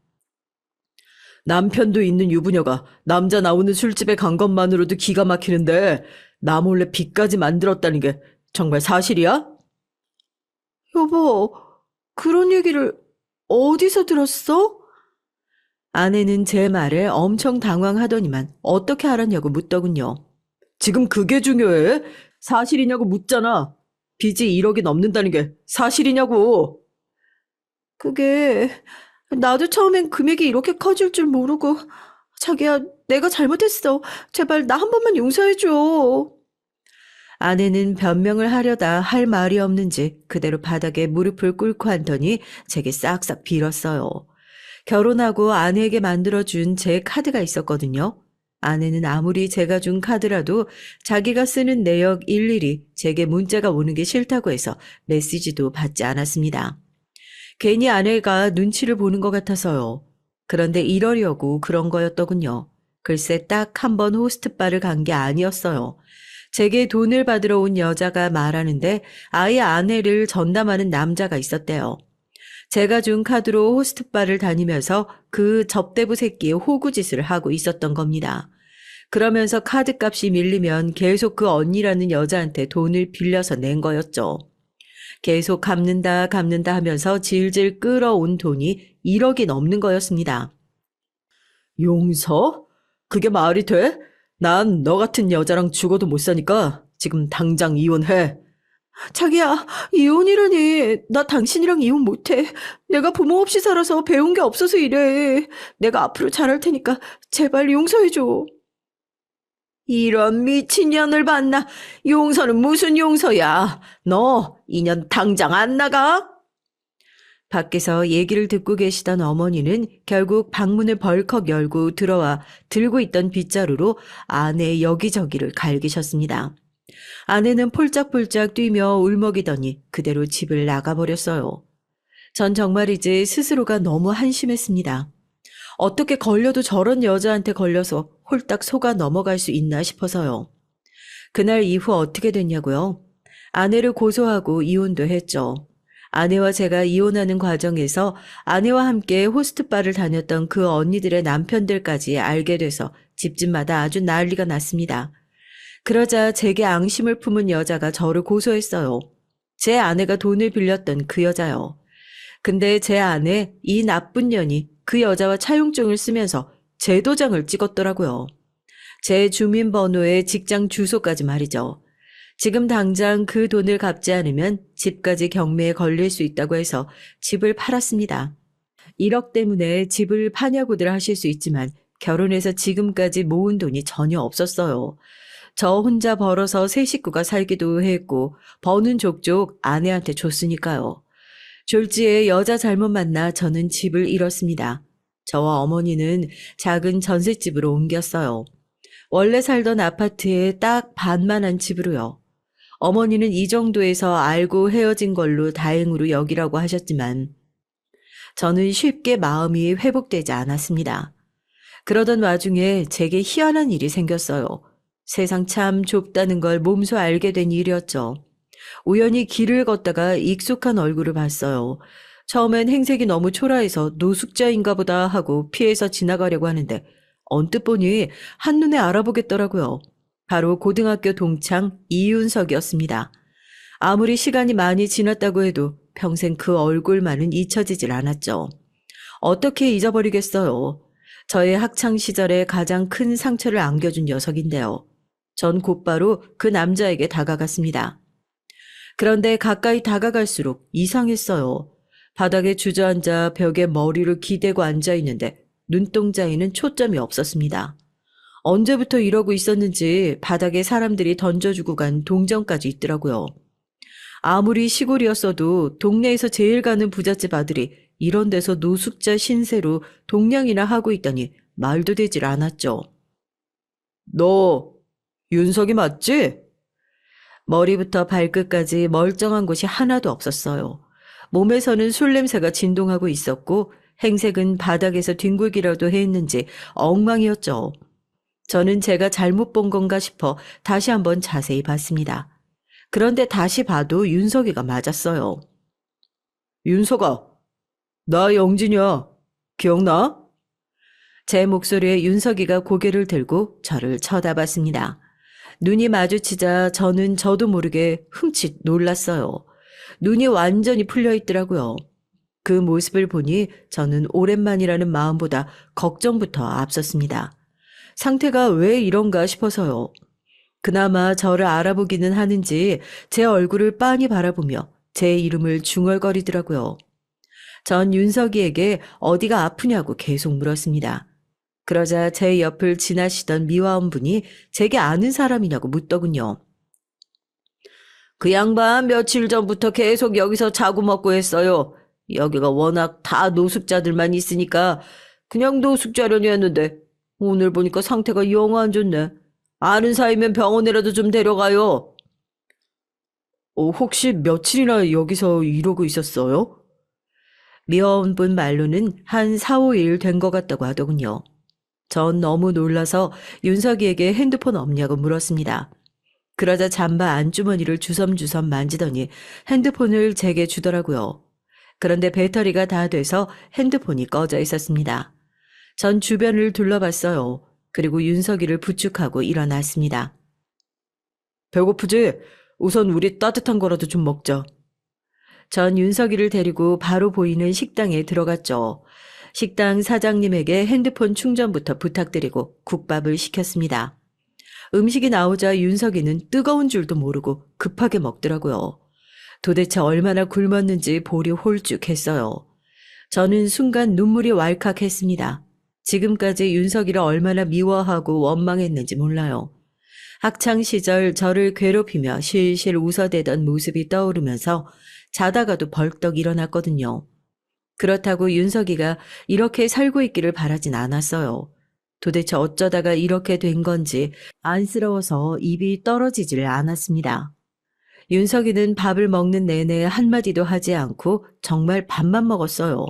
남편도 있는 유부녀가 남자 나오는 술집에 간 것만으로도 기가 막히는데 나 몰래 빚까지 만들었다는 게 정말 사실이야? 여보, 그런 얘기를 어디서 들었어? 아내는 제 말에 엄청 당황하더니만 어떻게 알았냐고 묻더군요. 지금 그게 중요해? 사실이냐고 묻잖아. 빚이 1억이 넘는다는 게 사실이냐고. 그게 나도 처음엔 금액이 이렇게 커질 줄 모르고 자기야 내가 잘못했어. 제발 나 한 번만 용서해줘. 아내는 변명을 하려다 할 말이 없는지 그대로 바닥에 무릎을 꿇고 앉더니 제게 싹싹 빌었어요. 결혼하고 아내에게 만들어준 제 카드가 있었거든요. 아내는 아무리 제가 준 카드라도 자기가 쓰는 내역 일일이 제게 문자가 오는 게 싫다고 해서 메시지도 받지 않았습니다. 괜히 아내가 눈치를 보는 것 같아서요. 그런데 이러려고 그런 거였더군요. 글쎄 딱 한 번 호스트바를 간 게 아니었어요. 제게 돈을 받으러 온 여자가 말하는데 아예 아내를 전담하는 남자가 있었대요. 제가 준 카드로 호스트바를 다니면서 그 접대부 새끼의 호구짓을 하고 있었던 겁니다. 그러면서 카드값이 밀리면 계속 그 언니라는 여자한테 돈을 빌려서 낸 거였죠. 계속 갚는다 하면서 질질 끌어온 돈이 1억이 넘는 거였습니다. 용서? 그게 말이 돼? 난 너 같은 여자랑 죽어도 못 사니까 지금 당장 이혼해. 자기야, 이혼이라니. 나 당신이랑 이혼 못해. 내가 부모 없이 살아서 배운 게 없어서 이래. 내가 앞으로 잘할 테니까 제발 용서해줘. 이런 미친년을 봤나? 용서는 무슨 용서야? 너 2년 당장 안 나가? 밖에서 얘기를 듣고 계시던 어머니는 결국 방문을 벌컥 열고 들어와 들고 있던 빗자루로 아내 여기저기를 갈기셨습니다. 아내는 폴짝폴짝 뛰며 울먹이더니 그대로 집을 나가버렸어요. 전 정말 이제 스스로가 너무 한심했습니다. 어떻게 걸려도 저런 여자한테 걸려서 홀딱 속아 넘어갈 수 있나 싶어서요. 그날 이후 어떻게 됐냐고요? 아내를 고소하고 이혼도 했죠. 아내와 제가 이혼하는 과정에서 아내와 함께 호스트바를 다녔던 그 언니들의 남편들까지 알게 돼서 집집마다 아주 난리가 났습니다. 그러자 제게 앙심을 품은 여자가 저를 고소했어요. 제 아내가 돈을 빌렸던 그 여자요. 근데 제 아내 이 나쁜 년이 그 여자와 차용증을 쓰면서 제 도장을 찍었더라고요. 제 주민번호에 직장 주소까지 말이죠. 지금 당장 그 돈을 갚지 않으면 집까지 경매에 걸릴 수 있다고 해서 집을 팔았습니다. 1억 때문에 집을 파냐고들 하실 수 있지만 결혼해서 지금까지 모은 돈이 전혀 없었어요. 저 혼자 벌어서 세 식구가 살기도 했고 버는 족족 아내한테 줬으니까요. 졸지에 여자 잘못 만나 저는 집을 잃었습니다. 저와 어머니는 작은 전셋집으로 옮겼어요. 원래 살던 아파트의 딱 반만한 집으로요. 어머니는 이 정도에서 알고 헤어진 걸로 다행으로 여기라고 하셨지만 저는 쉽게 마음이 회복되지 않았습니다. 그러던 와중에 제게 희한한 일이 생겼어요. 세상 참 좁다는 걸 몸소 알게 된 일이었죠. 우연히 길을 걷다가 익숙한 얼굴을 봤어요. 처음엔 행색이 너무 초라해서 노숙자인가 보다 하고 피해서 지나가려고 하는데 언뜻 보니 한눈에 알아보겠더라고요. 바로 고등학교 동창 이윤석이었습니다. 아무리 시간이 많이 지났다고 해도 평생 그 얼굴만은 잊혀지질 않았죠. 어떻게 잊어버리겠어요. 저의 학창 시절에 가장 큰 상처를 안겨준 녀석인데요. 전 곧바로 그 남자에게 다가갔습니다. 그런데 가까이 다가갈수록 이상했어요. 바닥에 주저앉아 벽에 머리를 기대고 앉아있는데 눈동자에는 초점이 없었습니다. 언제부터 이러고 있었는지 바닥에 사람들이 던져주고 간 동전까지 있더라고요. 아무리 시골이었어도 동네에서 제일 가는 부잣집 아들이 이런 데서 노숙자 신세로 동냥이나 하고 있다니 말도 되질 않았죠. 너 윤석이 맞지? 머리부터 발끝까지 멀쩡한 곳이 하나도 없었어요. 몸에서는 술 냄새가 진동하고 있었고 행색은 바닥에서 뒹굴기라도 했는지 엉망이었죠. 저는 제가 잘못 본 건가 싶어 다시 한번 자세히 봤습니다. 그런데 다시 봐도 윤석이가 맞았어요. 윤석아, 나 영진이야. 기억나? 제 목소리에 윤석이가 고개를 들고 저를 쳐다봤습니다. 눈이 마주치자 저는 저도 모르게 흠칫 놀랐어요. 눈이 완전히 풀려 있더라고요. 그 모습을 보니 저는 오랜만이라는 마음보다 걱정부터 앞섰습니다. 상태가 왜 이런가 싶어서요. 그나마 저를 알아보기는 하는지 제 얼굴을 빤히 바라보며 제 이름을 중얼거리더라고요. 전 윤석이에게 어디가 아프냐고 계속 물었습니다. 그러자 제 옆을 지나시던 미화원 분이 제게 아는 사람이냐고 묻더군요. 그 양반 며칠 전부터 계속 여기서 자고 먹고 했어요. 여기가 워낙 다 노숙자들만 있으니까 그냥 노숙자려니 했는데 오늘 보니까 상태가 영 안 좋네. 아는 사이면 병원이라도 좀 데려가요. 혹시 며칠이나 여기서 이러고 있었어요? 미화원분 말로는 한 4, 5일 된 것 같다고 하더군요. 전 너무 놀라서 윤석이에게 핸드폰 없냐고 물었습니다. 그러자 잠바 안주머니를 주섬주섬 만지더니 핸드폰을 제게 주더라고요. 그런데 배터리가 다 돼서 핸드폰이 꺼져 있었습니다. 전 주변을 둘러봤어요. 그리고 윤석이를 부축하고 일어났습니다. 배고프지? 우선 우리 따뜻한 거라도 좀 먹자. 전 윤석이를 데리고 바로 보이는 식당에 들어갔죠. 식당 사장님에게 핸드폰 충전부터 부탁드리고 국밥을 시켰습니다. 음식이 나오자 윤석이는 뜨거운 줄도 모르고 급하게 먹더라고요. 도대체 얼마나 굶었는지 볼이 홀쭉했어요. 저는 순간 눈물이 왈칵했습니다. 지금까지 윤석이를 얼마나 미워하고 원망했는지 몰라요. 학창시절 저를 괴롭히며 실실 웃어대던 모습이 떠오르면서 자다가도 벌떡 일어났거든요. 그렇다고 윤석이가 이렇게 살고 있기를 바라진 않았어요. 도대체 어쩌다가 이렇게 된 건지 안쓰러워서 입이 떨어지질 않았습니다. 윤석이는 밥을 먹는 내내 한마디도 하지 않고 정말 밥만 먹었어요.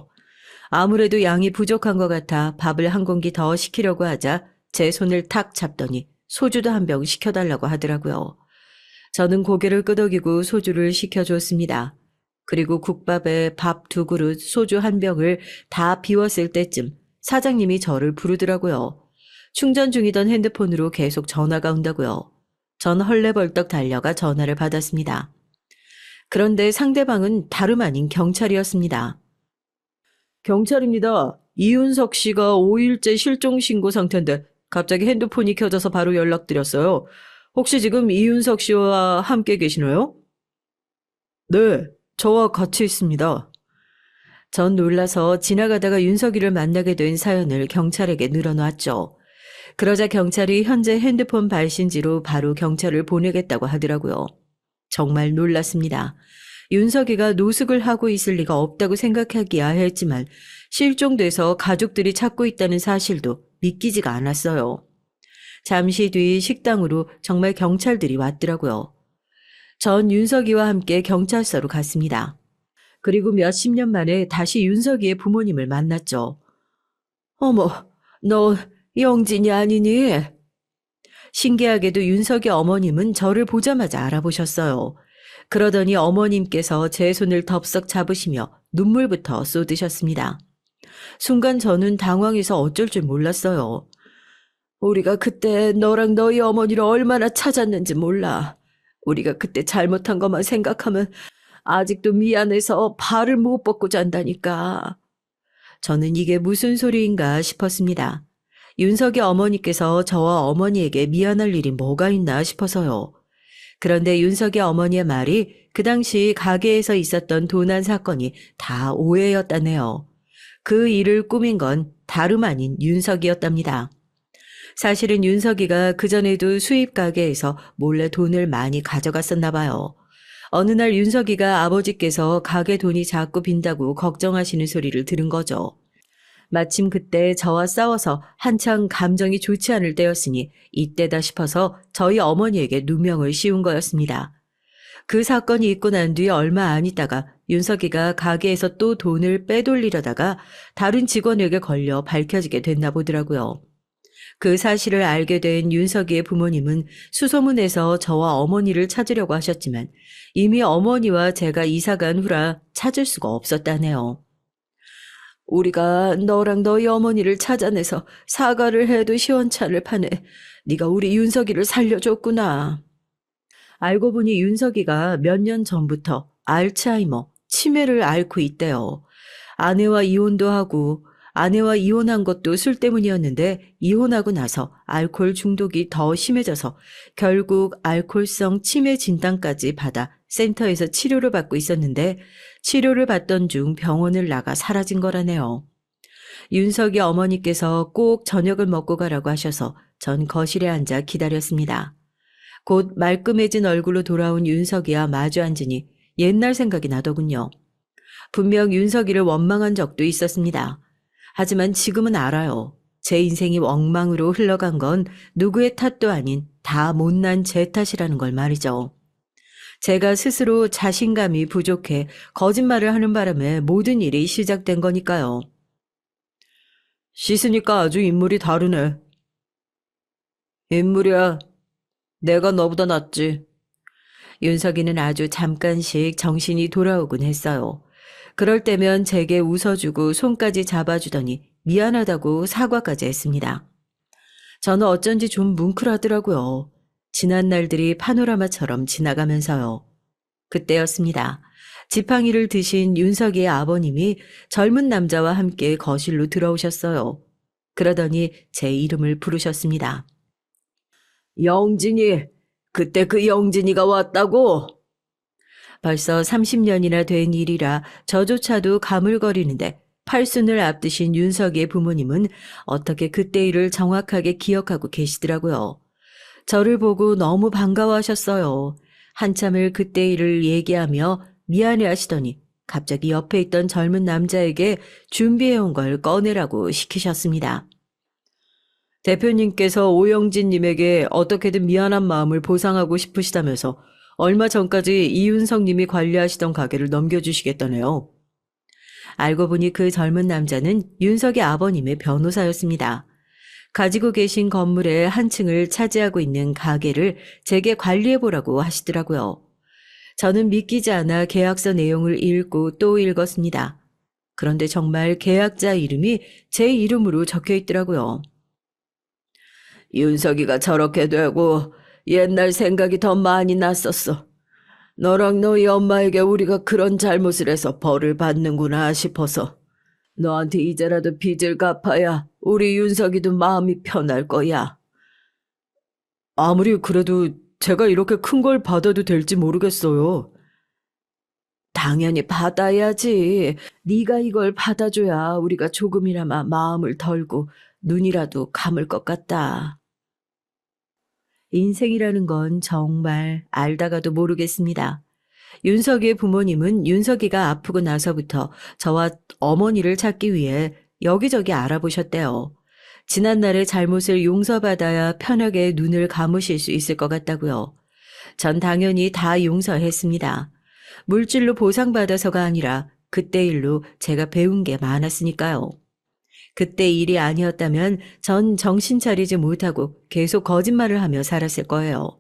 아무래도 양이 부족한 것 같아 밥을 한 공기 더 시키려고 하자 제 손을 탁 잡더니 소주도 한 병 시켜달라고 하더라고요. 저는 고개를 끄덕이고 소주를 시켜줬습니다. 그리고 국밥에 밥 2그릇, 소주 1병을 다 비웠을 때쯤 사장님이 저를 부르더라고요. 충전 중이던 핸드폰으로 계속 전화가 온다고요. 전 헐레벌떡 달려가 전화를 받았습니다. 그런데 상대방은 다름 아닌 경찰이었습니다. 경찰입니다. 이윤석 씨가 5일째 실종 신고 상태인데 갑자기 핸드폰이 켜져서 바로 연락드렸어요. 혹시 지금 이윤석 씨와 함께 계시나요? 네, 저와 같이 있습니다. 전 놀라서 지나가다가 윤석이를 만나게 된 사연을 경찰에게 늘어놨죠. 그러자 경찰이 현재 핸드폰 발신지로 바로 경찰을 보내겠다고 하더라고요. 정말 놀랐습니다. 윤석이가 노숙을 하고 있을 리가 없다고 생각하기야 했지만 실종돼서 가족들이 찾고 있다는 사실도 믿기지가 않았어요. 잠시 뒤 식당으로 정말 경찰들이 왔더라고요. 전 윤석이와 함께 경찰서로 갔습니다. 그리고 몇십 년 만에 다시 윤석이의 부모님을 만났죠. 어머, 너 영진이 아니니? 신기하게도 윤석이 어머님은 저를 보자마자 알아보셨어요. 그러더니 어머님께서 제 손을 덥석 잡으시며 눈물부터 쏟으셨습니다. 순간 저는 당황해서 어쩔 줄 몰랐어요. 우리가 그때 너랑 너희 어머니를 얼마나 찾았는지 몰라. 우리가 그때 잘못한 것만 생각하면 아직도 미안해서 발을 못 뻗고 잔다니까. 저는 이게 무슨 소리인가 싶었습니다. 윤석이 어머니께서 저와 어머니에게 미안할 일이 뭐가 있나 싶어서요. 그런데 윤석이 어머니의 말이 그 당시 가게에서 있었던 도난 사건이 다 오해였다네요. 그 일을 꾸민 건 다름 아닌 윤석이었답니다. 사실은 윤석이가 그전에도 수입 가게에서 몰래 돈을 많이 가져갔었나 봐요. 어느 날 윤석이가 아버지께서 가게 돈이 자꾸 빈다고 걱정하시는 소리를 들은 거죠. 마침 그때 저와 싸워서 한창 감정이 좋지 않을 때였으니 이때다 싶어서 저희 어머니에게 누명을 씌운 거였습니다. 그 사건이 있고 난 뒤 얼마 안 있다가 윤석이가 가게에서 또 돈을 빼돌리려다가 다른 직원에게 걸려 밝혀지게 됐나 보더라고요. 그 사실을 알게 된 윤석이의 부모님은 수소문해서 저와 어머니를 찾으려고 하셨지만 이미 어머니와 제가 이사간 후라 찾을 수가 없었다네요. 우리가 너랑 너희 어머니를 찾아내서 사과를 해도 시원찮을 판에 네가 우리 윤석이를 살려줬구나. 알고 보니 윤석이가 몇 년 전부터 알츠하이머, 치매를 앓고 있대요. 아내와 이혼도 하고 아내와 이혼한 것도 술 때문이었는데 이혼하고 나서 알코올 중독이 더 심해져서 결국 알코올성 치매 진단까지 받아 센터에서 치료를 받고 있었는데 치료를 받던 중 병원을 나가 사라진 거라네요. 윤석이 어머니께서 꼭 저녁을 먹고 가라고 하셔서 전 거실에 앉아 기다렸습니다. 곧 말끔해진 얼굴로 돌아온 윤석이와 마주 앉으니 옛날 생각이 나더군요. 분명 윤석이를 원망한 적도 있었습니다. 하지만 지금은 알아요. 제 인생이 엉망으로 흘러간 건 누구의 탓도 아닌 다 못난 제 탓이라는 걸 말이죠. 제가 스스로 자신감이 부족해 거짓말을 하는 바람에 모든 일이 시작된 거니까요. 씻으니까 아주 인물이 다르네. 인물이야. 내가 너보다 낫지. 윤석이는 아주 잠깐씩 정신이 돌아오곤 했어요. 그럴 때면 제게 웃어주고 손까지 잡아주더니 미안하다고 사과까지 했습니다. 저는 어쩐지 좀 뭉클하더라고요. 지난 날들이 파노라마처럼 지나가면서요. 그때였습니다. 지팡이를 드신 윤석이의 아버님이 젊은 남자와 함께 거실로 들어오셨어요. 그러더니 제 이름을 부르셨습니다. 영진이, 그때 그 영진이가 왔다고? 벌써 30년이나 된 일이라 저조차도 가물거리는데 팔순을 앞두신 윤석이의 부모님은 어떻게 그때 일을 정확하게 기억하고 계시더라고요. 저를 보고 너무 반가워하셨어요. 한참을 그때 일을 얘기하며 미안해하시더니 갑자기 옆에 있던 젊은 남자에게 준비해온 걸 꺼내라고 시키셨습니다. 대표님께서 오영진님에게 어떻게든 미안한 마음을 보상하고 싶으시다면서 얼마 전까지 이윤성님이 관리하시던 가게를 넘겨주시겠다네요. 알고 보니 그 젊은 남자는 윤석의 아버님의 변호사였습니다. 가지고 계신 건물의 한 층을 차지하고 있는 가게를 제게 관리해보라고 하시더라고요. 저는 믿기지 않아 계약서 내용을 읽고 또 읽었습니다. 그런데 정말 계약자 이름이 제 이름으로 적혀 있더라고요. 윤석이가 저렇게 되고 옛날 생각이 더 많이 났었어. 너랑 너희 엄마에게 우리가 그런 잘못을 해서 벌을 받는구나 싶어서 너한테 이제라도 빚을 갚아야 우리 윤석이도 마음이 편할 거야. 아무리 그래도 제가 이렇게 큰 걸 받아도 될지 모르겠어요. 당연히 받아야지. 네가 이걸 받아줘야 우리가 조금이나마 마음을 덜고 눈이라도 감을 것 같다. 인생이라는 건 정말 알다가도 모르겠습니다. 윤석이의 부모님은 윤석이가 아프고 나서부터 저와 어머니를 찾기 위해 여기저기 알아보셨대요. 지난날의 잘못을 용서받아야 편하게 눈을 감으실 수 있을 것 같다고요. 전 당연히 다 용서했습니다. 물질로 보상받아서가 아니라 그때 일로 제가 배운 게 많았으니까요. 그때 일이 아니었다면 전 정신 차리지 못하고 계속 거짓말을 하며 살았을 거예요.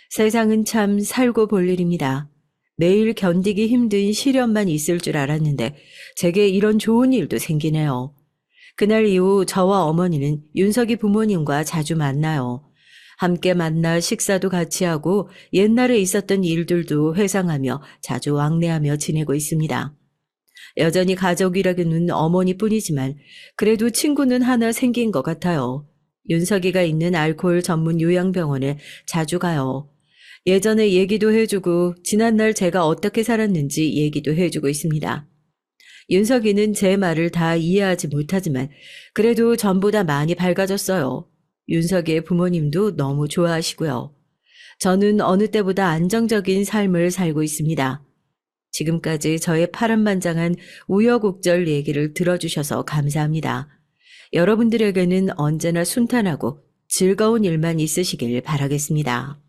세상은 참 살고 볼 일입니다. 매일 견디기 힘든 시련만 있을 줄 알았는데 제게 이런 좋은 일도 생기네요. 그날 이후 저와 어머니는 윤석이 부모님과 자주 만나요. 함께 만나 식사도 같이 하고 옛날에 있었던 일들도 회상하며 자주 왕래하며 지내고 있습니다. 여전히 가족이라고는 어머니뿐이지만 그래도 친구는 하나 생긴 것 같아요. 윤석이가 있는 알코올 전문 요양병원에 자주 가요. 예전에 얘기도 해주고 지난날 제가 어떻게 살았는지 얘기도 해주고 있습니다. 윤석이는 제 말을 다 이해하지 못하지만 그래도 전보다 많이 밝아졌어요. 윤석이의 부모님도 너무 좋아하시고요. 저는 어느 때보다 안정적인 삶을 살고 있습니다. 지금까지 저의 파란만장한 우여곡절 얘기를 들어주셔서 감사합니다. 여러분들에게는 언제나 순탄하고 즐거운 일만 있으시길 바라겠습니다.